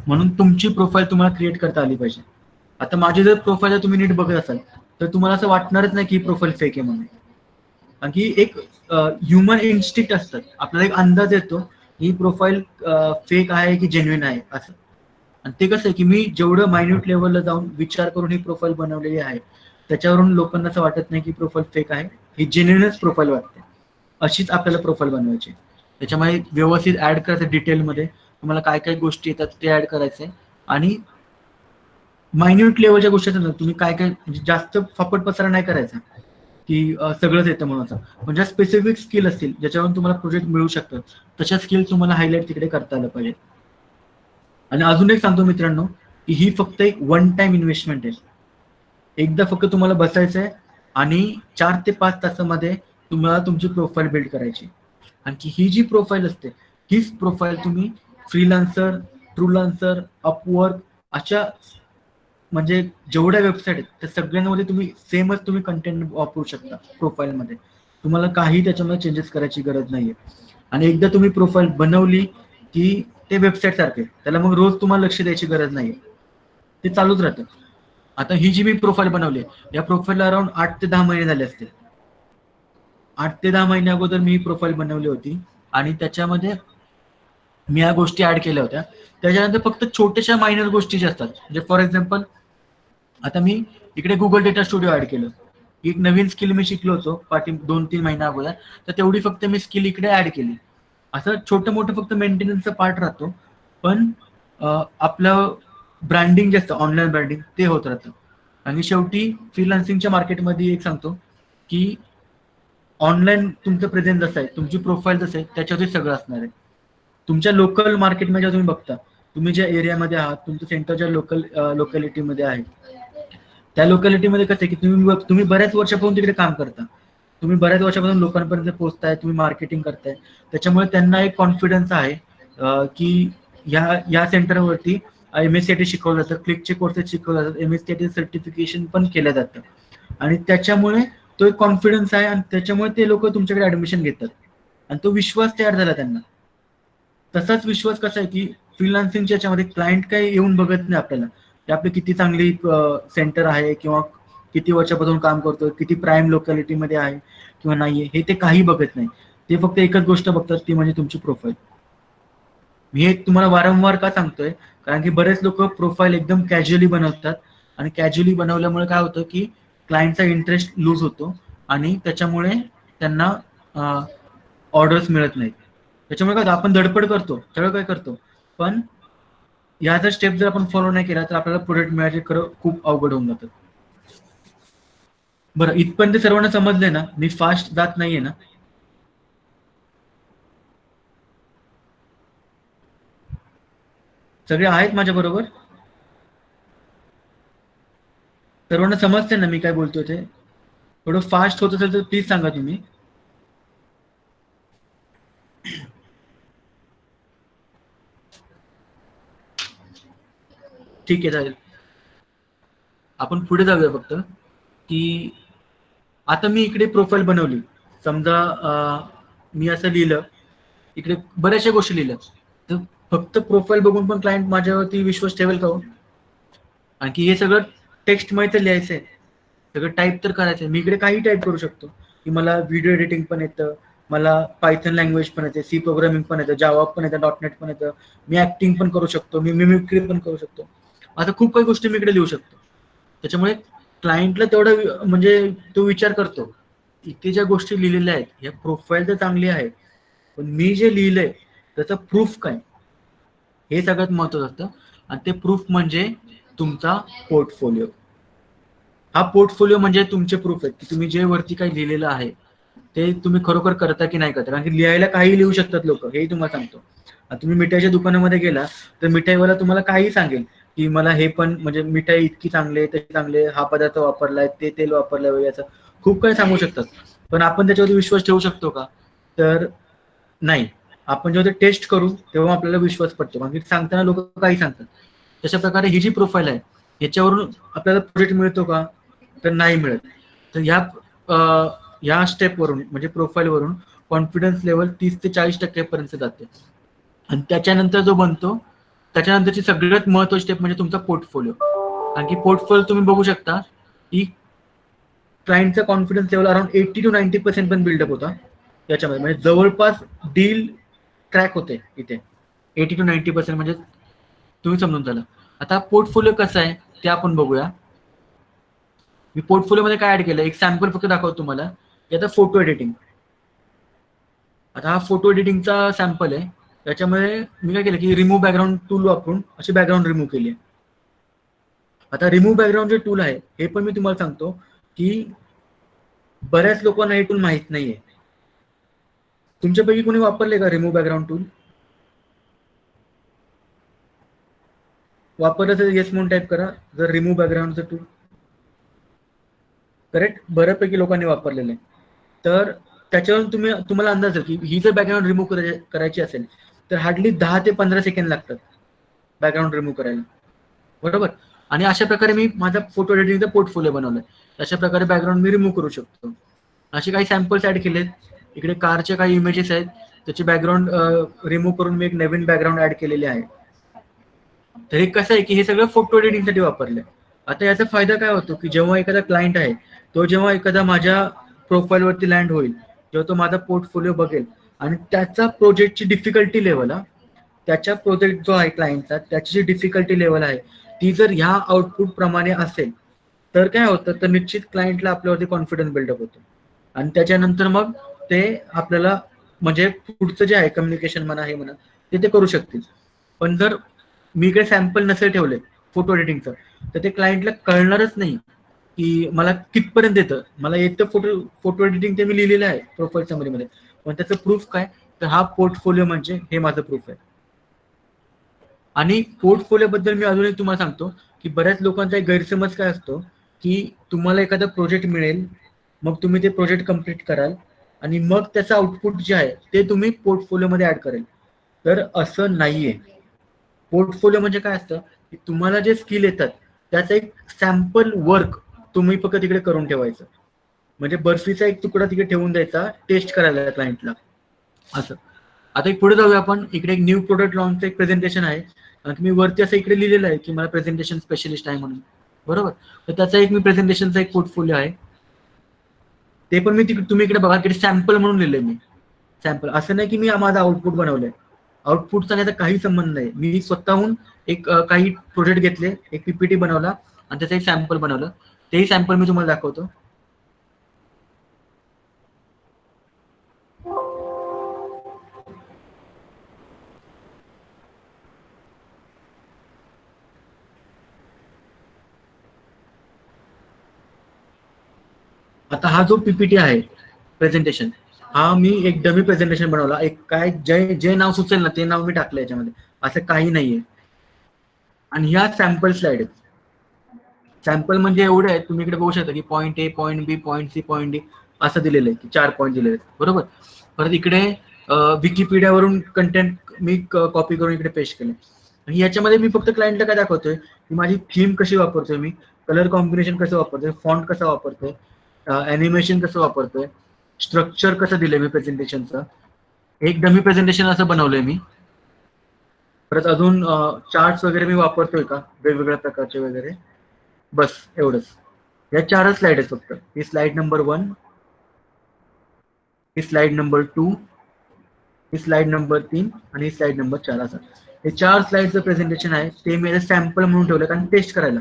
म्हणून तुमची प्रोफाईल तुम्हाला क्रिएट करता आली पाहिजे. आता माझी जर प्रोफाईल तुम्ही नीट बघत असाल तर तुम्हाला असं वाटणारच नाही की प्रोफाईल फेक आहे म्हणून. कारण की एक ह्युमन इन्स्टिक्ट असतात, आपल्याला एक अंदाज येतो ही प्रोफाईल फेक आहे की जेन्युइन आहे असं. आणि ते कसं आहे की मी जेवढं मायन्यूट लेवलला जाऊन विचार करून ही प्रोफाईल बनवलेली आहे त्याच्यावरून लोकांना असं वाटत नाही की प्रोफाईल फेक आहे, ही जेन्युइनच प्रोफाईल वाटते. अशीच आपल्याला प्रोफाईल बनवायची. त्याच्यामुळे व्यवस्थित ऍड करायचं डिटेलमध्ये, तुम्हाला काय काय गोष्टी येतात ते ऍड करायचे आणि मायन्यूट लेवलच्या गोष्टी असतात ना, तुम्ही काय काय म्हणजे जास्त फापट पसारा नाही करायचा की सगळंच येतं म्हणून. म्हणजे स्पेसिफिक स्किल असतील ज्याच्यावरून तुम्हाला प्रोजेक्ट मिळू शकतात, तशा स्किल तुम्हाला हायलाइट तिकडे करता आलं पाहिजे. आणि अजून एक सांगतो मित्रांनो की ही फक्त एक वन टाइम इन्व्हेस्टमेंट आहे. एकदा फक्त तुम्हाला बसायचं आहे आणि 4 ते 5 तासामध्ये तुम्हाला तुमची प्रोफाईल बिल्ड करायची. आणखी ही जी प्रोफाईल असते हीच प्रोफाईल तुम्ही फ्रीलान्सर, ट्रूलान्सर, अपवर्क अशा म्हणजे जेवढ्या वेबसाईट आहेत त्या सगळ्यांमध्ये तुम्ही सेमच तुम्ही कंटेंट वापरू शकता प्रोफाईलमध्ये. तुम्हाला काही त्याच्यामध्ये चेंजेस करायची गरज नाहीये. आणि एकदा तुम्ही प्रोफाईल बनवली की ते वेबसाईट सारखे, त्याला मग रोज तुम्हाला लक्ष द्यायची गरज नाहीये. ते चालूच राहतं. आता ही जी मी प्रोफाईल बनवली या प्रोफाईलला अराउंड 8 ते 10 महिने झाले असतील. 8 ते 10 महिने अगोदर मी ही प्रोफाईल बनवली होती आणि त्याच्यामध्ये मी या गोष्टी ऍड केल्या होत्या. त्याच्यानंतर फक्त छोट्याशा मायनर गोष्टी ज्या असतात, म्हणजे फॉर एक्झाम्पल आता मी इकडे गुगल डेटा स्टुडिओ ऍड केलं. एक नवीन स्किल मी शिकलो होतो 2-3 महिन्या अगोदर, तर तेवढी फक्त मी स्किल इकडे ऍड केली. असं छोटं मोठं फक्त मेंटेनन्सचा पार्ट राहतो, पण आपलं ब्रँडिंग जे असतं ऑनलाईन ब्रँडिंग ते होत राहतं. आणि शेवटी फ्रीलान्सिंगच्या मार्केटमध्ये एक सांगतो की ऑनलाईन तुमचं प्रेझेन्स जसं आहे, तुमची प्रोफाईल जसं आहे त्याच्यावरती सगळं असणार आहे. तुमच्या लोकल मार्केटमध्ये तुम्ही बघता, तुम्ही ज्या एरियामध्ये आहात, तुमचं सेंटर ज्या लोकॅलिटीमध्ये आहे, त्या लोकॅलिटीमध्ये कसं आहे की तुम्ही बऱ्याच वर्षापासून तिकडे काम करता, तुम्ही बऱ्याच वर्षापासून लोकांपर्यंत पोहोचताय, तुम्ही मार्केटिंग करताय, त्याच्यामुळे त्यांना एक कॉन्फिडन्स आहे की या सेंटरवरती MSCIT शिकवलं जातं, क्लिकचे कोर्सेस शिकवले जातात, MSCIT सर्टिफिकेशन पण केलं जातं आणि त्याच्यामुळे तो एक कॉन्फिडन्स आहे आणि त्याच्यामुळे ते लोक तुमच्याकडे ऍडमिशन घेतात आणि तो विश्वास तयार झाला त्यांना. तसाच विश्वास कसा आहे की फ्रीलान्सिंगच्या याच्यामध्ये क्लायंट काही येऊन बघत नाही आपल्याला की आपली किती चांगली सेंटर आहे किंवा किती वर्षापासून काम करतोय, किती प्राईम लोकॅलिटीमध्ये आहे किंवा नाहीये, हे ते काही बघत नाही. ते फक्त एकच गोष्ट बघतात, ती म्हणजे तुमची प्रोफाईल. मी हे तुम्हाला वारंवार का सांगतोय, कारण की बरेच लोक प्रोफाईल एकदम कॅज्युअली बनवतात आणि कॅज्युअली बनवल्यामुळे काय होतं की क्लायंटचा इंटरेस्ट लूज होतो आणि त्याच्यामुळे त्यांना ऑर्डर्स मिळत नाहीत. त्याच्यामुळे काय आपण धडपड करतो, सगळं काय करतो, पण या जर स्टेप जर आपण फॉलो नाही केला तर आपल्याला प्रोडक्ट मिळायचे खरं खूप अवघड होऊन जातं. बरं, इथपर्यंत सर्वांना समजलंय ना? मी फास्ट जात नाहीये ना? सगळे आहेत माझ्या बरोबर? सर्वांना समजते ना मी काय बोलतोय ते? थोडं फास्ट होत असेल तर प्लीज सांगा तुम्ही. ठीक आहे, चालेल. आपण पुढे जाऊया. फक्त की आता मी इकडे प्रोफाईल बनवली, समजा मी असं लिहिलं, इकडे बऱ्याचशा गोष्टी लिहिल्या, तर फक्त प्रोफाईल बघून पण क्लायंट माझ्यावरती विश्वास ठेवेल का हो? आणखी हे सगळं टेक्स्ट मध्ये तर लिहायचंय, सगळं टाईप तर करायचंय. मी इकडे काही टाईप करू शकतो की मला व्हिडिओ एडिटिंग पण येतं, मला पायथन लँग्वेज पण येते, सी प्रोग्रामिंग पण येतं, जावा पण येतं, .NET पण येतं, मी ऍक्टिंग पण करू शकतो, मी मिमिक्री पण करू शकतो. आता खूप काही गोष्टी मी इकडे लिहू शकतो. त्याच्यामुळे क्लायंटला तेवढं म्हणजे तो विचार करतो, इथे ज्या गोष्टी लिहिलेल्या आहेत या प्रोफाईल तर चांगली आहे, पण मी जे लिहिलंय त्याचं प्रूफ काय, हे सगळ्यात महत्वाचं असतं. आणि ते प्रूफ म्हणजे तुमचा पोर्टफोलिओ. हा पोर्टफोलिओ म्हणजे तुमचे प्रूफ आहेत की तुम्ही जे वरती काही लिहिलेलं आहे ते तुम्ही खरोखर करता की नाही करता. कारण की लिहायला काही लिहू शकतात लोक, हेही तुम्हाला सांगतो. तुम्ही मिठाईच्या दुकानामध्ये गेला तर मिठाईवाला तुम्हाला काही सांगेल की मला हे पण म्हणजे मिठाई इतकी चांगले, ते चांगले, हा पदार्थ वापरलाय, ते तेल वापरलंय वगैरे, असं खूप काही सांगू शकतात. पण आपण त्याच्यावरती विश्वास ठेवू शकतो का? तर नाही. आपण जेव्हा ते टेस्ट करू तेव्हा आपल्याला विश्वास पडतो, कारण की सांगताना लोक काही सांगतात. तशा प्रकारे ही जी प्रोफाईल आहे याच्यावरून आपल्याला प्रोजेक्ट मिळतो का? तर नाही मिळत. तर या स्टेपवरून म्हणजे प्रोफाईलवरून कॉन्फिडन्स लेवल 30 ते 40% पर्यंत जाते. आणि त्याच्यानंतर जो बनतो, त्याच्यानंतरची सगळ्यात महत्वाची स्टेप म्हणजे तुमचा पोर्टफोलिओ. कारण की पोर्टफोलिओ तुम्ही बघू शकता की क्लायंटचा कॉन्फिडन्स लेवल अराउंड 80 to 90% पण बिल्डअप होता याच्यामध्ये. म्हणजे जवळपास डील क्रॅक होते इथे 80 to 90%, म्हणजे तुम्ही समजून झालं. आता पोर्टफोलिओ कसं आहे ते आपण बघूया. मी पोर्टफोलिओ मध्ये काय ऍड केलं, एक सॅम्पल फक्त दाखवतो तुम्हाला. आता फोटो एडिटिंग, आता हा फोटो एडिटिंगचा सॅम्पल आहे. त्याच्यामध्ये मी काय केलं की रिमूव्ह बॅकग्राऊंड टूल वापरून अशी बॅकग्राऊंड रिमूव्ह केली आहे. आता रिमूव्ह बॅकग्राऊंड जे टूल आहे हे पण मी तुम्हाला सांगतो की बऱ्याच लोकांना हे टूल माहित नाहीये. तुमच्यापैकी कोणी वापरले का रिमूव्ह बॅकग्राऊंड टूल? वापरलं तर येस म्हणून टाईप करा जर रिमूव्ह बॅकग्राऊंडचं टूल. करेक्ट, बऱ्यापैकी लोकांनी वापरलेलं आहे. तर त्याच्यावरून तुम्हाला अंदाज आहे की ही जर बॅकग्राऊंड रिमूव्ह करायची असेल तर हार्डली 10 ते 15 सेकंड लागतात बॅकग्राऊंड रिमूव्ह करायला, बरोबर. आणि अशा प्रकारे मी माझा फोटो एडिटिंगचा पोर्टफोलिओ बनवलाय. अशा प्रकारे बॅकग्राऊंड मी रिमूव्ह करू शकतो. असे काही सॅम्पल्स ऍड केलेत. इकडे कारचे काही इमेजेस आहेत, त्याचे बॅकग्राऊंड रिमूव्ह करून मी एक नवीन बॅकग्राऊंड ऍड केलेले आहे. तर हे कसं आहे की हे सगळं फोटो एडिटिंगसाठी वापरलंय. आता याचा फायदा काय होतो की जेव्हा एखादा क्लायंट आहे तो जेव्हा एखादा माझ्या प्रोफाईलवरती लँड होईल, जेव्हा तो माझा पोर्टफोलिओ बघेल आणि त्याचा प्रोजेक्टची डिफिकल्टी लेवल, त्याच्या प्रोजेक्ट जो आहे क्लायंटचा त्याची जी डिफिकल्टी लेवल आहे ती जर ह्या आउटपुट प्रमाणे असेल तर काय होतं, तर निश्चित क्लायंटला आपल्यावरती कॉन्फिडन्स बिल्डअप होतो आणि त्याच्यानंतर मग ते आपल्याला म्हणजे पुढचं जे आहे कम्युनिकेशन म्हणा हे म्हणा ते करू शकतील. पण जर मी इकडे सॅम्पल नसेल ठेवले फोटो एडिटिंगचं तर ते क्लायंटला कळणारच नाही की मला कितपर्यंत येतं. मला येतं फोटो एडिटिंग ते मी लिहिलेलं आहे प्रोफाईल समरीमध्ये, पण त्याचं प्रूफ काय, तर हा पोर्टफोलिओ म्हणजे हे माझं प्रूफ आहे. आणि पोर्टफोलिओ बद्दल मी अजूनही तुम्हाला सांगतो की बऱ्याच लोकांचा एक गैरसमज काय असतो की तुम्हाला एखादा प्रोजेक्ट मिळेल, मग तुम्ही ते प्रोजेक्ट कम्प्लीट कराल आणि मग त्याचं आउटपुट जे आहे ते तुम्ही पोर्टफोलिओमध्ये ऍड करेल. तर असं नाहीये. पोर्टफोलिओ म्हणजे काय असतं की तुम्हाला जे स्किल येतात त्याचं एक सॅम्पल वर्क तुम्ही फक्त तिकडे करून ठेवायचं. म्हणजे बर्फीचा एक तुकडा तिकडे ठेवून द्यायचा टेस्ट करायला क्लायंटला असं. आता एक पुढे जाऊया आपण. इकडे एक न्यू प्रोडक्ट लॉन्चचं एक प्रेझेंटेशन आहे. मी वरती असं इकडे लिहिलेलं आहे की मला प्रेझेंटेशन स्पेशलिस्ट आहे म्हणून, बरोबर. तर त्याचा एक मी प्रेझेंटेशनचा एक पोर्टफोलिओ आहे. ते पण मी तुम्ही इकडे बघा इकडे सॅम्पल म्हणून लिहिलंय मी. सॅम्पल असं नाही की मी माझा आउटपुट बनवलंय. आउटपुटचा त्याचा काही संबंध नाही. मी स्वतःहून एक काही प्रोजेक्ट घेतले, एक पीपीटी बनवला आणि त्याचं एक सॅम्पल बनवलं. तेही सॅम्पल मी तुम्हाला दाखवतो. आता हा जो पीपीटी आहे प्रेझेंटेशन, हा मी एक डमी प्रेझेंटेशन बनवला. एक काय जे नाव सुचेल ना ते नाव मी टाकलं याच्यामध्ये, असं काही नाहीये. आणि ह्या सॅम्पल स्लाइड आहेत. सॅम्पल म्हणजे एवढे आहेत, तुम्ही इकडे बघू शकता की point A, point B, point C, point D असं दिलेलं आहे की 4 पॉईंट दिलेले आहेत, बरोबर. परत इकडे विकिपीडियावरून कंटेंट मी कॉपी करून इकडे पेस्ट केले. आणि याच्यामध्ये मी फक्त क्लायंटला काय दाखवतोय की माझी थीम कशी वापरतोय मी, कलर कॉम्बिनेशन कसं वापरतोय, फॉन्ट कसा वापरतोय, ॲनिमेशन कसं वापरतोय, स्ट्रक्चर कसं दिलंय मी प्रेझेंटेशनचं. एक डमी प्रेझेंटेशन असं बनवलंय मी. परत अजून चार्ट्स वगैरे मी वापरतोय का वेगवेगळ्या प्रकारचे वगैरे, बस एवढंच. या 4च स्लाइड आहेत फक्त. ही स्लाइड नंबर 1, ही स्लाइड नंबर 2, ही स्लाइड नंबर 3 आणि ही स्लाइड नंबर 4 असं. हे 4 स्लाइडचं प्रेझेंटेशन आहे. ते मी सॅम्पल म्हणून ठेवलं कारण टेस्ट करायला.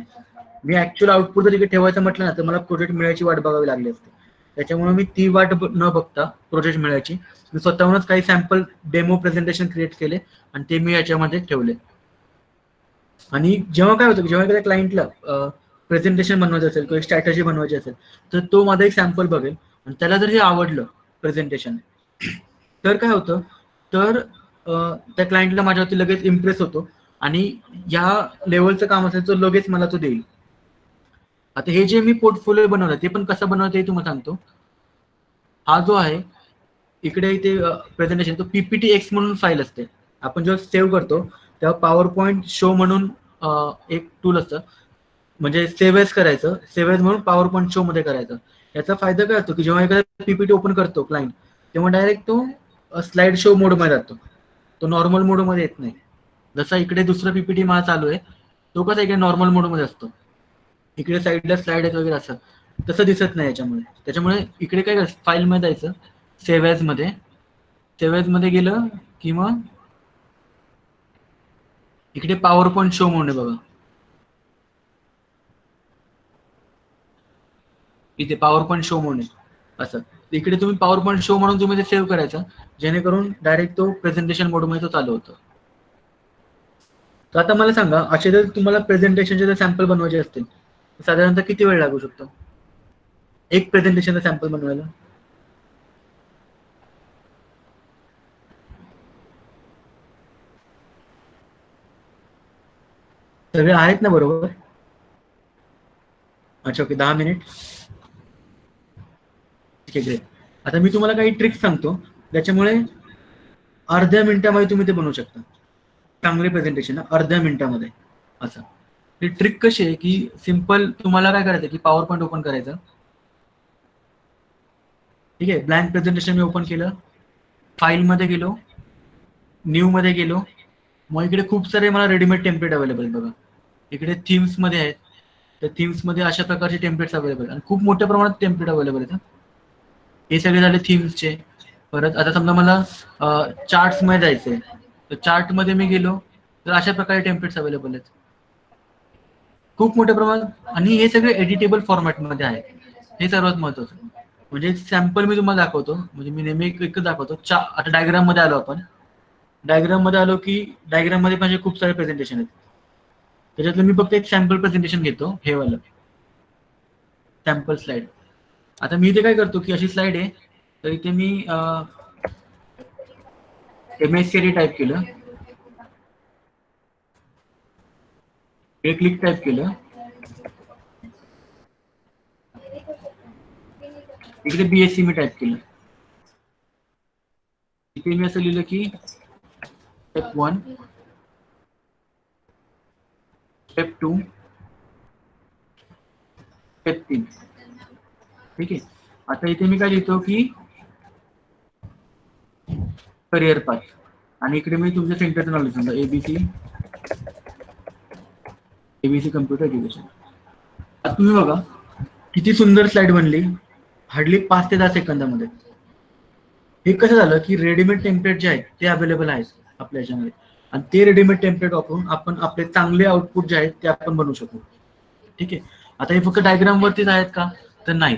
मी ऍक्च्युअल आउटपुट जर इकडे ठेवायचं म्हटलं ना तर मला प्रोजेक्ट मिळायची वाट बघावी लागली असते. त्याच्यामुळे मी ती वाट न बघता प्रोजेक्ट मिळायची मी स्वतःहूनच काही सॅम्पल डेमो प्रेझेंटेशन क्रिएट केले आणि ते मी याच्यामध्ये ठेवले. आणि जेव्हा काय होतं की जेव्हा एखाद्या क्लायंटला प्रेझेंटेशन बनवायचं असेल किंवा एक स्ट्रॅटेजी बनवायची असेल तर तो माझा एक सॅम्पल बघेल आणि त्याला जर हे आवडलं प्रेझेंटेशन तर काय होतं, तर त्या क्लायंटला माझ्यावरती लगेच इम्प्रेस होतो आणि या लेवलचं काम असेल तर लगेच मला तो देईल. आता हे जे मी पोर्टफोलिओ बनवलं ते पण कसं बनवतं हे तुम्हाला सांगतो. हा जो आहे इकडे इथे प्रेझेंटेशन, तो पीपीटी एक्स म्हणून फाईल असते. आपण जेव्हा सेव्ह करतो तेव्हा पॉवर पॉईंट शो म्हणून एक टूल असतं, म्हणजे सेव्ह एज करायचं, सेव्ह एज म्हणून पॉवर पॉईंट शो मध्ये करायचं. याचा फायदा काय होतो की जेव्हा एखादा पीपीटी ओपन करतो क्लायंट तेव्हा डायरेक्ट तो स्लाइड शो मोडमध्ये जातो, तो नॉर्मल मोडमध्ये येत नाही. जसा इकडे दुसरा पीपीटी माझा चालू आहे तो कसा इकडे नॉर्मल मोडमध्ये असतो, इकडे साईडला स्लाइड आहेत वगैरे असं, तसं दिसत नाही याच्यामुळे. त्याच्यामुळे इकडे काय फाईल मध्ये जायचं, सेव्ह एज मध्ये, सेव्ह एज मध्ये गेलं की मग इकडे पॉवर पॉईंट शो म्हणून आहे बघा, इथे पॉवर पॉईंट शो म्हणून आहे असं. इकडे तुम्ही पॉवर पॉईंट शो म्हणून तुम्ही ते सेव्ह करायचं जेणेकरून डायरेक्ट तो प्रेझेंटेशन मोडमध्ये तो चालू होतो. तर आता मला सांगा, असे जर तुम्हाला प्रेझेंटेशनचे जर सॅम्पल बनवायचे असतील साधारणतः किती वेळ लागू शकतो एक प्रेझेंटेशनचा सॅम्पल बनवायला? सगळे आहेत ना बरोबर? अच्छा ओके, 10 मिनिट. ठीक आहे, ग्रेट. आता मी तुम्हाला काही ट्रिक्स सांगतो त्याच्यामुळे अर्ध्या मिनिटामध्ये तुम्ही ते बनवू शकता चांगले प्रेझेंटेशन अर्ध्या मिनिटामध्ये असं. ही ट्रिक कशी आहे की सिंपल, तुम्हाला काय करायचं की पॉवर पॉईंट ओपन करायचं. ठीक आहे, ब्लँक प्रेझेंटेशन मी ओपन केलं, फाईल मध्ये गेलो, न्यू मध्ये गेलो, मग इकडे खूप सारे मला रेडीमेड टेम्पलेट अवेलेबल आहेत बघा. इकडे थीम्स मध्ये आहेत, त्या थीम्स मध्ये अशा प्रकारचे टेम्पलेट्स अवेलेबल आहेत आणि खूप मोठ्या प्रमाणात टेम्पलेट अवेलेबल आहेत. हे सगळे झाले थीम्सचे. परत आता समजा मला चार्ट्स मध्ये जायचंय, तर चार्ट मध्ये मी गेलो तर अशा प्रकारे टेम्पलेट्स अवेलेबल आहेत खूप मोठ्या प्रमाणात, आणि हे सगळे एडिटेबल फॉर्मॅटमध्ये आहे. हे सर्वात महत्वाचं. म्हणजे सॅम्पल मी तुम्हाला दाखवतो, म्हणजे मी नेहमी एक दाखवतो. आता डायग्राम मध्ये आलो आपण. डायग्राम मध्ये आलो की डायग्राम मध्ये माझे खूप सारे प्रेझेंटेशन आहेत. त्याच्यातलं मी फक्त एक सॅम्पल प्रेझेंटेशन घेतो, हे वालं सॅम्पल स्लाइड. आता मी इथे काय करतो की अशी स्लाइड आहे, तर इथे मी MSCD टाईप केलं, हे क्लिक टाईप केलं, इकडे BSc मी टाईप केलं. इथे मी असं लिहिलं की स्टेप 1, स्टेप 2, स्टेप 3. ठीक आहे. आता इथे मी काय लिहितो की करिअर पाथ, आणि इकडे मी तुमच्या सेंटरचं नाव लिहितो, एबीसी कम्प्युटर एज्युकेशन. आता तुम्ही बघा किती सुंदर स्लाइड बनली, हार्डली 5 ते 10 सेकंदामध्ये. हे कसं झालं की रेडीमेड टेम्पलेट जे आहेत ते अवेलेबल आहेत आपल्या याच्यामध्ये, आणि ते रेडीमेड टेम्पलेट वापरून आपण आपले चांगले आउटपुट जे आहेत ते आपण बनवू शकू. ठीक आहे. आता हे फक्त डायग्राम वरतीच आहेत का, तर नाही.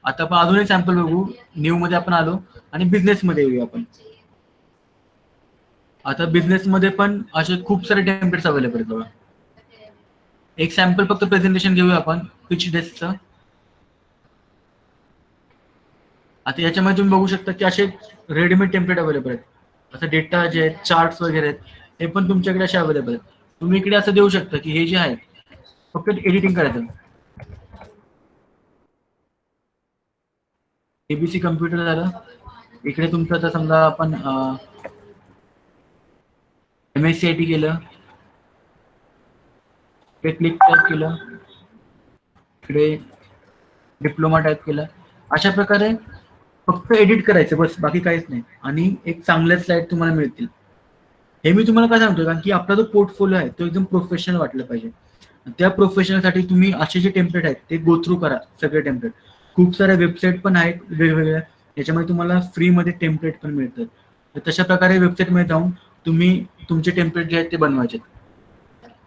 आता आपण अजून एक सॅम्पल बघू. न्यू मध्ये आपण आलो आणि बिझनेस मध्ये येऊया आपण. आता बिझनेस मध्ये पण असे खूप सारे टेम्पलेट्स अवेलेबल आहेत बघा. एक सॅम्पल फक्त प्रेझेंटेशन घेऊया आपण पिच डेस्कचं. आता याच्यामध्ये तुम्ही बघू शकता की असे रेडीमेड टेम्पलेट अवेलेबल आहेत. आता डेटा जे आहेत, चार्ट्स वगैरे आहेत, हे पण तुमच्याकडे असे अवेलेबल आहेत. तुम्ही इकडे असं देऊ शकता की हे जे आहे फक्त एडिटिंग करायचं. एबीसी कम्प्युटर झालं. इकडे तुमचं आता समजा आपण MSCIT केलं, इकडे क्लिक टाईप केलं, इकडे डिप्लोमा टाईप केलं. अशा प्रकारे फक्त एडिट करायचं बस, बाकी काहीच नाही, आणि एक चांगल्या स्लाइड तुम्हाला मिळतील. हे मी तुम्हाला काय सांगतो, कारण की आपला जो पोर्टफोलिओ आहे तो एकदम प्रोफेशनल वाटलं पाहिजे. त्या प्रोफेशनलसाठी तुम्ही असे जे टेम्पलेट आहेत ते गो थ्रू करा. सगळे टेम्पलेट, खूप साऱ्या वेबसाईट पण आहेत वेगवेगळ्या, त्याच्यामध्ये तुम्हाला फ्रीमध्ये टेम्पलेट पण मिळतात. तर तशा प्रकारे वेबसाईटमध्ये जाऊन तुम्ही तुमचे टेम्पलेट जे आहेत ते बनवायचे.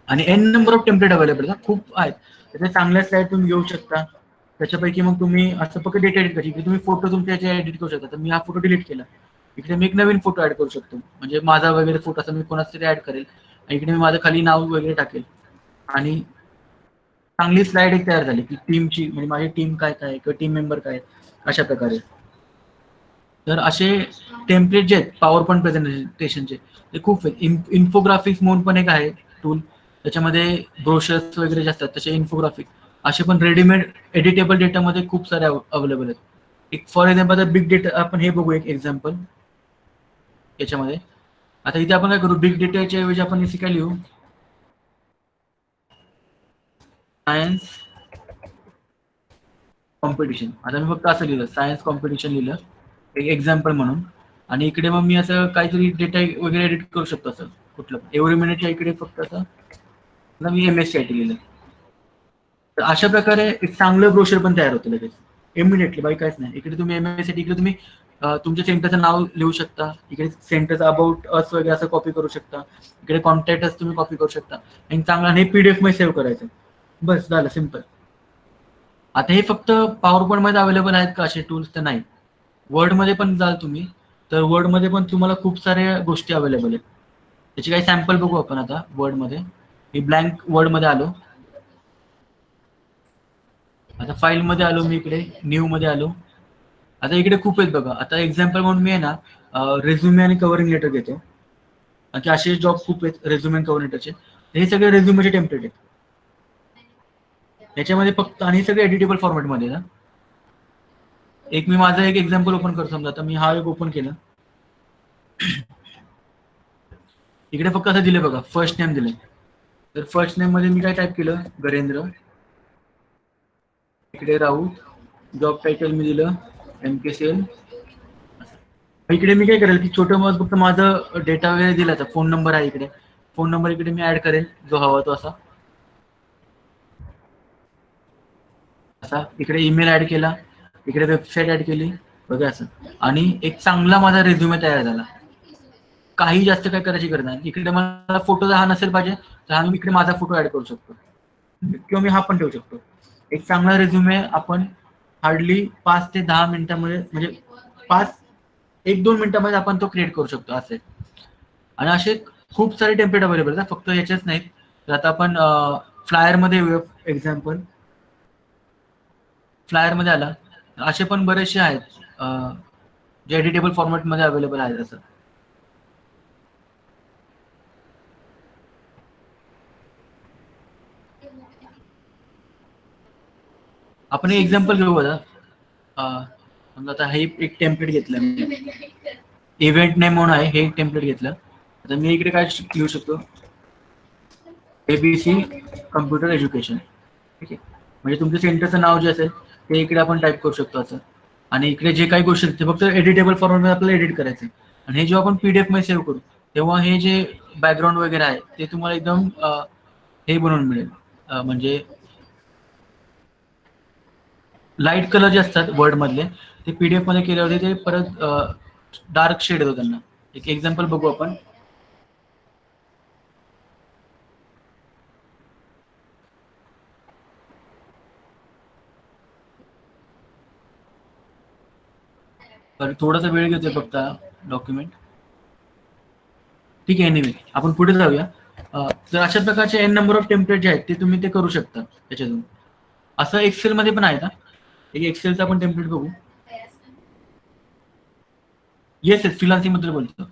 आणि an number of template available आहे, खूप आहेत. त्याच्या चांगल्या स्लाइड तुम्ही घेऊ शकता. त्याच्यापैकी मग तुम्ही असं फक्त डेटा एडिट करायची, तुम्ही फोटो तुमच्या याचे एडिट करू शकता. तर मी हा फोटो डिलीट केला, इकडे मी एक नवीन फोटो ऍड करू शकतो, म्हणजे माझा वगैरे फोटो असं मी कोणाचा तरी ऍड करेल, इकडे मी माझं खाली नाव वगैरे टाकेल, आणि चांगली स्लाइड एक तयार झाली की टीमची, म्हणजे माझी टीम काय काय किंवा टीम मेंबर काय, अशा प्रकारे. तर असे टेम्पलेट जे आहेत पॉवर पॉईंट प्रेझेंटेशनचे ते खूप आहेत. इन्फोग्राफिक्स म्हणून पण एक आहे टूल, त्याच्यामध्ये ब्रोशर्स वगैरे जे असतात तसे इन्फोग्राफिक असे पण रेडीमेड एडिटेबल डेटामध्ये खूप सारे अवेलेबल आहेत. एक फॉर एक्झाम्पल बिग डेटा, आपण हे बघू एक एक्झाम्पल याच्यामध्ये. आता इथे आपण काय करू, बिग डेटाच्या ऐवजी आपण इथे काय लिहू, सायन्स कॉम्पिटिशन. आता मी फक्त असं लिहिलं, सायन्स कॉम्पिटिशन लिहिलं एक एक्झाम्पल म्हणून, आणि इकडे मग मी असं काहीतरी डेटा वगैरे एडिट करू शकतो. असं कुठलं एव्हरी मिनिटच्या इकडे फक्त असं मी MSCIT लिहिलं. तर अशा प्रकारे एक चांगलं ब्रोशर पण तयार होतं लगेच इमिडिएटली, बाई काहीच नाही. इकडे तुम्ही MSCIT, इकडे तुम्ही तुमच्या सेंटरचं नाव लिहू शकता, इकडे सेंटरचं अबाउट अस वगैरे असं कॉपी करू शकता, इकडे कॉन्टॅक्ट अस तुम्ही कॉपी करू शकता, आणि चांगला हे PDF मध्ये सेव्ह करायचं. बस झालं, सिम्पल. आता हे फक्त पॉवर पॉईंट मध्ये अवेलेबल आहेत का असे टूल्स, तर नाही. वर्ड मध्ये पण जाल तुम्ही, तर वर्ड मध्ये पण तुम्हाला खूप साऱ्या गोष्टी अवेलेबल आहेत. त्याचे काही सॅम्पल बघू आपण. आता वर्ड मध्ये मी ब्लँक वर्ड मध्ये आलो, आता फाईल मध्ये आलो, मी इकडे न्यू मध्ये आलो. आता इकडे खूप आहेत बघा. आता एक्झाम्पल म्हणून मी आहे ना रेझ्युमे आणि कव्हरिंग लेटर घेतो, की असे जॉब खूप आहेत रेझ्युमे आणि कव्हरिंग लेटरचे. हे सगळे रेझ्युमेचे टेम्पलेट आहेत याच्यामध्ये फक्त, आणि हे सगळे एडिटेबल फॉर्मॅट मध्ये ना. एक मी माझं एक एक्झाम्पल ओपन करतो. समजा आता मी हा एक ओपन केलं, इकडे फक्त असं दिलं बघा, फर्स्ट नेम दिले. तर फर्स्ट नेम मध्ये मी काय टाईप केलं, गरेंद्र. इकडे राऊत. जॉब टायटल मी दिलं MK सेल. इकडे मी काय करेल की छोटं मग फक्त माझं डेटा वगैरे दिला तर फोन नंबर आहे इकडे, फोन नंबर इकडे मी ऍड करेल जो हवा तो असा इकडे ईमेल ऍड केला, इकडे वेबसाईट ऍड केली बघा असं, आणि एक चांगला माझा रेझ्युमे तयार झाला. काही जास्त काय करायची गरज नाही. इकडे मला फोटो हा नसेल पाहिजे तर हा मी इकडे माझा फोटो ऍड करू शकतो किंवा मी हा पण ठेवू शकतो. एक चांगला रेझ्युमे आपण हार्डली 5 ते 10 मिनिटांमध्ये म्हणजे 1-2 मिनिटांमध्ये आपण तो क्रिएट करू शकतो असे. आणि असे खूप सारे टेम्पलेट अवेलेबल आहेत, फक्त याचेच नाहीत. तर आता आपण फ्लायर मध्ये येऊया. एक्झाम्पल फ्लायर मध्ये आला, असे पण बरेचसे आहेत जे एडिटेबल फॉर्मॅट मध्ये अवेलेबल आहेत. असं आपण एक एक्झाम्पल घेऊ आता. समजा आता हे एक टेम्पलेट घेतलं मी, इव्हेंट नेम म्हणून आहे, हे एक टेम्पलेट घेतलं. आता मी इकडे काय लिहू शकतो, ABC कम्प्युटर एज्युकेशन. ठीक आहे, म्हणजे तुमच्या सेंटरचं नाव जे असेल ते इकडे आपण टाईप करू शकतो असं. आणि इकडे जे काही गोष्टी ते फक्त एडिटेबल फॉर्मॅटमध्ये आपल्याला एडिट करायचे. आणि हे जेव्हा आपण PDF मध्ये सेव्ह करू तेव्हा हे जे बॅकग्राऊंड वगैरे आहे ते तुम्हाला एकदम हे बनवून मिळेल, म्हणजे लाईट कलर जे असतात वर्ड मधले ते PDF मध्ये केल्यावरती ते परत डार्क शेड येतो त्यांना. एक एक्झाम्पल बघू आपण. तर थोडासा वेळ घेतोय फक्त डॉक्युमेंट. ठीक आहे, एनिवे आपण पुढे जाऊया. तर अशा प्रकारचे एन नंबर ऑफ टेम्पलेट जे आहेत ते तुम्ही ते करू शकता त्याच्यातून. असं एक्सेल मध्ये पण आहे का, एक एक्सेलचा आपण टेम्पलेट बघू. येस फ्रीलान्सिंग बद्दल बोलतो.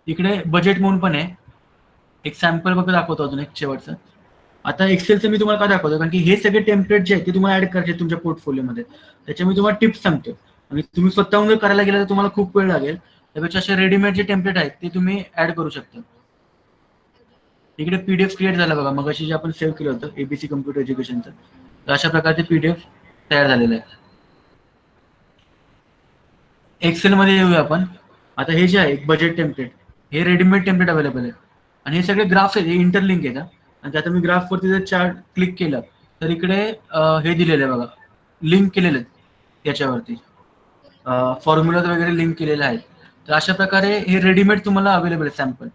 इकडे बजेट म्हणून पण आहे, एक सॅम्पल बघा दाखवतो अजून एक शेवटचं. आता एक्सेलचं मी तुम्हाला काय दाखवतो कारण की हे सगळे टेम्पलेट जे आहेत ते तुम्हाला ऍड करायचे तुमच्या पोर्टफोलिओमध्ये. त्याच्या मी तुम्हाला टिप्स सांगतो आणि तुम्ही स्वतःहून जर करायला गेलं तर तुम्हाला खूप वेळ लागेल. त्यापेक्षा असे रेडीमेड जे टेम्पलेट आहेत ते तुम्ही ऍड करू शकता. इकडे PDF क्रिएट झाला बघा, मग जे आपण सेव्ह केलं होतं ABC कम्प्युटर एज्युकेशनचं, तर अशा प्रकारचे PDF तयार झालेलं आहे. एक्सेल मध्ये येऊया आपण. आता हे जे आहे बजेट टेम्पलेट, हे रेडीमेड टेम्पलेट अवेलेबल आहे आणि हे सगळे ग्राफ्स आहेत, हे इंटरलिंक आहेत. आणि आता मी ग्राफवरती जर चार्ट क्लिक केलं तर इकडे हे दिलेलं आहे बघा, लिंक केलेले आहेत याच्यावरती, फॉर्म्युला वगैरे लिंक केलेले आहेत. तर अशा प्रकारे हे रेडीमेड तुम्हाला अवेलेबल आहे सॅम्पल.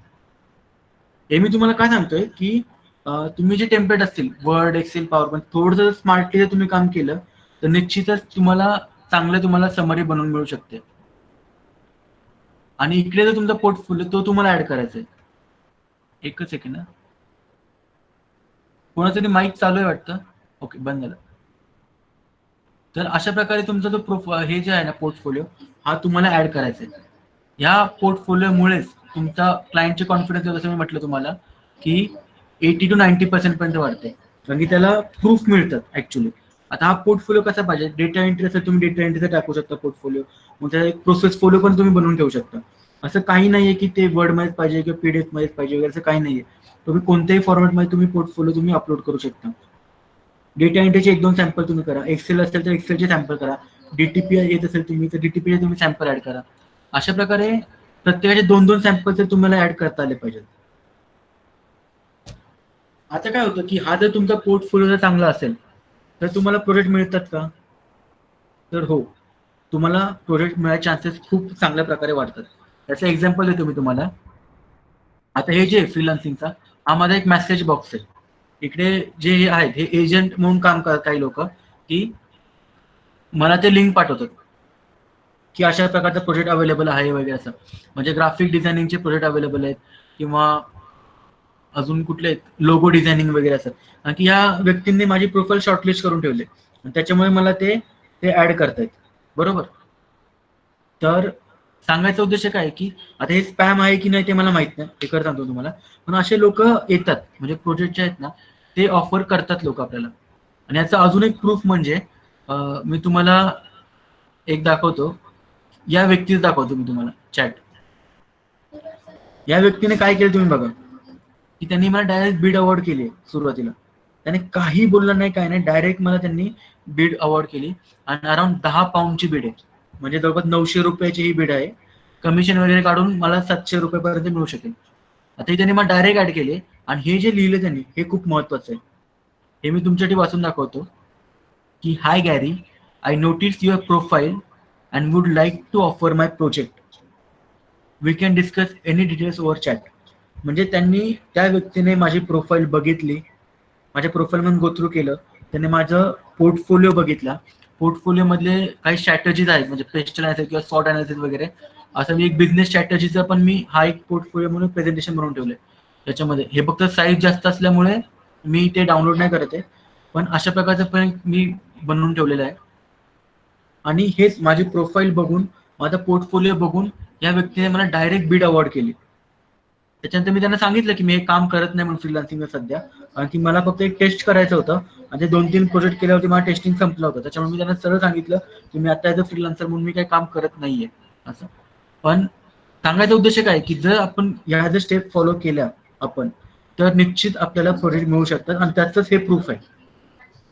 हे मी तुम्हाला काय सांगतोय की तुम्ही जे टेम्पलेट असतील वर्ड, एक्सेल, पॉवर पॉईंट, थोडंसं स्मार्टली जर तुम्ही काम केलं तर निश्चितच तुम्हाला समरी बनवून मिळू शकते. आणि इकडे जो तुमचा पोर्टफोलिओ तो तुम्हाला ऍड करायचा आहे. एकच सेकंड, कोणाचं तरी माईक चालू आहे वाटतं. ओके, बंद झालं. तर अशा प्रकारे तुमचा जो हे जे आहे ना पोर्टफोलिओ, हा तुम्हाला ऍड करायचा आहे. ह्या पोर्टफोलिओमुळेच तुमचा क्लायंटचे कॉन्फिडन्स, जसं मी म्हटलं तुम्हाला की 80 to 90% पर्यंत वाढते, कारण की त्याला प्रूफ मिळतात ऍक्च्युली. आता हा पोर्टफोलिओ कसा पाहिजे, डेटा एंट्री असेल तुम्ही डेटा एंट्रीचा टाकू शकता पोर्टफोलिओ, मग त्याला एक प्रोसेस फोलिओ पण तुम्ही बनवून ठेवू शकता. असं काही नाहीये की ते वर्ड मध्येच पाहिजे किंवा PDF मध्येच पाहिजे वगैरे, असं काही नाहीये. तुम्ही कोणत्याही फॉर्मॅटमध्ये तुम्ही पोर्टफोलिओ तुम्ही अपलोड करू शकता. डेटा एंट्रीचे 1-2 सॅम्पल तुम्ही करा, एक्सेल असेल तर एक्सेलचे सॅम्पल करा, DTP येत असेल तुम्ही तर DTP तुम्ही सॅम्पल ऍड करा. अशा प्रकारे प्रत्येकाचे 2-2 सॅम्पल तर तुम्हाला ऍड करता आले पाहिजेत. आता काय होतं की हा जर तुमचा पोर्टफोलिओ जर चांगला असेल तर तुम्हाला प्रोजेक्ट मिळतात का, तर हो, तुम्हाला प्रोजेक्ट मिळायचे चान्सेस खूप चांगल्या प्रकारे वाढतात. त्याचं एक्झाम्पल देतो मी तुम्हाला. आता हे जे फ्रीलान्सिंगचा हा माझा एक मेसेज बॉक्स आहे. इकडे जे हे आहेत हे एजंट म्हणून काम करतात काही लोक, की मला ते लिंक पाठवतात की अशा प्रकारचा प्रोजेक्ट अवेलेबल आहे वगैरे असं. म्हणजे ग्राफिक डिझायनिंगचे प्रोजेक्ट अवेलेबल आहेत किंवा अजून कुठले लोगो डिझायनिंग वगैरे असं. कारण की या व्यक्तींनी माझी प्रोफाईल शॉर्टलिस्ट करून ठेवले आणि त्याच्यामुळे मला ते ऍड करतायत. बरोबर. तर सांगायचा उद्देश काय की आता हे स्पॅम आहे की नाही ते मला माहित नाही, हे सांगतो तुम्हाला. पण असे लोक येतात, म्हणजे प्रोजेक्ट जे आहेत ना ते ऑफर करतात लोक आपल्याला. आणि याचा अजून एक प्रूफ म्हणजे मी तुम्हाला एक दाखवतो, या व्यक्तीच दाखवतो मी तुम्हाला चॅट. या व्यक्तीने काय केलं तुम्ही बघा, की त्यांनी मला डायरेक्ट बीड अवॉर्ड केली सुरुवातीला. त्याने काही बोललं नाही, काय नाही, डायरेक्ट मला त्यांनी बीड अवॉर्ड केली आणि अराउंड 10 पाऊंडची बीड आहे. म्हणजे जवळपास 900 रुपयाची ही बीड आहे. कमिशन वगैरे काढून मला 700 रुपयापर्यंत मिळू शकेल. आता हे त्यांनी मला डायरेक्ट ऍड केले आणि हे जे लिहिले त्यांनी हे खूप महत्वाचं आहे. हे मी तुमच्यासाठी वाचून दाखवतो की hi Gary, I notice your profile and would like to offer my project. We can discuss any details over chat. म्हणजे त्यांनी त्या व्यक्तीने माझी प्रोफाईल बघितली, माझ्या प्रोफाईलमधून गो थ्रू केलं, त्याने माझं पोर्टफोलिओ बघितला. पोर्टफोलिओ मधले काही स्ट्रॅटेजीज आहेत, म्हणजे पेस्टल अनालिसिस किंवा सॉर्ट अनालिसिस वगैरे, असं मी एक बिझनेस स्ट्रॅटेजीचा पण मी हा एक पोर्टफोलिओ म्हणून प्रेझेंटेशन बनवून ठेवलंय. त्याच्यामध्ये हे फक्त साईज जास्त असल्यामुळे मी ते डाउनलोड नाही करत आहे, पण अशा प्रकारचं पण मी बनवून ठेवलेलं आहे. आणि हेच माझी प्रोफाईल बघून, माझा पोर्टफोलिओ बघून या व्यक्तीने मला डायरेक्ट बीड अवॉर्ड केली. त्याच्यानंतर मी त्यांना सांगितलं की मी हे काम करत नाही म्हणून फ्रीलान्सिंग सध्या, आणि की मला फक्त एक टेस्ट करायचं होतं आणि ते 2-3 प्रोजेक्ट केल्यावरती मला टेस्टिंग संपलं होतं. त्याच्यामुळे मी त्यांना सरळ सांगितलं की मी आता ॲज अ फ्रीलान्सर म्हणून मी काही काम करत नाहीये असं. पण सांगायचा उद्देश काय की जर आपण या जर स्टेप फॉलो केल्या आपण, तर निश्चित आपल्याला प्रोजेक्ट मिळू शकतात आणि त्याचंच हे प्रूफ आहे.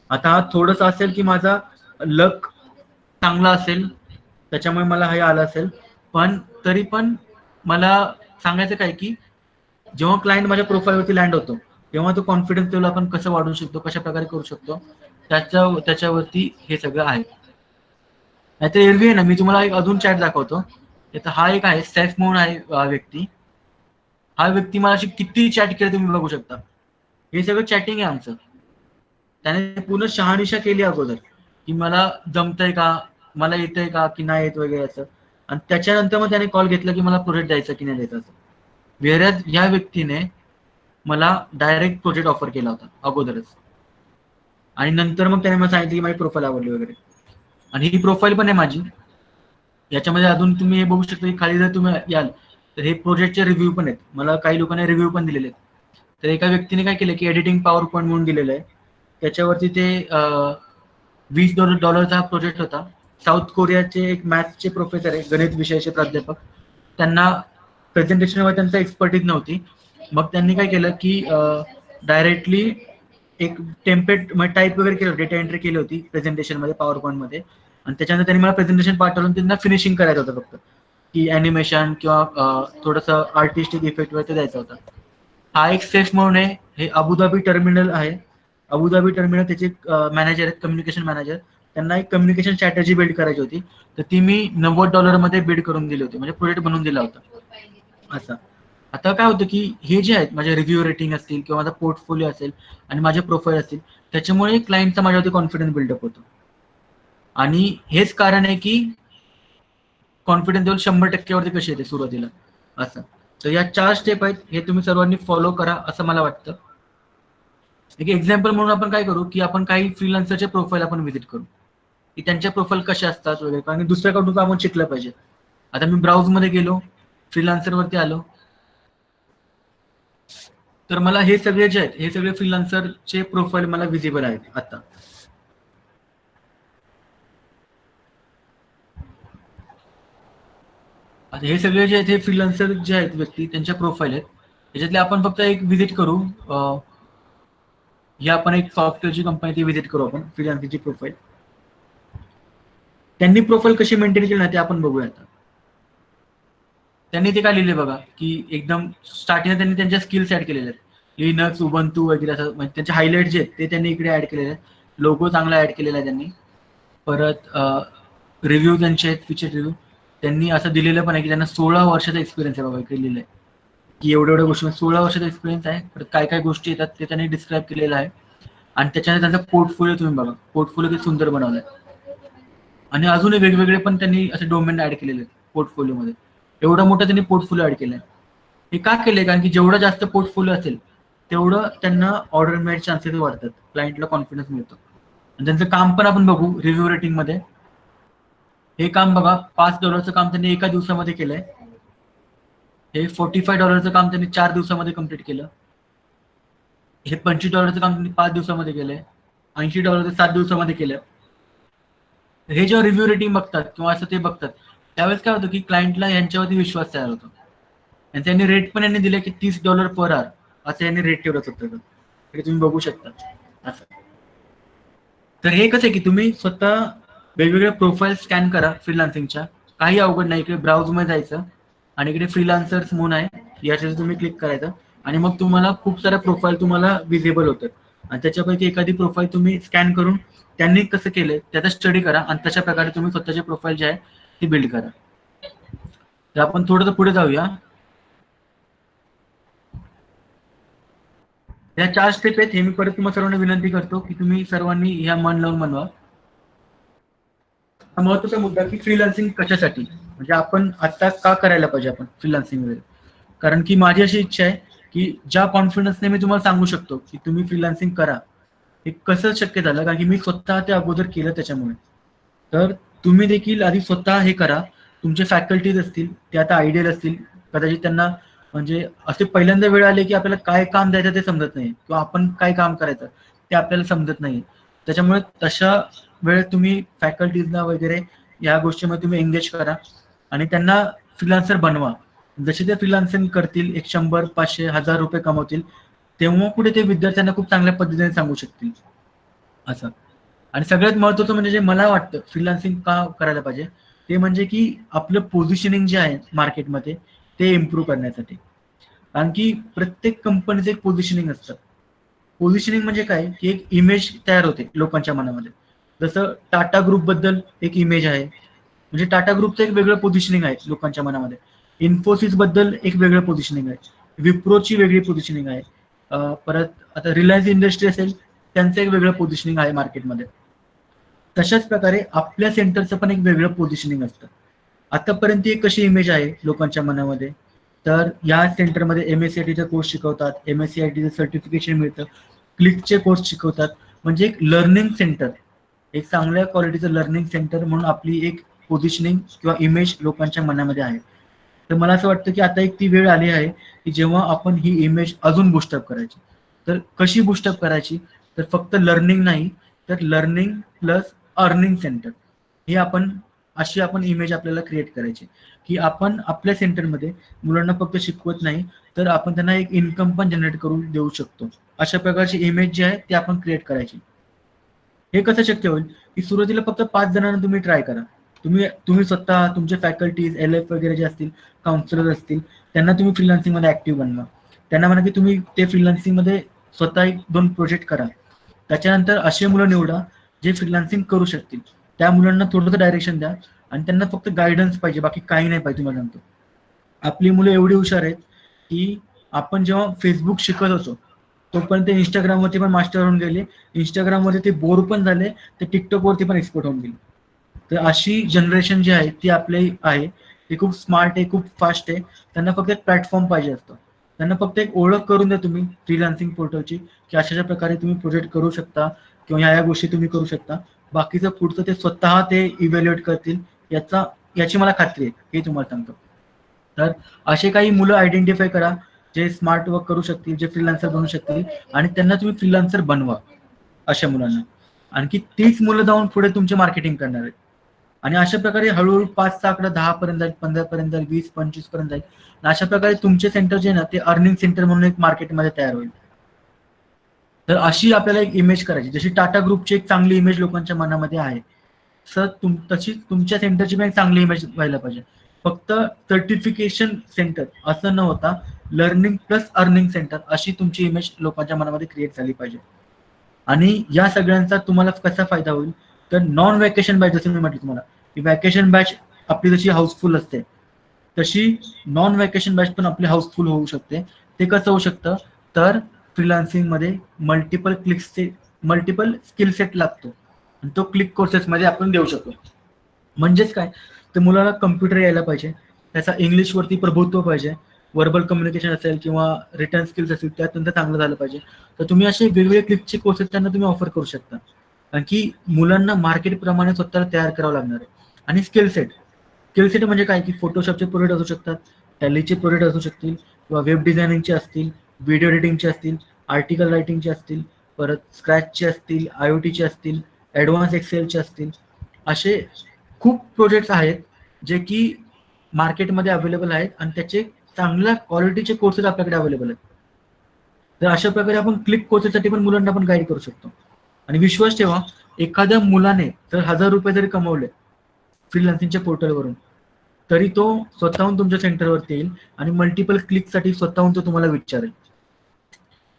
आता हा थोडंसं असेल की माझा लक चांगला असेल त्याच्यामुळे मला हे आलं असेल, पण तरी पण मला सांगायचं काय की जेव्हा क्लायंट माझ्या प्रोफाईलवरती लँड होतो तेव्हा तो कॉन्फिडन्स लेवल आपण कसं वाढवू शकतो, कशा प्रकारे करू शकतो, त्याच्यावरती हे सगळं आहे. नाहीतर एरवी आहे ना, मी तुम्हाला एक अजून चॅट दाखवतो. आता हा एक आहे सॅफ म्हणून आहे व्यक्ती. हा व्यक्ती मला अशी किती चॅट केलं तुम्ही बघू शकता. हे सगळं चॅटिंग आहे आमचं. त्याने पूर्ण शहानिशा केली अगोदर की मला जमतंय का, मला येतंय का की नाही येत वगैरे असं, आणि त्याच्यानंतर मग त्याने कॉल घेतला की मला प्रोजेक्ट द्यायचा की नाही द्यायचा असं. वेरॅज या व्यक्तीने मला डायरेक्ट प्रोजेक्ट ऑफर केला होता अगोदरच, आणि नंतर मग त्याने मला सांगितलं की माझी प्रोफाईल आवडली वगैरे. आणि ही प्रोफाईल पण आहे माझी. याच्यामध्ये अजून तुम्ही हे बघू शकता की खाली जर तुम्ही याल तर हे प्रोजेक्टचे रिव्ह्यू पण आहेत. मला काही लोकांनी रिव्ह्यू पण दिलेले आहेत. तर एका व्यक्तीने काय केलं की एडिटिंग पॉवर पॉईंट म्हणून दिलेलं आहे. त्याच्यावरती ते $20 हा प्रोजेक्ट होता. साऊथ कोरियाचे एक मॅथ्सचे प्रोफेसर आहे, गणित विषयाचे प्राध्यापक. त्यांना प्रेझेंटेशनवर त्यांचा एक्सपर्टीज नव्हती. मग त्यांनी काय केलं की डायरेक्टली एक टेम्पलेट टाईप वगैरे केलं, डेटा एंट्री केली होती प्रेझेंटेशनमध्ये पॉवर पॉईंटमध्ये, आणि त्याच्यानंतर त्यांनी मला प्रेझेंटेशन पाठवलं. त्यांना फिनिशिंग करायचं होतं फक्त, की ॲनिमेशन किंवा थोडंसं आर्टिस्टिक इफेक्ट वगैरे द्यायचा होता. हा एक सेफ म्हणून आहे. हे अबुधाबी टर्मिनल आहे. अबुधाबी टर्मिनल त्याचे मॅनेजर आहेत, कम्युनिकेशन मॅनेजर. त्यांना एक कम्युनिकेशन स्ट्रॅटेजी बिल्ड करायची होती, तर ती मी $90 मध्ये बिल्ड करून दिली होती, म्हणजे प्रोजेक्ट बनवून दिला होता असं. आता काय होतं की हे जे आहेत माझे रिव्ह्यू रेटिंग असतील किंवा माझा पोर्टफोलिओ असेल आणि माझे प्रोफाईल असतील, त्याच्यामुळे क्लायंटचा माझ्यावरती कॉन्फिडन्स बिल्डअप होतो. आणि हेच कारण आहे की कॉन्फिडन्स लेवल 100% वरती कशी येते सुरुवातीला असं. तर या 4 स्टेप आहेत, हे तुम्ही सर्वांनी फॉलो करा असं मला वाटतं. एक एक्झाम्पल म्हणून आपण काय करू की आपण काही फ्रीलान्सरचे प्रोफाईल आपण व्हिजिट करू की त्यांच्या प्रोफाईल कशा असतात वगैरे, कारण दुसऱ्याकडून आपण शिकलं पाहिजे. आता मी ब्राउज मध्ये गेलो, फ्रीलान्सर वरती आलो, तर मला हे सगळे जे आहेत हे सगळे फ्रीलान्सरचे प्रोफाईल मला विजिबल आहेत. आता हे सगळे जे आहेत हे फ्रीलान्सर जे आहेत व्यक्ती त्यांच्या प्रोफाईल आहेत. त्याच्यातले आपण फक्त एक व्हिजिट करू. ही आपण एक सॉफ्टवेअरची कंपनी ती व्हिजिट करू आपण फ्रीलान्सरची प्रोफाईल. त्यांनी प्रोफाईल कशी मेंटेन केली ना ते आपण बघूया. आता त्यांनी ते काय लिहिले बघा की एकदम स्टार्टिंगला त्यांनी त्यांच्या स्किल्स ऍड केलेले आहेत, लिनक्स, उबंतू वगैरे असं, म्हणजे त्यांचे हायलाइट जे आहेत ते त्यांनी इकडे ऍड केलेले आहेत. लोगो चांगला ऍड केलेला आहे त्यांनी. परत रिव्ह्यू त्यांचे आहेत, फीचर रिव्ह्यू त्यांनी असं दिलेलं पण आहे की त्यांना 16 वर्षाचा एक्सपिरियन्स आहे. बाबा इकडे लिहिलंय की एवढ्या गोष्टी 16 वर्षाचा एक्सपिरियन्स आहे. परत काय काय गोष्टी येतात ते त्यांनी डिस्क्राईब केलेलं आहे. आणि त्याच्यानंतर त्यांचा पोर्टफोलिओ तुम्ही बघा, पोर्टफोलिओ किती सुंदर बनवलाय. आणि अजूनही वेगवेगळे पण त्यांनी असे डोमेन ऍड केलेले आहेत पोर्टफोलिओमध्ये. एवढा मोठा त्यांनी पोर्टफोलिओ ऍड केलाय. हे का केलंय, कारण की जेवढा जास्त पोर्टफोलिओ असेल तेवढं त्यांना ऑर्डर मिळायचे चान्सेस वाढतात, क्लायंटला कॉन्फिडन्स मिळतो. आणि त्यांचं काम पण आपण बघू रिव्ह्यू रेटिंग मध्ये. हे काम बघा, $5 काम त्यांनी एका दिवसामध्ये केलंय. हे $45 काम त्यांनी 4 दिवसामध्ये कम्प्लीट केलं. हे $25 काम त्यांनी 5 दिवसामध्ये केलंय. $80 7 दिवसामध्ये केलं. हे जेव्हा रिव्ह्यू रेटिंग बघतात किंवा असं ते बघतात त्यावेळेस काय होतं की क्लायंटला यांच्यावरती विश्वास तयार होतो. आणि त्यांनी रेट पण यांनी दिले की $30 पर आवर असं यांनी रेट ठेवलं होतं. हे तुम्ही बघू शकता असं. तर हे कसं आहे की तुम्ही स्वतः वेगवेगळ्या प्रोफाईल स्कॅन करा फ्रीलान्सिंगच्या, काही अवघड नाही. इकडे ब्राउजमध्ये जायचं आणि इकडे फ्रीलान्सर्स म्हणून आहे, याच्यावर तुम्ही क्लिक करायचं आणि मग तुम्हाला खूप साऱ्या प्रोफाईल तुम्हाला विजिबल होतात आणि त्याच्यापैकी एखादी प्रोफाईल तुम्ही स्कॅन करून त्यांनी कसं केलंय त्याचा स्टडी करा आणि तशा प्रकारे तुम्ही स्वतःचे प्रोफाईल जे आहे ती बिल्ड करा. तर आपण थोडंसं पुढे जाऊया. या 4 स्टेप आहेत, हे मी परत तुम्हाला सर्वांना विनंती करतो की तुम्ही सर्वांनी ह्या मन लावून बनवा. हा महत्वाचा मुद्दा की फ्रीलान्सिंग कशासाठी, म्हणजे आपण आता का करायला पाहिजे आपण फ्रीलान्सिंग वगैरे. कारण की माझी अशी इच्छा आहे की ज्या कॉन्फिडन्सने मी तुम्हाला सांगू शकतो की तुम्ही फ्रीलान्सिंग करा, हे कसं शक्य झालं कारण की मी स्वतः ते अगोदर केलं त्याच्यामुळे. तर तुम्ही देखील आधी स्वतः हे करा. तुमचे फॅकल्टीज असतील ते आता आयडियल असतील, कदाचित त्यांना म्हणजे असे पहिल्यांदा वेळ आले की आपल्याला काय काम द्यायचं ते समजत नाही किंवा आपण काय काम करायचं ते आपल्याला समजत नाही. त्याच्यामुळे तशा वेळेत तुम्ही फॅकल्टीजना वगैरे या गोष्टीमध्ये तुम्ही एंगेज करा आणि त्यांना फ्रीलान्सर बनवा. जसे ते फ्रीलान्सिंग करतील, 100, 500, 1000 रुपये कमवतील, तेव्हा पुढे ते विद्यार्थ्यांना खूप चांगल्या पद्धतीने सांगू शकतील असं. आणि सगळ्यात महत्त्वाचं म्हणजे जे मला वाटतं फ्रीलान्सिंग का करायला पाहिजे ते म्हणजे की आपलं पोझिशनिंग जे आहे मार्केटमध्ये ते इम्प्रूव्ह करण्यासाठी. कारण की प्रत्येक कंपनीचं एक पोझिशनिंग असतं. पोझिशनिंग म्हणजे काय की एक इमेज तयार होते लोकांच्या मनामध्ये. जसं टाटा ग्रुप बद्दल एक इमेज आहे, म्हणजे टाटा ग्रुपचं एक वेगळं पोझिशनिंग आहे लोकांच्या मनामध्ये. इन्फोसिस बद्दल एक वेगळं पोझिशनिंग आहे, विप्रोची वेगळी पोझिशनिंग आहे, परत आता रिलायन्स इंडस्ट्री असेल त्यांचं एक वेगळं पोझिशनिंग आहे मार्केटमध्ये. तशाच प्रकारे आपल्या सेंटरचं पण एक वेगळं पोझिशनिंग असतं. आतापर्यंत एक कशी इमेज आहे लोकांच्या मनामध्ये, तर या सेंटरमध्ये MSCITचा कोर्स शिकवतात, MSCITचं सर्टिफिकेशन मिळतं, क्लिकचे कोर्स शिकवतात, म्हणजे एक लर्निंग सेंटर, एक चांगल्या क्वालिटीचं लर्निंग सेंटर म्हणून आपली एक पोझिशनिंग किंवा इमेज लोकांच्या मनामध्ये आहे. तर मला असं वाटतं की आता एक ती वेळ आली आहे की जेव्हा आपण ही इमेज अजून बूस्टअप करायची. तर कशी बूस्टअप करायची, तर फक्त लर्निंग नाही तर लर्निंग प्लस अर्निंग सेंटर, हे आपण अशी आपण इमेज आपल्याला क्रिएट करायची की आपण आपल्या सेंटरमध्ये मुलांना फक्त शिकवत नाही तर आपण त्यांना एक इन्कम पण जनरेट करून देऊ शकतो. अशा प्रकारची इमेज जी आहे ती आपण क्रिएट करायची. हे कसं शक्य होईल की सुरुवातीला फक्त 5 जणांना तुम्ही ट्राय करा. तुम्ही स्वतः तुमचे फॅकल्टीज LF वगैरे जे असतील, काउन्सिलर असतील, त्यांना तुम्ही फ्रीलान्सिंगमध्ये ऍक्टिव्ह बनवा. त्यांना म्हणा की तुम्ही ते फ्रीलान्सिंगमध्ये स्वतः 1-2 प्रोजेक्ट करा. त्याच्यानंतर असे मुलं निवडा जे फ्रीलान्सिंग करू शकतील. त्या मुलांना थोडंसं डायरेक्शन द्या आणि त्यांना फक्त गायडन्स पाहिजे, बाकी काही नाही पाहिजे. तुम्हाला सांगतो आपली मुलं एवढी हुशार आहेत की आपण जेव्हा फेसबुक शिकत होतो तोपर्यंत इंस्टाग्रामवरती पण मास्टर होऊन गेले, इंस्टाग्राममध्ये ते बोर पण झाले, ते टिकटॉकवरती पण एक्सपोर्ट होऊन गेले. तर अशी जनरेशन जी आहे ती आपली आहे, ती खूप स्मार्ट आहे, खूप फास्ट आहे. त्यांना फक्त एक प्लॅटफॉर्म पाहिजे असतं. त्यांना फक्त एक ओळख करून द्या तुम्ही फ्रीलान्सिंग पोर्टलची की अशा प्रकारे तुम्ही प्रोजेक्ट करू शकता किंवा या गोष्टी तुम्ही करू शकता. बाकीचं पुढचं ते स्वतः ते इव्हॅल्युएट करतील याची मला खात्री आहे, हे तुम्हाला सांगतो. तर असे काही मुलं आयडेंटिफाय करा जे स्मार्ट वर्क करू शकतील, जे फ्रीलान्सर बनू शकतील आणि त्यांना तुम्ही फ्रीलान्सर बनवा अशा मुलांना. आणखी 30 मुलं जाऊन पुढे तुमचे मार्केटिंग करणार आहेत आणि अशा प्रकारे हळूहळू 5चा आकडा 10 पर्यंत जाईल, 15 पर्यंत जाईल, 20-25 पर्यंत जाईल. अशा प्रकारे तुमचे सेंटर जे ना ते अर्निंग सेंटर म्हणून एक मार्केटमध्ये तयार होईल. तर अशी आपल्याला एक इमेज करायची, जशी टाटा ग्रुपची एक चांगली इमेज लोकांच्या मनामध्ये आहे सर, तशी तुमच्या सेंटरची पण एक चांगली इमेज व्हायला पाहिजे. फक्त सर्टिफिकेशन सेंटर असं न होता लर्निंग प्लस अर्निंग सेंटर अशी तुमची इमेज लोकांच्या मनामध्ये क्रिएट झाली पाहिजे. आणि या सगळ्यांचा तुम्हाला कसा फायदा होईल, तर नॉन वॅकेशन बॅच, जसं मी म्हटलं तुम्हाला की वॅकेशन बॅच आपली जशी हाऊसफुल असते तशी नॉन वॅकेशन बॅच पण आपली हाऊसफुल होऊ शकते. ते कसं होऊ शकतं, तर फ्रीलान्सिंगमध्ये मल्टिपल स्किल सेट लागतो आणि तो क्लिक कोर्सेसमध्ये आपण देऊ शकतो. म्हणजेच काय, तर मुलाला कम्प्युटर यायला पाहिजे, त्याचा इंग्लिशवरती प्रभुत्व पाहिजे, वर्बल कम्युनिकेशन असेल किंवा रिटर्न स्किल्स असतील त्यात त्यांचं चांगलं झालं पाहिजे. तर तुम्ही असे वेगवेगळे क्लिकचे कोर्सेस त्यांना तुम्ही ऑफर करू शकता. कारण की मुलांना मार्केटप्रमाणे स्वतःला तयार करावं लागणार आहे. आणि स्किल सेट म्हणजे काय की फोटोशॉपचे प्रोजेक्ट असू शकतात, टॅलीचे प्रोजेक्ट असू शकतील किंवा वेब डिझायनिंगचे असतील, व्हिडिओ एडिटिंगचे असतील, आर्टिकल रायटिंगचे असतील, परत स्क्रॅचचे असतील, IoTचे असतील, ॲडव्हान्स एक्सेलचे असतील. असे खूप प्रोजेक्ट्स आहेत जे की मार्केटमध्ये अवेलेबल आहेत आणि त्याचे चांगल्या क्वालिटीचे कोर्सेस आपल्याकडे अवेलेबल आहेत. तर अशा प्रकारे आपण क्लिक कोर्सेससाठी पण मुलांना पण गाईड करू शकतो. आणि विश्वास ठेवा, एखाद्या मुलाने जर 1000 रुपये जरी कमवले फ्रीलान्सिंगच्या पोर्टलवरून, तरी तो स्वतःहून तुमच्या सेंटरवरती येईल आणि मल्टिपल क्लिकसाठी स्वतःहून तो तुम्हाला विचारेल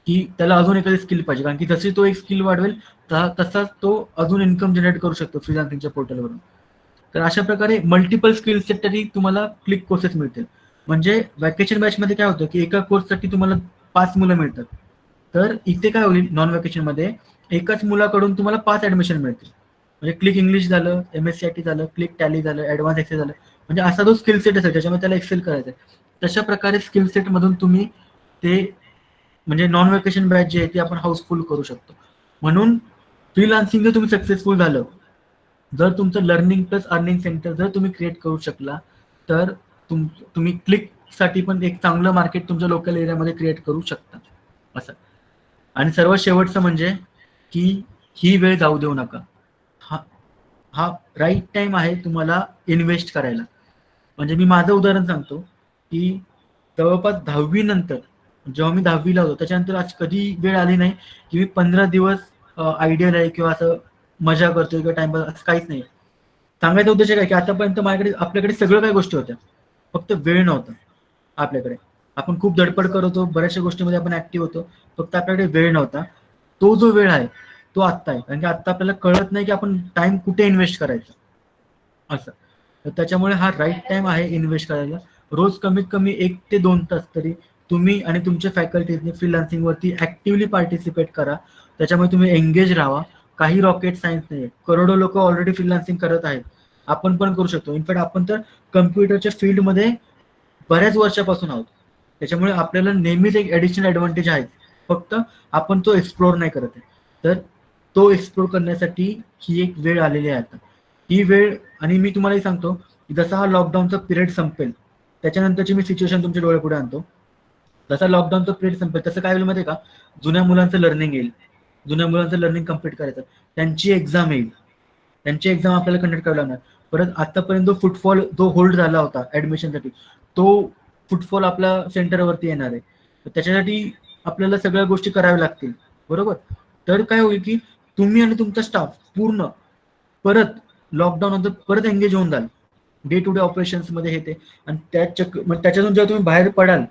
की त्याला अजून एखादी स्किल पाहिजे, कारण की जशी तो एक स्किल वाढवेल तसाच तो अजून इन्कम जनरेट करू शकतो फ्रीलान्सिंगच्या पोर्टलवरून. तर अशा प्रकारे मल्टिपल स्किल सेटसाठी तुम्हाला क्लिक कोर्सेस मिळतील. म्हणजे वॅकेशन बॅचमध्ये काय होतं की एका कोर्ससाठी तुम्हाला 5 मुलं मिळतात, तर इथे काय होईल नॉन व्हॅकेशनमध्ये एकाच मुलाकडून तुम्हाला 5 ऍडमिशन मिळतील. म्हणजे क्लिक इंग्लिश झालं, MSCIT झालं, क्लिक टॅली झालं, ऍडव्हान्स एक्सेल झालं, म्हणजे असा जो स्किल सेट असेल त्याच्यामध्ये त्याला एक्सेल करायचं आहे. तशा प्रकारे स्किल सेटमधून तुम्ही ते म्हणजे नॉन व्हॅकेशन बॅच जे आहे ती आपण हाऊसफुल करू शकतो. म्हणून फ्रीलान्सिंग जर तुम्ही सक्सेसफुल झालं, जर तुमचं लर्निंग प्लस अर्निंग सेंटर जर तुम्ही क्रिएट करू शकला, तर तुम्ही क्लिकसाठी पण एक चांगलं मार्केट तुमच्या लोकल एरियामध्ये क्रिएट करू शकता असं. आणि सर्वात शेवटचं म्हणजे की ही वेळ जाऊ देऊ नका. हा राईट टाइम आहे तुम्हाला इन्व्हेस्ट करायला. म्हणजे मी माझं उदाहरण सांगतो की जवळपास 10वी नंतर, जेव्हा मी 10वीला होतो त्याच्यानंतर आज कधी वेळ आली नाही की मी 15 दिवस आयडियल आहे किंवा असं मजा करतोय किंवा टाइमपास, असं काहीच नाही. सांगायचा उद्देश काय की आतापर्यंत आपल्याकडे सगळं काही गोष्टी होत्या, फक्त वेळ नव्हता आपल्याकडे. आपण खूप धडपड करत होतो, बऱ्याचशा गोष्टीमध्ये आपण ऍक्टिव्ह होतो, फक्त आपल्याकडे वेळ नव्हता. तो जो वेळ आहे तो आत्ता आहे, कारण की आत्ता आपल्याला कळत नाही की आपण टाइम कुठे इन्व्हेस्ट करायचा असं. तर त्याच्यामुळे हा राईट टाइम आहे इन्व्हेस्ट करायला. रोज कमीत कमी 1 ते 2 तास तरी तुम्ही आणि तुमच्या फॅकल्टीजने फ्रीलान्सिंगवरती ऍक्टिव्हली पार्टिसिपेट करा. त्याच्यामुळे तुम्ही एंगेज राहा. काही रॉकेट सायन्स नाही, करोडो लोक ऑलरेडी फ्रीलान्सिंग करत आहेत, आपण पण करू शकतो. इनफॅक्ट आपण तर कम्प्युटरच्या फील्डमध्ये बऱ्याच वर्षापासून आहोत, त्याच्यामुळे आपल्याला नेहमीच एक ऍडिशनल ऍडव्हान्टेज आहे, फक्त आपण तो एक्सप्लोर नाही करत आहे. तर तो एक्सप्लोर करण्यासाठी ही एक वेळ आलेली आहे आता. ही वेळ, आणि मी तुम्हालाही सांगतो की जसा हा लॉकडाऊनचा पिरियड संपेल त्याच्यानंतरची मी सिच्युएशन तुमच्या डोळ्यापुढे आणतो. जसा लॉकडाऊनचा पिरियड संपेल तसं काय होईल माहिती आहे का, जुन्या मुलांचं लर्निंग येईल, जुन्या मुलांचं लर्निंग कम्प्लीट करायचं, त्यांची एक्झाम येईल, त्यांची एक्झाम आपल्याला कंडक्ट करावी लागणार. परत आतापर्यंत जो फुटफॉल जो होल्ड झाला होता ऍडमिशनसाठी, तो फुटफॉल आपल्या सेंटरवरती येणार आहे. त्याच्यासाठी आपल्याला सगळ्या गोष्टी कराव्या लागतील, बरोबर. तर काय होईल की तुम्ही आणि तुमचा स्टाफ पूर्ण परत लॉकडाऊन नंतर परत एंगेज होऊन जाल डे टू डे ऑपरेशन्स मध्ये हे ते. आणि त्याच्यातून जेव्हा तुम्ही बाहेर पडाल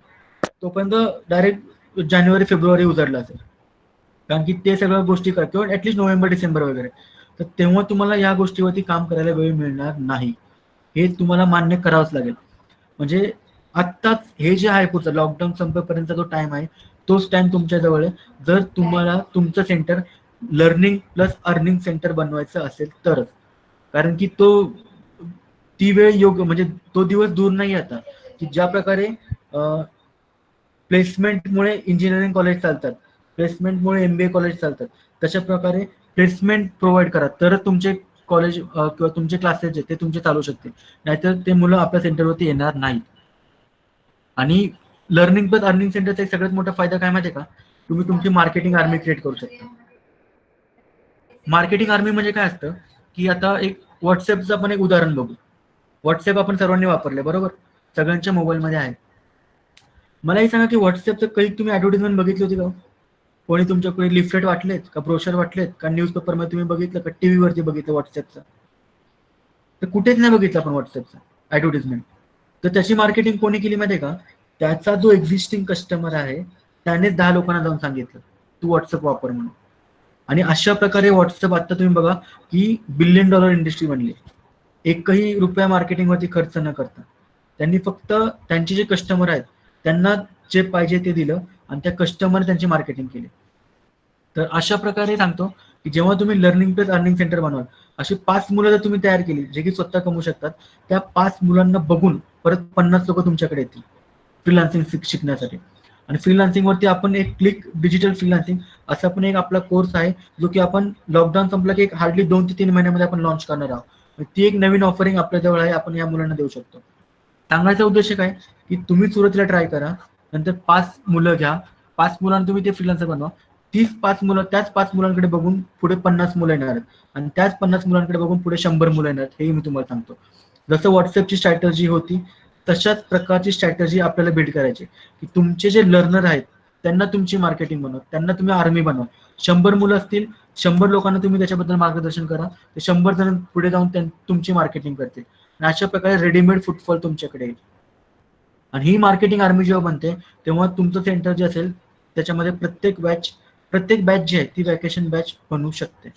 तोपर्यंत डायरेक्ट जानेवारी फेब्रुवारी उजाडला असेल, कारण की ते सगळ्या गोष्टी कर, किंवा ऍटलीस्ट नोव्हेंबर डिसेंबर वगैरे. तर तेव्हा तुम्हाला या गोष्टीवरती काम करायला वेळ मिळणार नाही, हे तुम्हाला मान्य करावंच लागेल. म्हणजे आत्ताच हे जे आहे पुढचं लॉकडाऊन संपेपर्यंतचा जो टाइम आहे तोच टाइम तुमच्या जवळ आहे, जर तुम्हाला तुमचं centre learning plus earning centre बनवायचं असेल तरच. कारण की ती वेळ योग्य, म्हणजे तो दिवस दूर नाही आता की ज्या प्रकारे प्लेसमेंटमुळे इंजिनिअरिंग कॉलेज चालतात, प्लेसमेंटमुळे MBA कॉलेज चालतात, तशा प्रकारे प्लेसमेंट प्रोव्हाइड करा तरच तुमचे कॉलेज किंवा तुमचे क्लासेस जे ते तुमचे चालू शकतील, नाहीतर ते मुलं आपल्या सेंटरवरती येणार नाहीत. आणि लर्निंग प्लस अर्निंग सेंटरचा एक सगळ्यात मोठा फायदा काय माहिती आहे का, तुम्ही तुमची मार्केटिंग आर्मी क्रिएट करू शकता. मार्केटिंग आर्मी म्हणजे काय असतं की आता एक व्हॉट्सअपचं आपण एक उदाहरण बघू. व्हॉट्सअप आपण सर्वांनी वापरले, बरोबर, सगळ्यांच्या मोबाईलमध्ये आहे. मला हे सांगा की व्हॉट्सअपचं काही तुम्ही ऍडव्हर्टाइजमेंट बघितली होती का? कोणी तुमच्याकडे लिफलेट वाटलेत का, ब्रोशर वाटलेत का, न्यूजपेपरमध्ये तुम्ही बघितलं का, टीव्हीवरती बघितलं व्हॉट्सअपचं? तर कुठेच नाही बघितलं आपण व्हॉट्सअपचं ऍडव्हर्टाइजमेंट. तर त्याची मार्केटिंग कोणी केली माहिती आहे का, त्याचा जो एक्झिस्टिंग कस्टमर आहे त्याने 10 लोकांना जाऊन सांगितलं तू व्हॉट्सअप वापर म्हणून. आणि अशा प्रकारे व्हॉट्सअप आता तुम्ही बघा की $1 बिलियन इंडस्ट्री बनली, एकही रुपया मार्केटिंगवरती खर्च न करता. त्यांनी फक्त त्यांचे जे कस्टमर आहेत त्यांना जे पाहिजे ते दिलं आणि त्या कस्टमर त्यांची मार्केटिंग केली. तर अशा प्रकारे सांगतो की जेव्हा तुम्ही लर्निंग प्लस अर्निंग सेंटर बनवाल, अशी 5 मुलं जर तुम्ही तयार केली जे की स्वतः कमवू शकतात, त्या 5 मुलांना बघून परत 50 लोक तुमच्याकडे येतील फ्रीलान्सिंग शिकण्यासाठी. आणि फ्रीलान्सिंगवरती आपण एक क्लिक डिजिटल फ्रीलान्सिंग असा पण एक आपला कोर्स आहे, जो की आपण लॉकडाऊन संपला की एक हार्डली 2 ते 3 महिन्यामध्ये आपण लॉन्च करणार आहोत. ती एक नवीन ऑफरिंग आपल्याजवळ आहे, आपण या मुलांना देऊ शकतो. सांगायचा उद्देश काय की तुम्ही सुरुवातीला ट्राय करा, नंतर 5 मुलं घ्या, 5 मुलांना तुम्ही ते फ्रीलान्सर बनवा. त्याच 5 मुलांकडे बघून पुढे 50 मुलं येणार आहेत आणि त्याच 50 मुलांकडे बघून पुढे 100 मुलं येणार आहेत, हे मी तुम्हाला सांगतो. जसं व्हॉट्सअपची स्ट्रॅटर्जी होती तशाच प्रकारची स्ट्रॅटर्जी आपल्याला बिल्ड करायची की तुमचे जे लर्नर आहेत त्यांना तुमची मार्केटिंग बनवा, त्यांना तुम्ही आर्मी बनवा. 100 मुलं असतील, 100 लोकांना तुम्ही त्याच्याबद्दल मार्गदर्शन करा, ते 100 जण पुढे जाऊन तुमची मार्केटिंग करतील आणि अशा प्रकारे रेडीमेड फुटफॉल तुमच्याकडे येईल. आणि ही मार्केटिंग आर्मी जेव्हा बनते तेव्हा तुमचं सेंटर जे असेल त्याच्यामध्ये प्रत्येक बॅच जी आहे ती वॅकेशन बॅच बनवू शकते.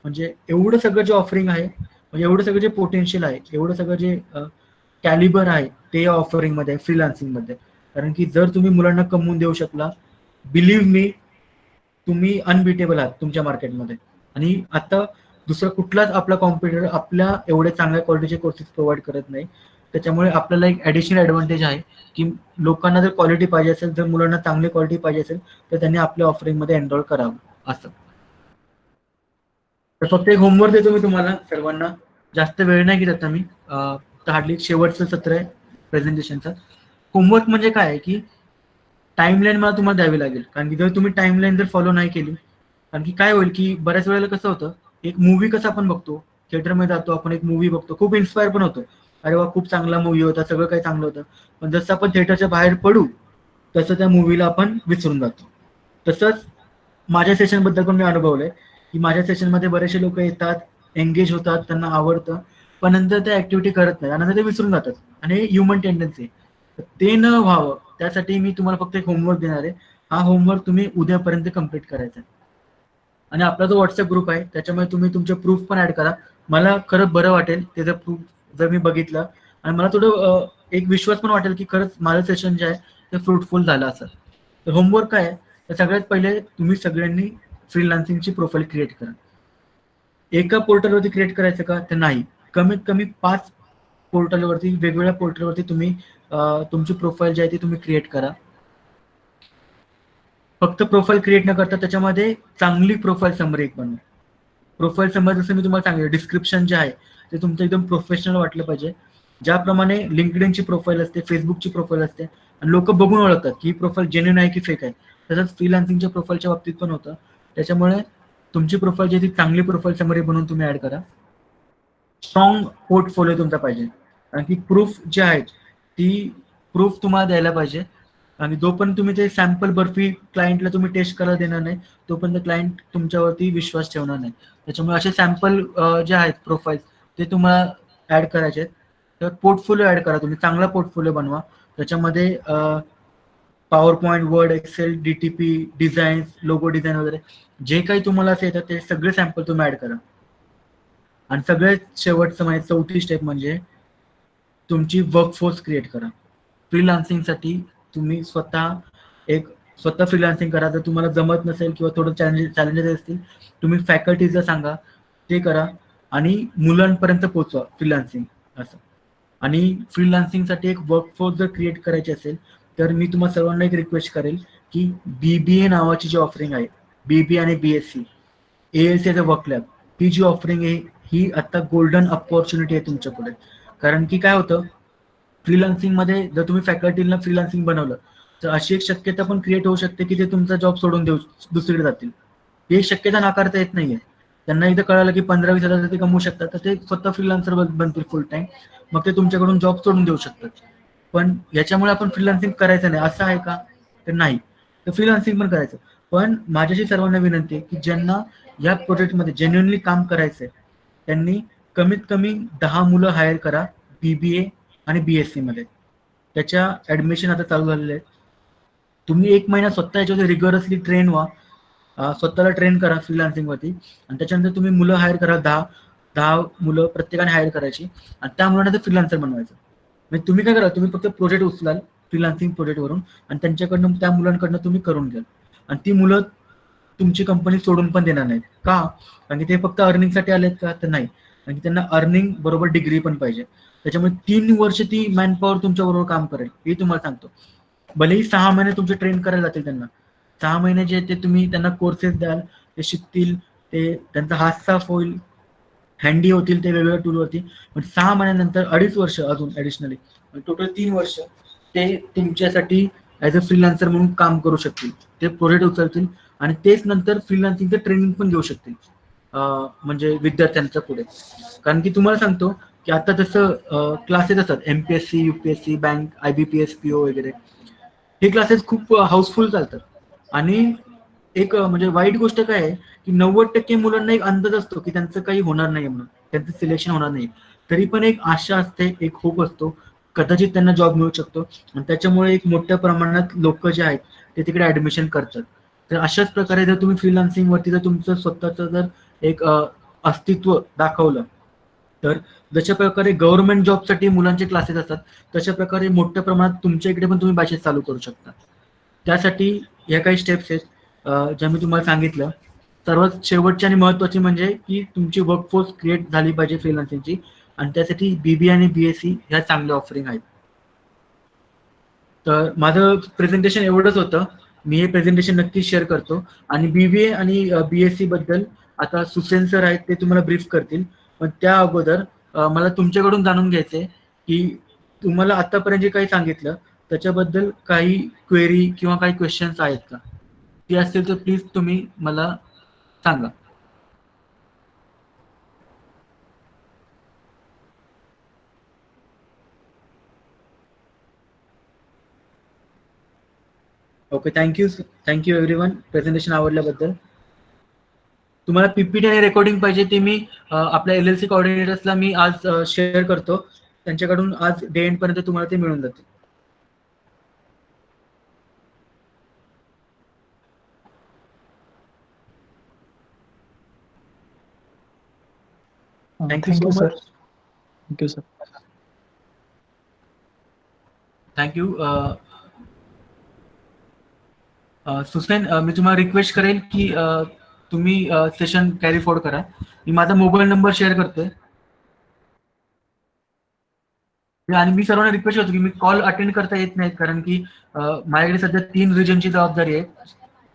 म्हणजे एवढं सगळं जे ऑफरिंग आहे, म्हणजे एवढं सगळं जे पोटेन्शियल आहे, एवढं सगळं जे कॅलिबर आहे ते या ऑफरिंगमध्ये, फ्रीलान्सिंगमध्ये. कारण की जर तुम्ही मुलांना कमवून देऊ शकला, बिलीव्ह मी, तुम्ही अनबिटेबल आहात तुमच्या मार्केटमध्ये. आणि आता दुसरा कुठलाच आपला कॉम्पिटिटर आपल्या एवढे चांगल्या क्वालिटीचे कोर्सेस प्रोव्हाइड करत नाही. त्याच्यामुळे आपल्याला एक ॲडिशनल ॲडव्हान्टेज आहे की लोकांना जर क्वालिटी पाहिजे असेल, जर मुलांना चांगली क्वालिटी पाहिजे असेल तर त्यांनी आपल्या ऑफरिंगमध्ये एनरोल करावं असं. तर फक्त एक होमवर्क देतो मी तुम्हाला सर्वांना, जास्त वेळ नाही घेत आता मी, तर हार्डली शेवटचं सत्र आहे प्रेझेंटेशनचं. होमवर्क म्हणजे काय आहे की टाइमलाईन मला तुम्हाला द्यावी लागेल. कारण की जर तुम्ही टाइमलाईन जर फॉलो नाही केली, कारण की काय होईल की बऱ्याच वेळेला कसं होतं, एक मूवी कसं आपण बघतो, थिएटरमध्ये जातो आपण, एक मूवी बघतो, खूप इन्स्पायर पण होतो, अरे वा खूप चांगला मूवी होता, सगळं काही चांगलं होतं. पण जसं आपण थिएटरच्या बाहेर पडू तसं त्या मूवीला आपण विसरून जातो. तसंच माझ्या सेशनबद्दल पण मी अनुभवलंय की माझ्या सेशनमध्ये बरेचसे लोक येतात, एंगेज होतात, त्यांना आवडतं, पण नंतर त्या ऍक्टिव्हिटी करत नाही आणि नंतर ते विसरून जातात. आणि हे ह्युमन टेंडन्सी. ते न व्हावं त्यासाठी मी तुम्हाला फक्त एक होमवर्क देणार आहे. हा होमवर्क तुम्ही उद्यापर्यंत कम्प्लीट करायचा आहे. आणि आपला जो व्हॉट्सअप ग्रुप आहे त्याच्यामध्ये तुम्ही तुमचे प्रूफ पण ऍड करा. मला खरं बरं वाटेल ते जर प्रूफ जर मी बघितलं, आणि मला थोडं एक विश्वास पण वाटेल की खरंच माझं सेशन जे आहे ते फ्रुटफुल झालं असं. तर होमवर्क काय आहे, तर सगळ्यात पहिले तुम्ही सगळ्यांनी फ्रीलान्सिंगची प्रोफाईल क्रिएट करा. एका पोर्टलवरती क्रिएट करायचं का, तर नाही, कमीत कमी 5 पोर्टलवरती, वेगवेगळ्या पोर्टलवरती तुम्ही तुमची प्रोफाईल जी आहे ती तुम्ही क्रिएट करा. फक्त प्रोफाईल क्रिएट न करता त्याच्यामध्ये चांगली प्रोफाईल समरी एक बनवा. प्रोफाईल समरी जसं मी तुम्हाला सांगितलं, डिस्क्रिप्शन जे आहे ते तुमचं एकदम प्रोफेशनल वाटलं पाहिजे. ज्याप्रमाणे लिंक्डइनची प्रोफाईल असते, फेसबुकची प्रोफाईल असते आणि लोक बघून ओळखतात की ही प्रोफाईल जेन्युइन आहे की फेक आहे, तसंच फ्रीलान्सिंगच्या प्रोफाईलच्या बाबतीत पण होतं. त्याच्यामुळे तुमची प्रोफाईल जी ती चांगली प्रोफाईल समरी बनवून तुम्ही ऍड करा. स्ट्रॉंग पोर्टफोलिओ तुमचा पाहिजे, कारण की प्रूफ जे आहेत ती प्रूफ तुम्हाला द्यायला पाहिजे. आणि जोपर्यंत तुम्ही ते सॅम्पल बर्फी क्लायंटला तुम्ही टेस्ट करायला देणार नाही तोपर्यंत क्लायंट तुमच्यावरती विश्वास ठेवणार नाही. त्याच्यामुळे असे सॅम्पल जे आहेत प्रोफाईल ते तुम्हाला ऍड करायचे आहेत. तर पोर्टफोलिओ ऍड करा, तुम्ही चांगला पोर्टफोलिओ बनवा. त्याच्यामध्ये PowerPoint, Word, Excel, DTP, designs, logo design वगैरे जे काही तुम्हाला असं येतात ते सगळे सॅम्पल तुम्ही ऍड करा. आणि सगळ्यात शेवटचं म्हणजे 4थी स्टेप म्हणजे तुमची वर्कफोर्स क्रिएट करा. फ्रीलान्सिंगसाठी तुम्ही स्वतः फ्रीलान्सिंग करा. जर तुम्हाला जमत नसेल किंवा थोडं चॅलेंजेस असतील, तुम्ही फॅकल्टीजला सांगा, ते करा आणि मुलांपर्यंत पोहोचवा फ्रीलान्सिंग असं. आणि फ्रीलान्सिंगसाठी एक वर्कफोर्स जर क्रिएट करायची असेल तर मी तुम्हाला सर्वांना एक रिक्वेस्ट करेल की BBA नावाची जी ऑफरिंग आहे, BBA आणि BSc, ALC as a work lab, ही जी ऑफरिंग आहे ही आता गोल्डन अपॉर्च्युनिटी आहे तुमच्या पुढे. कारण की काय होतं, फ्रीलान्सिंगमध्ये जर तुम्ही फॅकल्टीला फ्रीलान्सिंग बनवलं तर अशी एक शक्यता पण क्रिएट होऊ शकते की ते तुमचा जॉब सोडून दुसरीकडे जातील. ही एक शक्यता नाकारता येत नाहीये. त्यांना एकदा कळालं की 15-20 हजार ते कमवू शकतात तर ते स्वतः फ्रीलान्सर बनतील फुल टाइम, मग ते तुमच्याकडून जॉब सोडून देऊ शकतात. पण याच्यामुळे आपण फ्रीलान्सिंग करायचं नाही असं आहे का, तर नाही. तर फ्रीलान्सिंग पण करायचं. पण माझ्याशी सर्वांना विनंती आहे की ज्यांना या प्रोजेक्टमध्ये जेन्युइनली काम करायचंय त्यांनी कमीत कमी 10 मुलं हायर करा BBA आणि BSc मध्ये. त्याच्या ऍडमिशन आता चालू झालेले आहेत. तुम्ही 1 महिना स्वतः याच्यामध्ये रिगरसली ट्रेन व्हा, स्वतःला ट्रेन करा फ्रीलान्सिंग वरती आणि त्याच्यानंतर तुम्ही मुलं हायर करा. 10 मुलं प्रत्येकाने हायर करायची आणि त्या मुलांना ते फ्रीलान्सर बनवायचं. म्हणजे तुम्ही काय करा, तुम्ही फक्त प्रोजेक्ट उचलाल फ्रीलान्सिंग प्रोजेक्टवरून आणि त्यांच्याकडनं, त्या मुलांकडनं तुम्ही करून घ्याल. आणि ती मुलं तुमची कंपनी सोडून पण देणार नाहीत का, कारण की ते फक्त अर्निंगसाठी आलेत का, तर नाही, कारण की त्यांना अर्निंग बरोबर डिग्री पण पाहिजे. त्याच्यामुळे 3 वर्ष ती मॅनपॉवर तुमच्या बरोबर काम करेल, हे तुम्हाला सांगतो. भलेही 6 महिने तुमचे ट्रेन करायला जातील त्यांना, 6 महिने जे ते तुम्ही त्यांना कोर्सेस द्याल, ते शिकतील, ते त्यांचा हात साफ होईल, हँडी होतील ते वेगवेगळ्या टूलवरती. पण 6 महिन्यानंतर 2.5 वर्ष अजून ऍडिशनली, टोटल 3 वर्ष ते तुमच्यासाठी ऍज अ फ्रीलान्सर म्हणून काम करू शकतील. ते प्रोजेक्ट उचलतील आणि तेच नंतर फ्रीलान्सिंगचं ट्रेनिंग पण घेऊ शकतील म्हणजे विद्यार्थ्यांच्या पुढे. कारण की तुम्हाला सांगतो की आता जसं क्लासेस असतात MPSC, UPSC, bank, IBPS, PO वगैरे, हे क्लासेस खूप हाऊसफुल चालतात. आणि एक म्हणजे वाईट गोष्ट काय आहे की 90% मुलांना एक अंदाज असतो की त्यांचं काही होणार नाही म्हणून, त्यांचं सिलेक्शन होणार नाही. तरी पण एक आशा असते, एक होप असतो, कदाचित त्यांना जॉब मिळू शकतो आणि त्याच्यामुळे एक मोठ्या प्रमाणात लोक जे आहेत ते तिकडे ऍडमिशन करतात. तर अशाच प्रकारे जर तुम्ही फ्रीलान्सिंग वरती जर तुमचं स्वतःचं जर एक अस्तित्व दाखवलं, तर जशा प्रकारे गव्हर्नमेंट जॉबसाठी मुलांचे क्लासेस असतात, तशा प्रकारे मोठ्या प्रमाणात तुमच्या इकडे पण तुम्ही बॅचेस चालू करू शकता. त्यासाठी ह्या काही स्टेप्स आहेत ज्या मी तुम्हाला सांगितलं. सर्वात शेवटची आणि महत्त्वाची म्हणजे की तुमची वर्कफोर्स क्रिएट झाली पाहिजे फ्रीलान्सिंगची, आणि त्यासाठी बीबीए आणि बीएससी ह्या चांगल्या ऑफरिंग आहेत. तर माझं प्रेझेंटेशन एवढंच होतं. मी हे प्रेझेंटेशन नक्कीच शेअर करतो आणि बीबीए आणि बीएससी बद्दल आता सुसेन सर आहेत, ते तुम्हाला ब्रीफ करतील. पण त्या अगोदर मला तुमच्याकडून जाणून घ्यायचंय की तुम्हाला आतापर्यंत जे काही सांगितलं त्याच्याबद्दल काही क्वेरी किंवा काही क्वेश्चन्स आहेत का? ते असतील तर प्लीज तुम्ही मला सांगा. ओके, थँक्यू एव्हरीवन प्रेझेंटेशन आवडल्याबद्दल. तुम्हाला पीपीटी आणि रेकॉर्डिंग पाहिजे ते मी आपल्या LLC कोऑर्डिनेटर्सला मी आज शेअर करतो. त्यांच्याकडून आज डे एंड पर्यंत तुम्हाला ते मिळून जातील. Thank you so sir. much. Thank you sir. Thank you. Susan, मी तुम्हाला रिक्वेस्ट करेल की तुम्ही सेशन कॅरी फॉरवर्ड करा. मी माझा मोबाईल नंबर शेअर करतोय आणि मी सर्वांना रिक्वेस्ट करतो की मी कॉल अटेंड करता येत नाहीत, कारण की माझ्याकडे सध्या 3 रिजनची जबाबदारी आहे.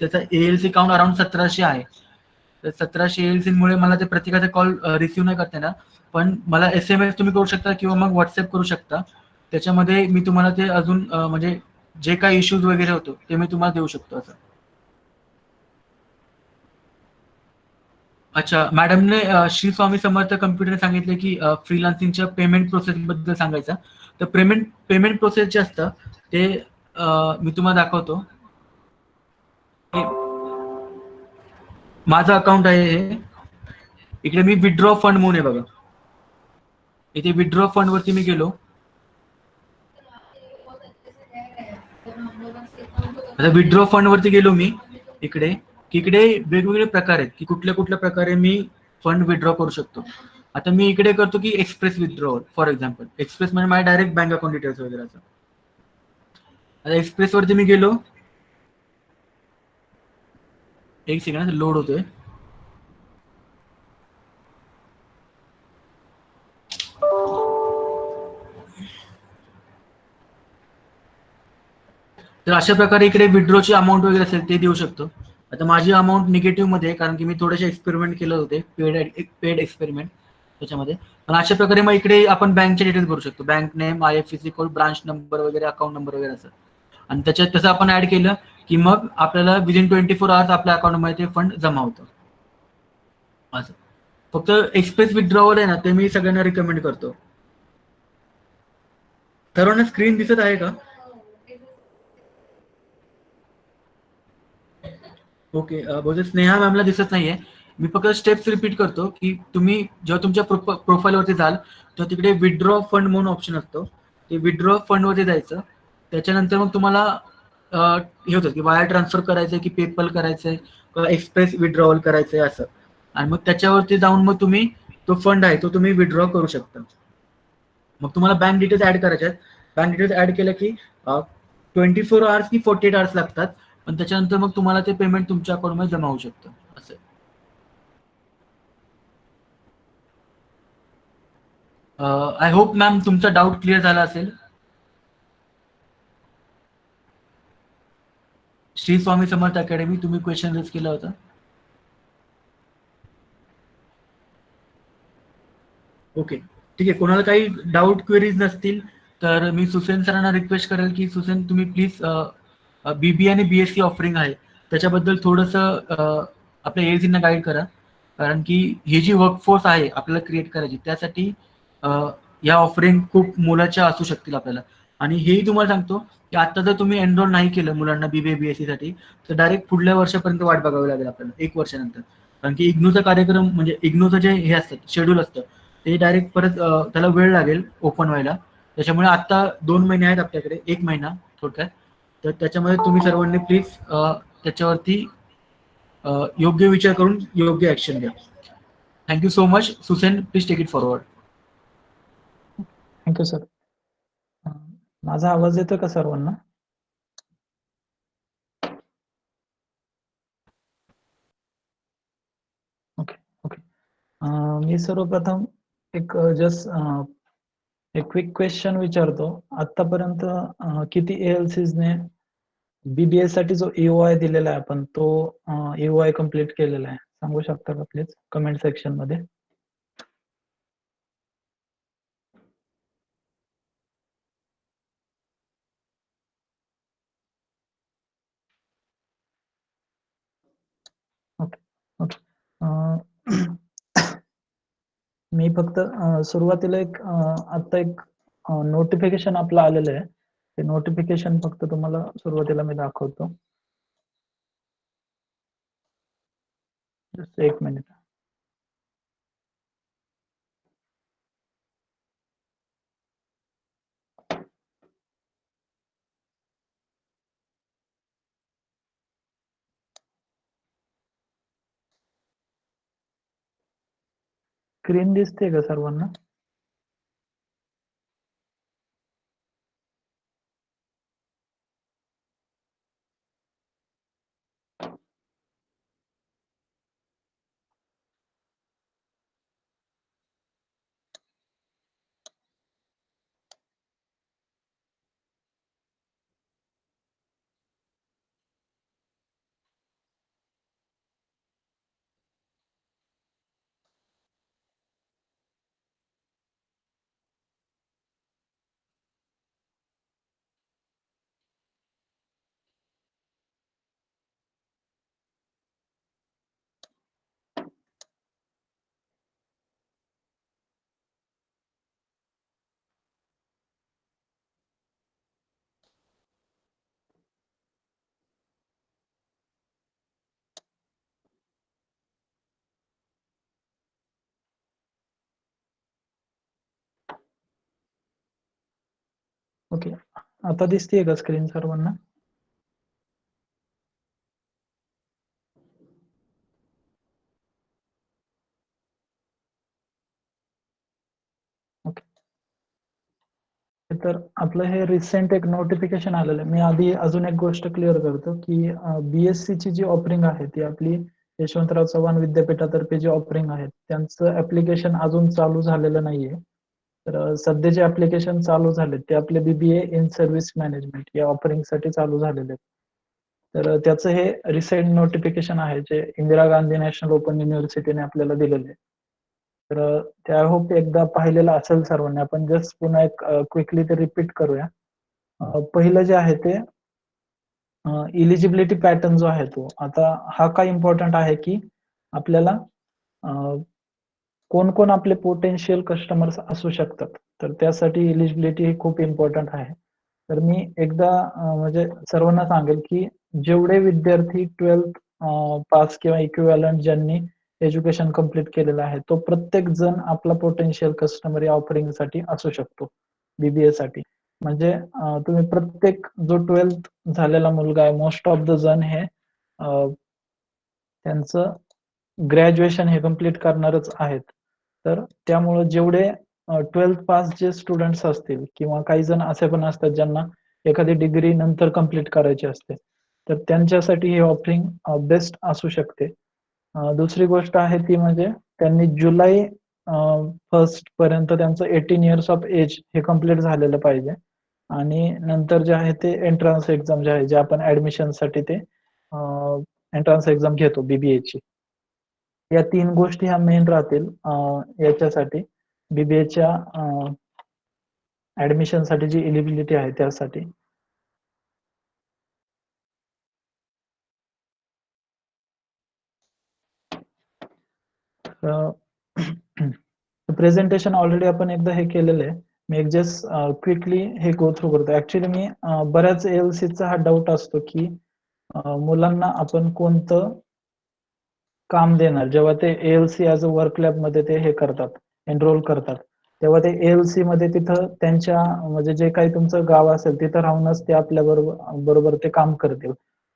त्याचा ALC काउंट अराउंड 1700 आहे. तर 1700 ALC मुळे मला ते प्रत्येकाचा कॉल रिसिव्ह नाही करता येणार. पण मला SMS तुम्ही करू शकता किंवा मग व्हॉट्सअप करू शकता. त्याच्यामध्ये मी तुम्हाला ते अजून म्हणजे जे काही इश्यूज वगैरे होतो ते मी तुम्हाला देऊ शकतो असं. अच्छा, मॅडमने श्री स्वामी समर्थ कम्प्युटरने सांगितले की फ्रीलान्सिंगच्या पेमेंट प्रोसेस बद्दल सांगायचं. तर पेमेंट प्रोसेस जे असतं ते मी तुम्हाला दाखवतो. माझं अकाउंट आहे हे. इकडे मी विथड्रॉ फंड म्हणून आहे बघा. इथे विथड्रॉ फंड वरती मी गेलो. आता विथड्रॉ फंड वरती गेलो मी. इकडे वेगवेगळे प्रकार आहेत की कुठल्या प्रकारे मी फंड विथड्रॉ करू शकतो. आता मी इकडे करतो की express withdrawal for example. Express म्हणजे माझ्या डायरेक्ट बँक अकाउंट डिटेल्स वगैरे असं. आता एक्सप्रेस वरती मी गेलो. एक सेकंड लोड होतोय. तर अशा प्रकारे इकडे विथड्रॉची अमाऊंट वगैरे असेल ते देऊ शकतो. आता माझी अमाऊंट निगेटिव्ह मध्ये आहे कारण की मी थोडेसे एक्सपेरिमेंट केले होते, पेड एक्सपेरिमेंट त्याच्यामध्ये. पण अशा प्रकारे मग इकडे आपण बँकचे डिटेल्स भरू शकतो. Bank name, IFSC code, branch number वगैरे, अकाउंट नंबर वगैरे असं. आणि त्याच्यात तसं आपण ऍड केलं की मग आपल्याला विदिन 24 आवर्स आपल्या अकाउंटमध्ये ते फंड जमा होतं असं. फक्त एक्सप्रेस विथड्रॉवल आहे ना, ते मी सगळ्यांना रिकमेंड करतो. सर्वांना स्क्रीन दिसत आहे का? ओके, बहुतेक स्नेहा मॅमला दिसत नाहीये. मी फक्त स्टेप्स रिपीट करतो की तुम्ही जेव्हा तुमच्या प्रोफाईलवरती जाल तेव्हा तिकडे विथड्रॉ फंड म्हणून ऑप्शन असतो. ते विथड्रॉ फंडवरती जायचं. त्याच्यानंतर मग तुम्हाला हे होतं की वायर ट्रान्सफर करायचंय की पेपल करायचंय किंवा एक्सप्रेस विथड्रॉवल करायचंय असं. आणि मग त्याच्यावरती जाऊन मग तुम्ही तो फंड आहे तो तुम्ही विथड्रॉ करू शकता. मग तुम्हाला बँक डिटेल्स ऍड करायचे आहेत. बँक डिटेल्स ऍड केलं की 24 आवर्स की 48 आवर्स लागतात. पण त्याच्यानंतर मग तुम्हाला ते पेमेंट तुमच्या अकाउंटमध्ये जमा होऊ शकतं असं. आय होप मॅम तुमचा डाऊट क्लिअर झाला असेल. श्री स्वामी समर्थ अकॅडमी, तुम्ही क्वेश्चन रेज केला होता. ओके, ठीक आहे. कोणाला काही डाऊट क्वेरीज नसतील तर मी सुसेन सरांना रिक्वेस्ट करेल की सुसेन तुम्ही प्लीज BBA आणि BSc ऑफरिंग आहे त्याच्याबद्दल थोडंसं आपल्या ALCना गाईड करा. कारण की ही जी वर्कफोर्स आहे आपल्याला क्रिएट करायची त्यासाठी या ऑफरिंग खूप मोलाच्या असू शकतील आपल्याला. आणि हेही तुम्हाला सांगतो की आता जर तुम्ही एनरोल नाही केलं मुलांना बीबीए बीएससी साठी, तर डायरेक्ट पुढल्या वर्षापर्यंत वाट बघावी लागेल आपल्याला, 1 वर्षानंतर. कारण की इग्नूचा कार्यक्रम म्हणजे इग्नूचं जे हे असतं शेड्यूल असतं ते डायरेक्ट परत त्याला वेळ लागेल ओपन व्हायला. त्याच्यामुळे आता 2 महिने आहेत आपल्याकडे, 1 महिना थोडक्यात. तर त्याच्यामध्ये तुम्ही सर्वांनी प्लीज त्याच्यावरती योग्य विचार करून योग्य ऍक्शन घ्या. Thank you so much. Susen, please take it forward. Thank you sir. माझा आवाज येतो का सर्वांना? Okay okay. मी सर्वप्रथम एक एक क्विक क्वेश्चन विचारतो. आतापर्यंत किती ALCs ने BBA साठी जो EOI दिलेला आहे आपण तो EOI कंप्लीट केलेला आहे? सांगू शकता का प्लीज कमेंट सेक्शन मध्ये? Okay okay. मी फक्त सुरुवातीला आता एक नोटिफिकेशन आपलं आलेलं आहे. ते नोटिफिकेशन फक्त तुम्हाला सुरुवातीला मी दाखवतो. Just 1 minute. स्क्रीन दिसते का सर्वांना? ओके. आता दिसतेय का स्क्रीन सर्वांना? ओके. तर आपलं हे रिसेंट एक नोटिफिकेशन आलेलं आहे. मी आधी अजून एक गोष्ट क्लिअर करतो की BSc ची जी ऑफरिंग आहे ती आपली यशवंतराव चव्हाण विद्यापीठातर्फे जी ऑफरिंग आहे त्यांचं ऍप्लिकेशन अजून चालू झालेलं नाहीये. तर सध्या जे ऍप्लिकेशन चालू झाले ते आपले BBA इन सर्व्हिस मॅनेजमेंट या ऑफरिंग साठी चालू झालेले आहेत. तर त्याचं हे रिसेंट नोटिफिकेशन आहे जे इंदिरा गांधी नॅशनल ओपन युनिव्हर्सिटीने आपल्याला दिलेलं आहे. तर ते आय होप एकदा पाहिलेलं असेल सर्वांनी. आपण जस्ट पुन्हा एक क्विकली ते रिपीट करूया. पहिलं जे आहे ते इलिजिबिलिटी पॅटर्न जो आहे तो आता हा काय इम्पॉर्टंट आहे की आपल्याला कोण कोण आपले पोटेन्शियल कस्टमर्स असू शकतात. तर त्यासाठी इलिजिबिलिटी ही खूप इम्पॉर्टंट आहे. तर मी एकदा म्हणजे सर्वांना सांगेल की जेवढे विद्यार्थी 12th पास किंवा इक्विव्हॅलंट ज्यांनी एज्युकेशन कंप्लीट केलेलं आहे तो प्रत्येक जण आपला पोटेन्शियल कस्टमर या ऑफरिंग साठी असू शकतो BBA साठी. म्हणजे तुम्ही प्रत्येक जो 12th झालेला मुलगा आहे मोस्ट ऑफ द जण हे त्यांचं ग्रॅज्युएशन हे कंप्लीट करणारच आहेत. तर त्यामुळे जेवढे 12th पास जे स्टुडंट्स असतील किंवा काही जण असे पण असतात ज्यांना एखादी डिग्री नंतर कंप्लीट करायची असते. तर त्यांच्यासाठी हे ऑफरिंग बेस्ट असू शकते. दुसरी गोष्ट आहे ती म्हणजे त्यांनी जुलै 1st पर्यंत त्यांचं 18 इयर्स ऑफ एज हे कंप्लीट झालेलं पाहिजे. आणि नंतर जे आहे ते एंट्रन्स एक्झाम जे आहे जे आपण ऍडमिशनसाठी ते एंट्रन्स एक्झाम घेतो BBA ची. या 3 गोष्टी ह्या मेन राहतील याच्यासाठी BBAच्या ऍडमिशनसाठी जी एलिजिबिलिटी आहे त्यासाठी. प्रेझेंटेशन ऑलरेडी आपण एकदा हे केलेलं आहे. मी एक जस्ट क्विकली हे गो थ्रू करतो. ऍक्च्युली मी बऱ्याच ALCचा हा डाऊट असतो की मुलांना आपण कोणतं काम देणार जेव्हा ते ALC as a work lab मध्ये ते हे करतात, एनरोल करतात, तेव्हा ते ALC मध्ये तिथं त्यांच्या म्हणजे जे काही तुमचं गाव असेल तिथं राहूनच ते आपल्या बरोबर ते काम करतील.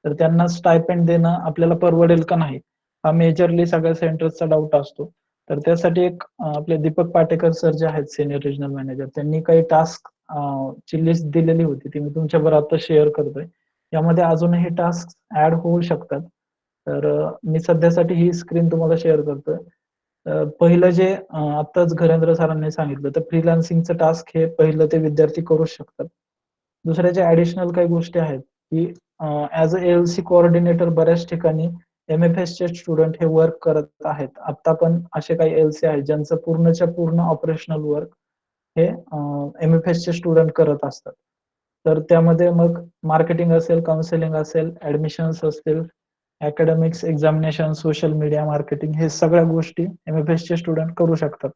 तर त्यांना स्टायपेंड देणं आपल्याला परवडेल का नाही, हा मेजरली सगळ्या सेंटर्सचा डाऊट असतो. तर त्यासाठी एक आपले दीपक पाटेकर सर जे आहेत सिनियर रिजनल मॅनेजर, त्यांनी काही टास्क ची लिस्ट दिलेली होती, ती मी तुमच्याबरोबर आता शेअर करतोय. यामध्ये अजूनही टास्क ऍड होऊ शकतात. तर मी सध्यासाठी ही स्क्रीन तुम्हाला शेअर करतोय. पहिलं जे आत्ताच घरेंद्र सरांनी सांगितलं, तर फ्रीलान्सिंगचं टास्क हे पहिलं ते विद्यार्थी करू शकतात. दुसऱ्या ज्या ऍडिशनल काही गोष्टी आहेत की ऍज अ ALC कोऑर्डिनेटर बऱ्याच ठिकाणी MFS चे स्टुडंट हे वर्क करत आहेत. आता पण असे काही ALC आहेत ज्यांचं पूर्णच्या पूर्ण ऑपरेशनल वर्क हे MFS चे स्टुडंट करत असतात. तर त्यामध्ये मग मार्केटिंग असेल, काउन्सिलिंग असेल, ऍडमिशन्स असतील, academics, examination, social media marketing, हे सगळ्या गोष्टी MFS चे स्टुडंट करू शकतात.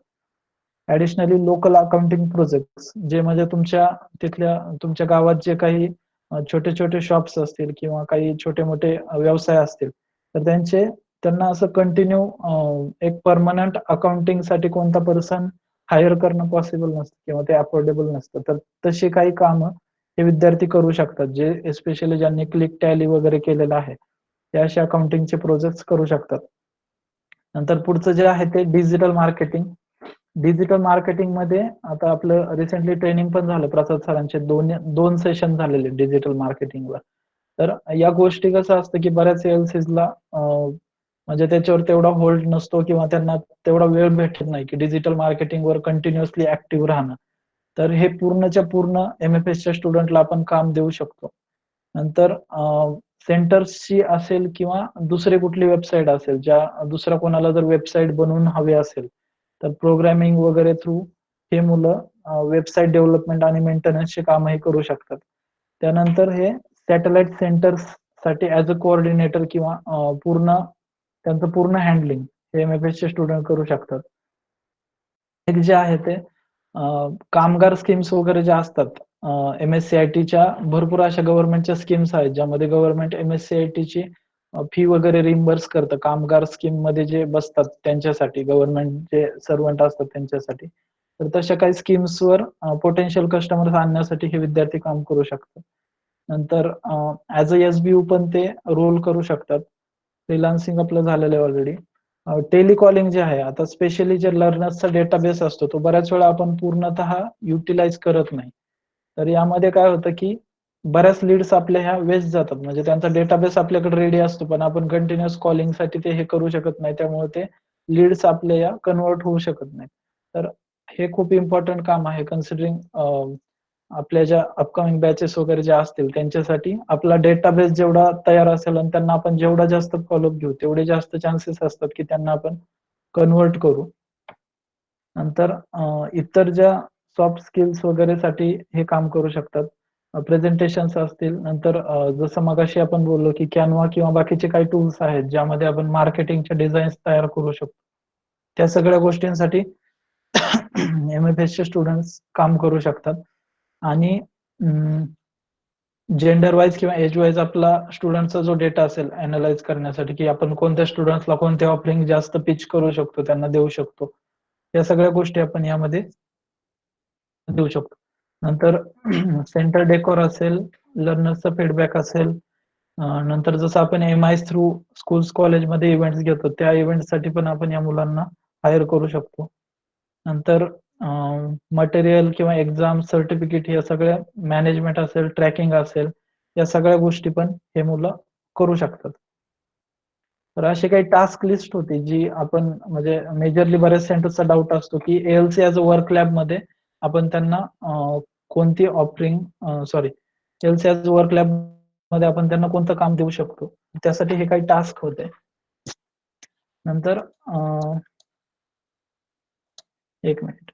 ऍडिशनली लोकल अकाउंटिंग प्रोजेक्ट जे म्हणजे तुमच्या गावात जे काही छोटे छोटे शॉप्स असतील किंवा काही छोटे मोठे व्यवसाय असतील, तर त्यांना असं कंटिन्यू एक परमनंट अकाउंटिंग साठी कोणता पर्सन हायर करणं पॉसिबल नसतं किंवा ते अफोर्डेबल नसतं. तर तशी काही कामं हे विद्यार्थी करू शकतात, जे एस्पेशली ज्यांनी क्लिक टॅली वगैरे केलेलं आहे, ते असे अकाउंटिंगचे प्रोजेक्ट्स करू शकतात. नंतर पुढचं जे आहे ते डिजिटल मार्केटिंग. डिजिटल मार्केटिंग मध्ये आता आपलं रिसेंटली ट्रेनिंग पण झालं प्रसाद सरांचे, दोन सेशन झालेले डिजिटल मार्केटिंगवर. तर या गोष्टी कसं असतं की बऱ्याच ALCs ला म्हणजे त्याच्यावर तेवढा होल्ड नसतो किंवा त्यांना तेवढा वेळ भेटत नाही की डिजिटल मार्केटिंगवर कंटिन्युअसली ऍक्टिव्ह राहणं. तर हे पूर्णच्या पूर्ण MFS च्या स्टुडंटला आपण काम देऊ शकतो. नंतर सेंटर्सची असेल किंवा दुसरी कुठली वेबसाईट असेल, ज्या दुसऱ्या कोणाला जर वेबसाईट बनवून हवी असेल, तर प्रोग्रामिंग वगैरे थ्रू हे मुलं वेबसाईट डेव्हलपमेंट आणि मेंटेनन्सचे कामही करू शकतात. त्यानंतर हे सॅटेलाइट सेंटर्स साठी ऍज अ कोऑर्डिनेटर किंवा त्यांचं पूर्ण हँडलिंग हे MFS चे स्टुडंट करू शकतात. एक जे आहे ते कामगार स्कीम्स वगैरे ज्या असतात, MSCIT भरपूर अशा गव्हर्नमेंटच्या स्कीम्स आहेत ज्यामध्ये गव्हर्नमेंट MSCIT ची फी वगैरे रिम्बर्स करतं. कामगार स्कीम मध्ये जे बसतात त्यांच्यासाठी, गव्हर्नमेंट जे सर्वंट असतात त्यांच्यासाठी. तर तशा काही स्कीम्सवर पोटेन्शियल कस्टमर्स आणण्यासाठी हे विद्यार्थी काम करू शकतात. नंतर ऍज अ SBU पण ते रोल करू शकतात. फ्रीलान्सिंग आपलं झालेलं आहे ऑलरेडी. टेलिकॉलिंग जे आहे, आता स्पेशली जे लर्नर्सचा डेटाबेस असतो तो बऱ्याच वेळा आपण पूर्णतः युटिलाइज करत नाही. तर यामध्ये काय होतं की बऱ्याच लीड्स आपल्या ह्या वेस्ट जातात, म्हणजे त्यांचा डेटाबेस आपल्याकडे रेडी असतो पण आपण कंटिन्युअस कॉलिंगसाठी ते हे करू शकत नाही, त्यामुळे ते लीड्स आपल्या या कन्वर्ट होऊ शकत नाही. तर हे खूप इम्पॉर्टंट काम आहे कन्सिडरिंग आपल्या ज्या अपकमिंग बॅचेस वगैरे ज्या असतील त्यांच्यासाठी आपला डेटाबेस जेवढा तयार असेल आणि त्यांना आपण जेवढा जास्त फॉलोअप घेऊ तेवढे जास्त चान्सेस असतात की त्यांना आपण कन्वर्ट करू. नंतर इतर ज्या सॉफ्ट स्किल्स वगैरे साठी हे काम करू शकतात. प्रेझेंटेशन्स असतील, नंतर जसं मगाशी आपण बोललो की कॅनवा किंवा बाकीचे काही टूल्स आहेत ज्यामध्ये आपण मार्केटिंगचे डिझाईन्स तयार करू शकतो. त्या सगळ्या गोष्टींसाठी MFS चे स्टुडंट्स काम करू शकतात. आणि जेंडर वाईज किंवा एज वाईज आपला स्टुडंटचा जो डेटा असेल अनालाइज करण्यासाठी की आपण कोणत्या स्टुडंट्सला कोणते ऑफरिंग जास्त पिच करू शकतो, त्यांना देऊ शकतो, या सगळ्या गोष्टी आपण यामध्ये देऊ शकतो. नंतर सेंटर डेकोर असेल, लर्नर्सचा फीडबॅक असेल, नंतर जसं आपण MIs थ्रू स्कूल्स कॉलेजमध्ये इव्हेंट्स घेतो त्या इव्हेंटसाठी पण आपण या मुलांना हायर करू शकतो. नंतर मटेरियल किंवा एक्झाम सर्टिफिकेट या सगळ्या मॅनेजमेंट असेल, ट्रॅकिंग असेल, या सगळ्या गोष्टी पण हे मुलं करू शकतात. तर अशी काही टास्क लिस्ट होती जी आपण म्हणजे मेजरली बऱ्याच सेंटर्सचा डाऊट असतो की ALC as a work lab मध्ये आपण त्यांना कोणती offering ALC as a work lab मध्ये आपण त्यांना कोणतं काम देऊ शकतो, त्यासाठी हे काही टास्क होते. नंतर एक minute.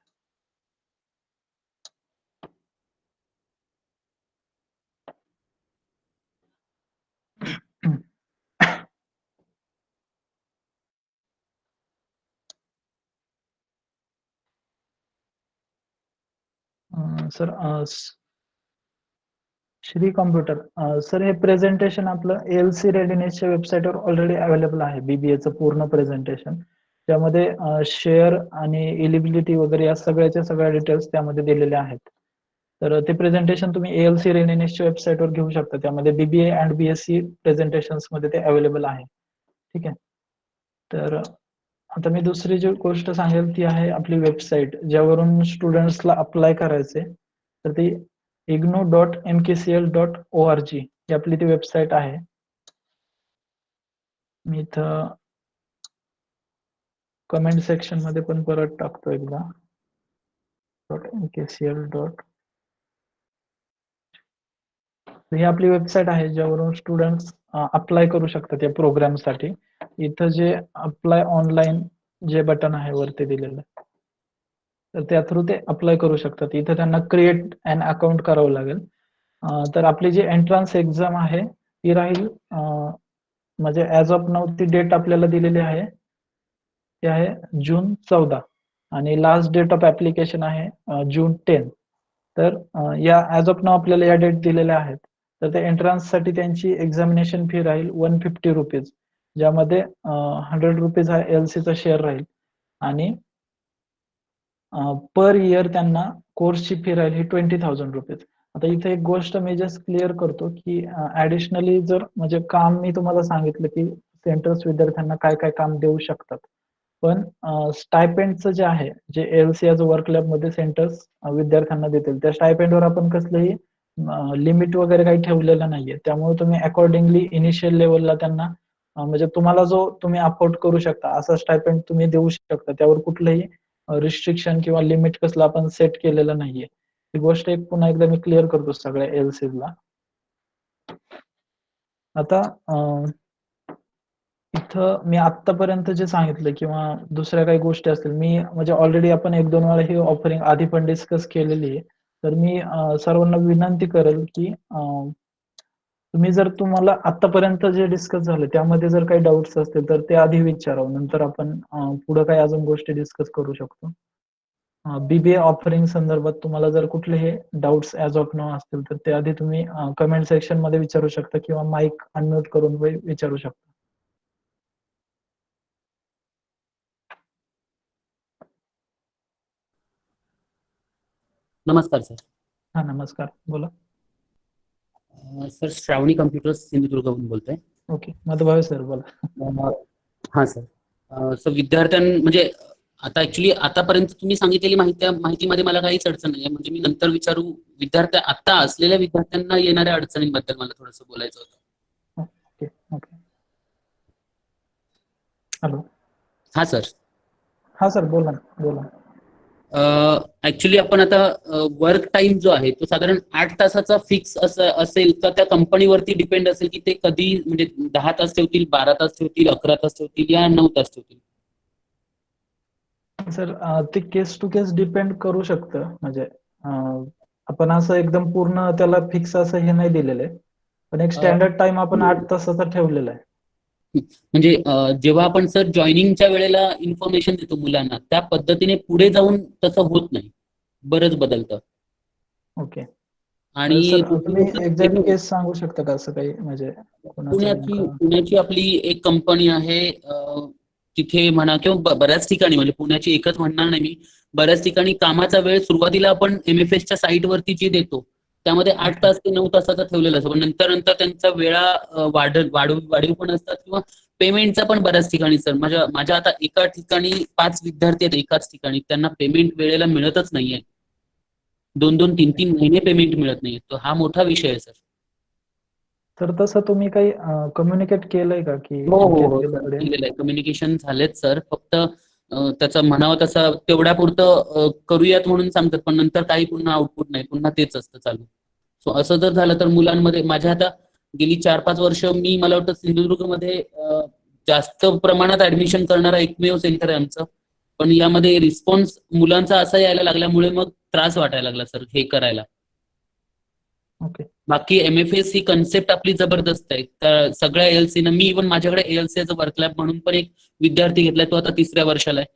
Sir Shri computer sir, हे प्रेझेंटेशन आपलं ALC रेडिनेसच्या वेबसाईटवर ऑलरेडी अवेलेबल आहे, BBAचं पूर्ण प्रेझेंटेशन. त्यामध्ये शेअर आणि एलिजिबिलिटी वगैरे या सगळ्या डिटेल्स त्यामध्ये दिलेले आहेत. तर ते प्रेझेंटेशन तुम्ही ALC रेडिनेसच्या वेबसाईटवर घेऊ शकता. त्यामध्ये BBA अँड BSc प्रेझेंटेशन्स मध्ये ते अवेलेबल आहे. ठीक आहे. तर आता मी दुसरी जी गोष्ट सांगेल ती आहे आपली वेबसाईट, ज्यावरून स्टुडंट्सला अप्लाय करायचे. तर ती ignou.mkcl.org ही आपली ती वेबसाईट आहे. मी इथं कमेंट सेक्शन मध्ये पण परत टाकतो एकदा. .mkcl. ही आपली वेबसाईट आहे, ज्यावरून स्टुडंट्स अप्लाय करू शकतात या प्रोग्रामसाठी. इथं जे अप्लाय ऑनलाईन जे बटन आहे वरती दिलेलं, तर त्या थ्रू ते अप्लाय करू शकतात. इथं त्यांना क्रिएट अन अकाउंट करावं लागेल. तर आपली जी एंट्रन्स एक्झाम आहे ती राहील, म्हणजे ऍज ऑफ नाऊ ती डेट आपल्याला दिलेली आहे, ती आहे जून 14 आणि लास्ट डेट ऑफ ऍप्लिकेशन आहे जून 10. तर या ऍज ऑफ नाऊ आपल्याला या डेट दिलेल्या आहेत. तर त्या एंट्रन्स साठी त्यांची एक्झामिनेशन फी राहील 150 रुपीज, ज्यामध्ये 100 रुपीज हा LCचा शेअर राहील आणि पर इयर त्यांना कोर्सची फी राहील ही 20,000 रुपीज. आता इथे एक गोष्ट मी जस्ट क्लिअर करतो की ऍडिशनली जर म्हणजे काम मी तुम्हाला सांगितलं की सेंटर्स विद्यार्थ्यांना काय काय काम देऊ शकतात, पण स्टायपेंडचं जे आहे, जे ALC ॲज वर्क लॅब मध्ये सेंटर्स विद्यार्थ्यांना देतील, त्या स्टायपेंडवर आपण कसलंही लिमिट वगैरे काही ठेवलेलं नाहीये. त्यामुळे तुम्ही अकॉर्डिंगली इनिशियल लेवलला त्यांना म्हणजे तुम्हाला जो तुम्ही अफोर्ड करू शकता असा स्टायपेंड तुम्ही देऊ शकता. त्यावर कुठलंही रिस्ट्रिक्शन किंवा लिमिट कसलं आपण सेट केलेलं नाहीये. ही गोष्ट एक पुन्हा एकदा मी क्लिअर करतो सगळ्या LCला. आता इथं मी आतापर्यंत जे सांगितलं किंवा दुसऱ्या काही गोष्टी असतील, मी म्हणजे ऑलरेडी आपण 1-2 वेळा ही ऑफरिंग आधी पण डिस्कस केलेली आहे. तर मी सर्वांना विनंती करेल की तुम्ही जर तुम्हाला आतापर्यंत जे डिस्कस झालं त्यामध्ये जर काही डाऊट्स असतील तर ते आधी विचारावं, नंतर आपण पुढे काही अजून गोष्टी डिस्कस करू शकतो. BBA ऑफरिंग संदर्भात तुम्हाला जर कुठलेही डाऊट्स ॲज ऑफ नाऊ असतील तर ते आधी तुम्ही कमेंट सेक्शन मध्ये विचारू शकता किंवा माईक अनम्यूट करून विचारू शकता. नमस्कार सर. हा नमस्कार, बोला. सर श्रावणी कम्प्युटर्स सिंधुदुर्गहून बोलतोय. ओके, मधुभावे सर बोला. हा सर. सर म्हणजे आता ऍक्च्युली आतापर्यंत तुम्ही सांगितलेली माहितीमध्ये मला काहीच अडचण नाही, म्हणजे मी नंतर विचारू. आता असलेल्या विद्यार्थ्यांना येणाऱ्या अडचणींबद्दल मला थोडंसं बोलायचं होतं. Okay okay. हॅलो. हा सर. हा सर बोला बोला. ऍक्च्युली आपण आता वर्क टाइम जो आहे तो साधारण 8 तासाचा फिक्स असेल तर त्या कंपनीवरती डिपेंड असेल की ते कधी म्हणजे 10 तास ठेवतील, 12 तास ठेवतील, 11 तास ठेवतील या 9 तास ठेवतील. सर ते केस टू केस डिपेंड करू शकतं. म्हणजे आपण असं एकदम पूर्ण त्याला फिक्स असं हे नाही दिलेलं आहे, पण एक स्टँडर्ड टाइम आपण 8 तासाचा ठेवलेला आहे. म्हणजे जेव्हा आपण सर जॉईनिंगच्या वेळेला इन्फॉर्मेशन देतो मुलांना, त्या पद्धतीने पुढे जाऊन तसं होत नाही, बरंच बदलतं. ओके. आणि सर तुम्ही एक्झॅक्ट केस सांगू शकता का असं काही, म्हणजे पुण्याची आपली एक कंपनी आहे, तिथे म्हणा किंवा बऱ्याच ठिकाणी, म्हणजे पुण्याची एकच म्हणणार नाही मी, बऱ्याच ठिकाणी कामाचा वेळ सुरुवातीला आपण MFSच्या साईट वरती जे देतो त्यामध्ये 8 तास ते 9 तासाचा ठेवलेला असतो, पण नंतर त्यांच्या वेळा वाढीव पण असतात किंवा पेमेंटचा पण बऱ्याच ठिकाणी. सर माझ्या आता एका ठिकाणी 5 विद्यार्थी आहेत एकाच ठिकाणी, त्यांना पेमेंट वेळेला मिळतच नाहीये. 2-2, 3-3 महिने पेमेंट मिळत नाहीये. तो हा मोठा विषय आहे सर. तर तसं तुम्ही काही कम्युनिकेट केलंय का की? हो केलेलं आहे, कम्युनिकेशन झालेत सर. फक्त त्याचं म्हणावं तसं तेवढ्या पुरतं करूयात म्हणून सांगतात, पण नंतर काही पुन्हा आउटपुट नाही, पुन्हा तेच असतं चालू. सो असं जर झालं तर मुलांमध्ये, माझ्या आता गेली 4-5 वर्ष मला वाटतं सिंधुदुर्गमध्ये जास्त प्रमाणात ऍडमिशन करणारा एकमेव सेंटर आहे आमचं, पण यामध्ये रिस्पॉन्स मुलांचा असा यायला लागल्यामुळे मग त्रास वाटायला लागला सर हे करायला. ओके. बाकी MFS ही कन्सेप्ट आपली जबरदस्त आहे. तर सगळ्या ALC मी इव्हन माझ्याकडे ALC वर्क लॅब म्हणून पण एक विद्यार्थी घेतलाय, तो आता 3ऱ्या वर्षाला आहे.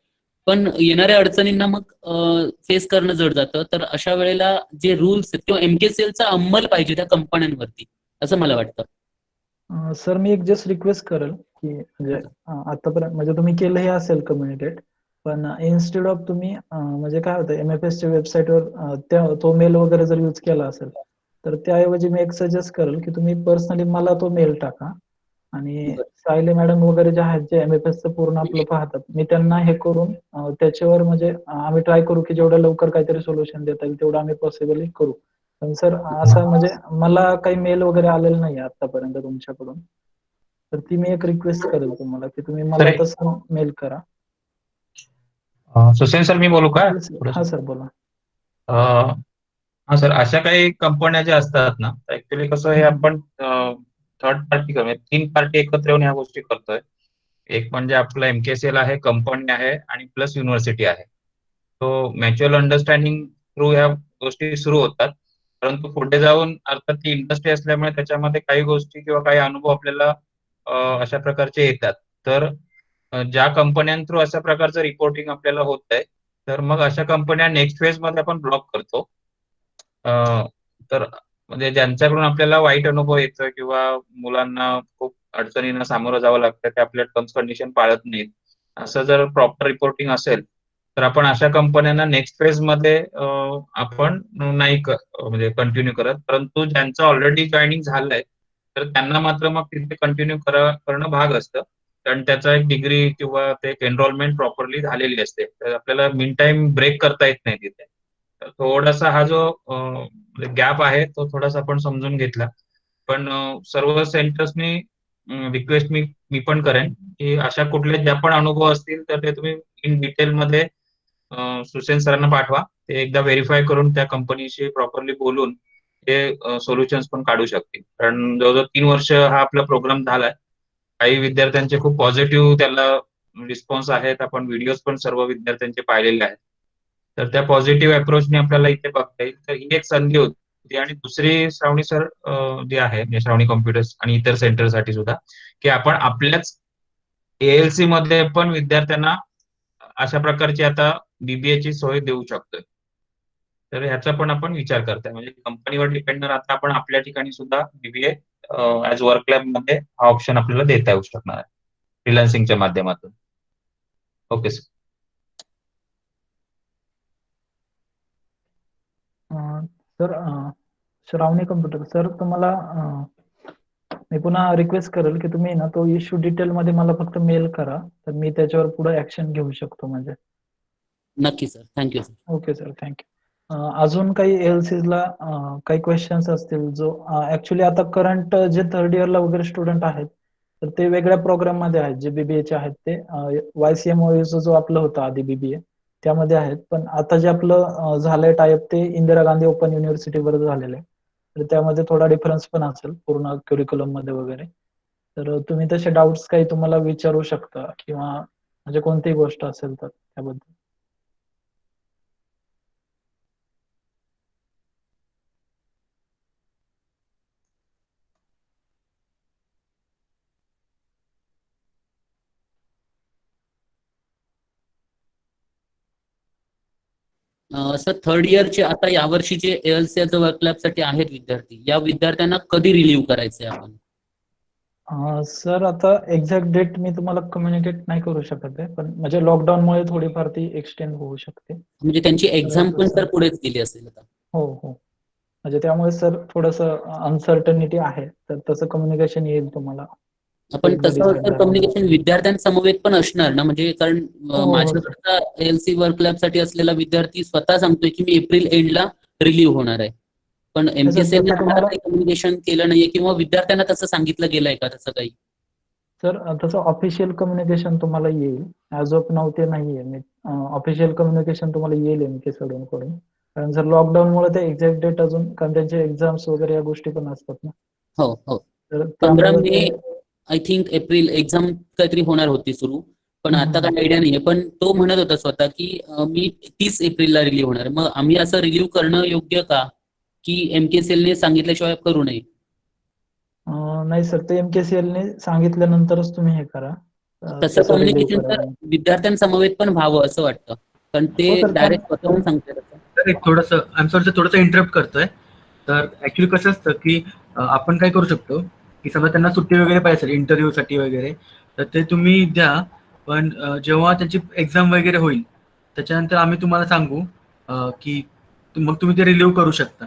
पण येणाऱ्या अडचणींना मग फेस करणं जड जातं. तर अशा वेळेला जे रूल्स आहेत किंवा MKCL चा अंमल पाहिजे त्या कंपन्यांवरती, असं मला वाटतं. सर मी एक जस्ट रिक्वेस्ट करेल की म्हणजे आतापर्यंत म्हणजे तुम्ही केलं हे असेल कम्युनिकेट, पण इन्स्टेड ऑफ तुम्ही म्हणजे काय होतं MFS च्या वेबसाईटवर तो मेल वगैरे जर यूज केला असेल तर त्याऐवजी मी एक सजेस्ट करेल की तुम्ही पर्सनली मला तो मेल टाका आणि सायले मॅडम वगैरे जे आहेत जे MFS चं पूर्ण आपलं पाहतात, मी त्यांना हे करून त्याच्यावर म्हणजे आम्ही ट्राय करू की जेवढं लवकर काहीतरी सोल्युशन देता येईल तेवढं आम्ही पॉसिबली करू. पण सर असं म्हणजे मला काही मेल वगैरे आलेलं नाही आतापर्यंत तुमच्याकडून, तर ती मी एक रिक्वेस्ट करेल तुम्हाला की तुम्ही मला सर तसं मेल करा. सुसेन सर मी बोलू का हा सर बोला. हा सर, अशा काही कंपन्या ज्या असतात ना, ऍक्च्युली कसं हे आपण थर्ड पार्टी म्हणजे 3 पार्टी एकत्र येऊन ह्या गोष्टी करतोय. एक म्हणजे आपलं MKCL आहे, कंपनी आहे आणि प्लस युनिव्हर्सिटी आहे. तो म्युच्युअल अंडरस्टँडिंग थ्रू ह्या गोष्टी सुरू होतात. परंतु पुढे जाऊन अर्थात ती इंडस्ट्री असल्यामुळे त्याच्यामध्ये काही गोष्टी किंवा काही अनुभव आपल्याला अशा प्रकारचे येतात. तर ज्या कंपन्यां थ्रू अशा प्रकारचं रिपोर्टिंग आपल्याला होत आहे, तर मग अशा कंपन्या नेक्स्ट फेज मध्ये आपण ब्लॉक करतो. तर म्हणजे ज्यांच्याकडून आपल्याला वाईट अनुभव येतोय किंवा मुलांना खूप अडचणींना सामोरं जावं लागतं, ते आपल्या टर्म्स कंडिशन पाळत नाहीत, असं जर प्रॉपर रिपोर्टिंग असेल तर आपण अशा कंपन्यांना नेक्स्ट फेज मध्ये आपण नाही म्हणजे कंटिन्यू करत. परंतु ज्यांचं ऑलरेडी जॉईनिंग झालंय तर त्यांना मात्र मग तिथे कंटिन्यू करणं भाग असतं, कारण त्याचा एक डिग्री किंवा ते एनरोलमेंट प्रॉपरली झालेली असते. तर आपल्याला मिन टाइम ब्रेक करता येत नाही तिथे. तर थोडासा हा जो गॅप आहे तो थोडासा आपण समजून घेतला. पण सर्व सेंटर्सनी रिक्वेस्ट मी पण करेन की अशा कुठले ज्या पण अनुभव असतील तर ते तुम्ही इन डिटेल मध्ये सुसेन सरांना पाठवा. ते एकदा व्हेरीफाय करून त्या कंपनीशी प्रॉपरली बोलून ते सोल्युशन्स पण काढू शकतील. कारण जवळजवळ 3 वर्ष हा आपला प्रोग्राम झालाय. काही विद्यार्थ्यांचे खूप पॉझिटिव्ह त्याला रिस्पॉन्स आहेत. आपण व्हिडिओज पण सर्व विद्यार्थ्यांचे पाहिलेले आहेत. तर त्या पॉझिटिव्ह अप्रोचने आपल्याला इथे बघता येईल. तर ही एक संधी होती. आणि दुसरी श्रावणी सर जे आहे म्हणजे श्रावणी कॉम्प्युटर्स आणि इतर सेंटरसाठी सुद्धा, की आपण आपल्याच ALC मध्ये पण विद्यार्थ्यांना अशा प्रकारची आता BBA ची सोय देऊ शकतोय. तर ह्याचा पण आपण विचार करतोय. म्हणजे कंपनीवर डिपेंड न राहता आपण आपल्या ठिकाणी सुद्धा BBA ऍज वर्क लॅब मध्ये हा ऑप्शन आपल्याला देता येऊ शकणार आहे फ्रीलान्सिंगच्या माध्यमातून. Okay sir. सर श्रावणी कम्प्युटर सर तुम्हाला मी पुन्हा रिक्वेस्ट करेल की तुम्ही ना तो इश्यू डिटेल मध्ये मला फक्त मेल करा, तर मी त्याच्यावर पुढे ऍक्शन घेऊ शकतो म्हणजे. नक्की sir, thank you sir. Okay sir, thank you. अजून काही ALCs ला काही क्वेश्चन्स असतील जो ऍक्च्युली आता करंट जे थर्ड इयरला वगैरे स्टुडंट आहेत तर ते वेगळ्या प्रोग्राम मध्ये आहेत, जे BBA चे आहेत ते YCMOU जो आपलं होतं आधी BBA त्यामध्ये आहेत. पण आता जे आपलं झालंय टायप ते इंदिरा गांधी ओपन युनिव्हर्सिटीवर झालेलं आहे, तर त्यामध्ये थोडा डिफरन्स पण असेल पूर्ण क्युरिक्युलम मध्ये वगैरे. तर तुम्ही तसे डाऊट्स काही तुम्हाला विचारू शकता किंवा म्हणजे कोणतीही गोष्ट असेल तर त्याबद्दल. सर थर्ड इयरचे आता यावर्षीचे ALC वर्क लॅब साठी आहेत विद्यार्थी, या विद्यार्थ्यांना कधी रिलीव्ह करायचंय आपण? सर आता एक्झॅक्ट डेट मी तुम्हाला कम्युनिकेट नाही करू शकत आहे, पण म्हणजे लॉकडाऊनमुळे थोडीफार ती एक्सटेंड होऊ शकते. म्हणजे त्यांची एक्झाम पण तर पुढेच गेली असेल आता. हो हो, म्हणजे त्यामुळे सर थोडंसं अनसर्टनिटी आहे, तर तसं कम्युनिकेशन येईल तुम्हाला. आपण एकदा तसं decide तर झाल्यावर. कम्युनिकेशन विद्यार्थ्यांसमवेत पण असणार ना, म्हणजे कारण हो, हो, माझ्याकडचा ALC वर्क लॅब साठी असलेला विद्यार्थी स्वतः सांगतोय की मी एप्रिल एंडला रिलीव्ह होणार आहे. पण MKCL ने तसं आम्हाला तुम्हाला काही कम्युनिकेशन केलं नाहीये किंवा विद्यार्थ्यांना तसं सांगितलं गेलंय का तसं काही? सर तसं ऑफिशियल कम्युनिकेशन तुम्हाला येईल. ऍज ऑफ नाऊ ते नाहीये. मी ऑफिशियल कम्युनिकेशन तुम्हाला येईल MK कडून. कारण जर लॉकडाऊनमुळे ते एक्झॅक्ट डेट अजून, कारण त्यांचे एक्झाम्स वगैरे या गोष्टी पण असतात ना. हो हो, तर 15 त्यामुळे मे आय थिंक एप्रिल एक्झाम काहीतरी होणार होती सुरू, पण आता काही आयडिया नाहीये. पण तो म्हणत होता स्वतः की मी 30 एप्रिलला रिलीव्ह होणार. मग आम्ही असं रिलीव्ह करणं योग्य का, की MKCL ने सांगितल्याशिवाय करू नये? नाही सर, ते MKCL ने सांगितल्यानंतरच तुम्ही हे करा. तसं त्याचा रिव्ह्यू कम्युनिकेशन तर करायला. विद्यार्थ्यांसमवेत पण व्हावं असं वाटतं, कारण ते हो सर, डायरेक्ट स्वतःहून सांगतात असं. तर एक थोडंसं आय एम सॉरी सर, थोडंसं इंटरप्ट करतोय. तर ऍक्च्युली कसं असतं की आपण काय करू शकतो की समजा त्यांना सुट्टी वगैरे पाहिजे असेल इंटरव्ह्यूसाठी वगैरे, तर ते तुम्ही द्या. पण जेव्हा त्यांची एक्झाम वगैरे होईल त्याच्यानंतर आम्ही तुम्हाला सांगू की मग तुम्ही ते रिलीव्ह करू शकता.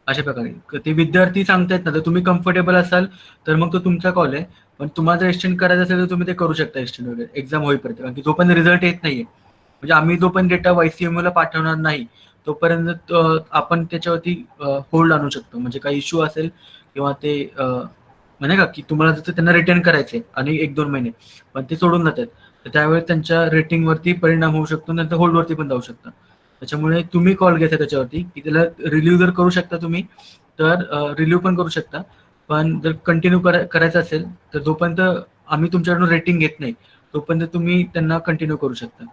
अशा प्रकारे ते विद्यार्थी सांगतायत ना, तर तुम्ही कम्फर्टेबल असाल तर मग तो तुमचा कॉल आहे. पण तुम्हाला जर एक्सटेंड करायचं असेल तर तुम्ही ते करू शकता एक्सटेंड वगैरे एक्झाम होईपर्यंत, कारण की जोपर्यंत रिझल्ट येत नाहीये, म्हणजे आम्ही जोपर्यंत डेटा YCMU ला पाठवणार नाही तोपर्यंत आपण त्याच्यावरती होल्ड आणू शकतो. म्हणजे काही इश्यू असेल किंवा ते म्हणजे का की तुम्हाला जर त्यांना रिटर्न करायचे आणि 1-2 महिने पण ते सोडून जातात, तर त्यावेळेस त्यांच्या रेटिंगवरती परिणाम होऊ शकतो, नंतर होल्डवरती पण जाऊ शकतं. त्याच्यामुळे तुम्ही कॉल घ्यायचा त्याच्यावरती की त्याला रिलीव्ह जर करू शकता तुम्ही तर रिलीव्ह पण करू शकता. पण जर कंटिन्यू करायचं असेल तर जोपर्यंत आम्ही तुमच्याकडून रेटिंग घेत नाही तोपर्यंत तुम्ही त्यांना कंटिन्यू करू शकता.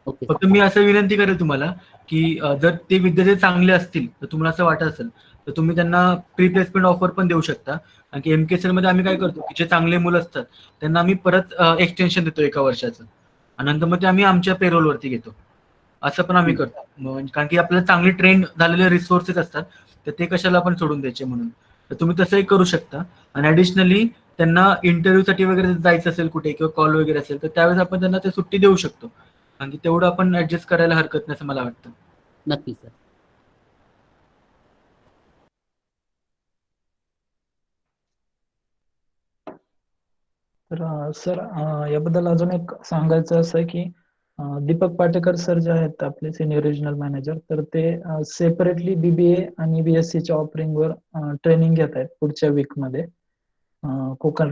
ओके. फक्त मी असं विनंती करेल तुम्हाला की जर ते विद्यार्थी चांगले असतील तर तुम्हाला असं वाटत असेल तर तुम्ही त्यांना प्री प्लेसमेंट ऑफर पण देऊ शकता. कारण की MKCL मध्ये आम्ही काय करतो की जे चांगले मुलं असतात त्यांना आम्ही परत एक्सटेन्शन देतो 1 वर्षाचं आणि नंतर मग ते आम्ही आमच्या पेरोलवरती घेतो. असं पण आम्ही करतो. कारण की आपल्याला चांगले ट्रेंड झालेले रिसोर्सेस असतात, तर ते कशाला आपण सोडून द्यायचे म्हणून. तर तुम्ही तसंही करू शकता. आणि ॲडिशनली त्यांना इंटरव्ह्यूसाठी वगैरे जायचं असेल कुठे किंवा कॉल वगैरे असेल तर त्यावेळेस आपण त्यांना ते सुट्टी देऊ शकतो. कारण की तेवढं आपण ऍडजस्ट करायला हरकत नाही असं मला वाटतं. नक्की सर. तर सर याबद्दल अजून एक सांगायचं असं आहे की दीपक पाटेकर सर जे आहेत आपले सिनियर रिजनल मॅनेजर, तर ते सेपरेटली BBA आणि BSc च्या ऑफरिंगवर ट्रेनिंग घेत आहेत पुढच्या वीकमध्ये कोकण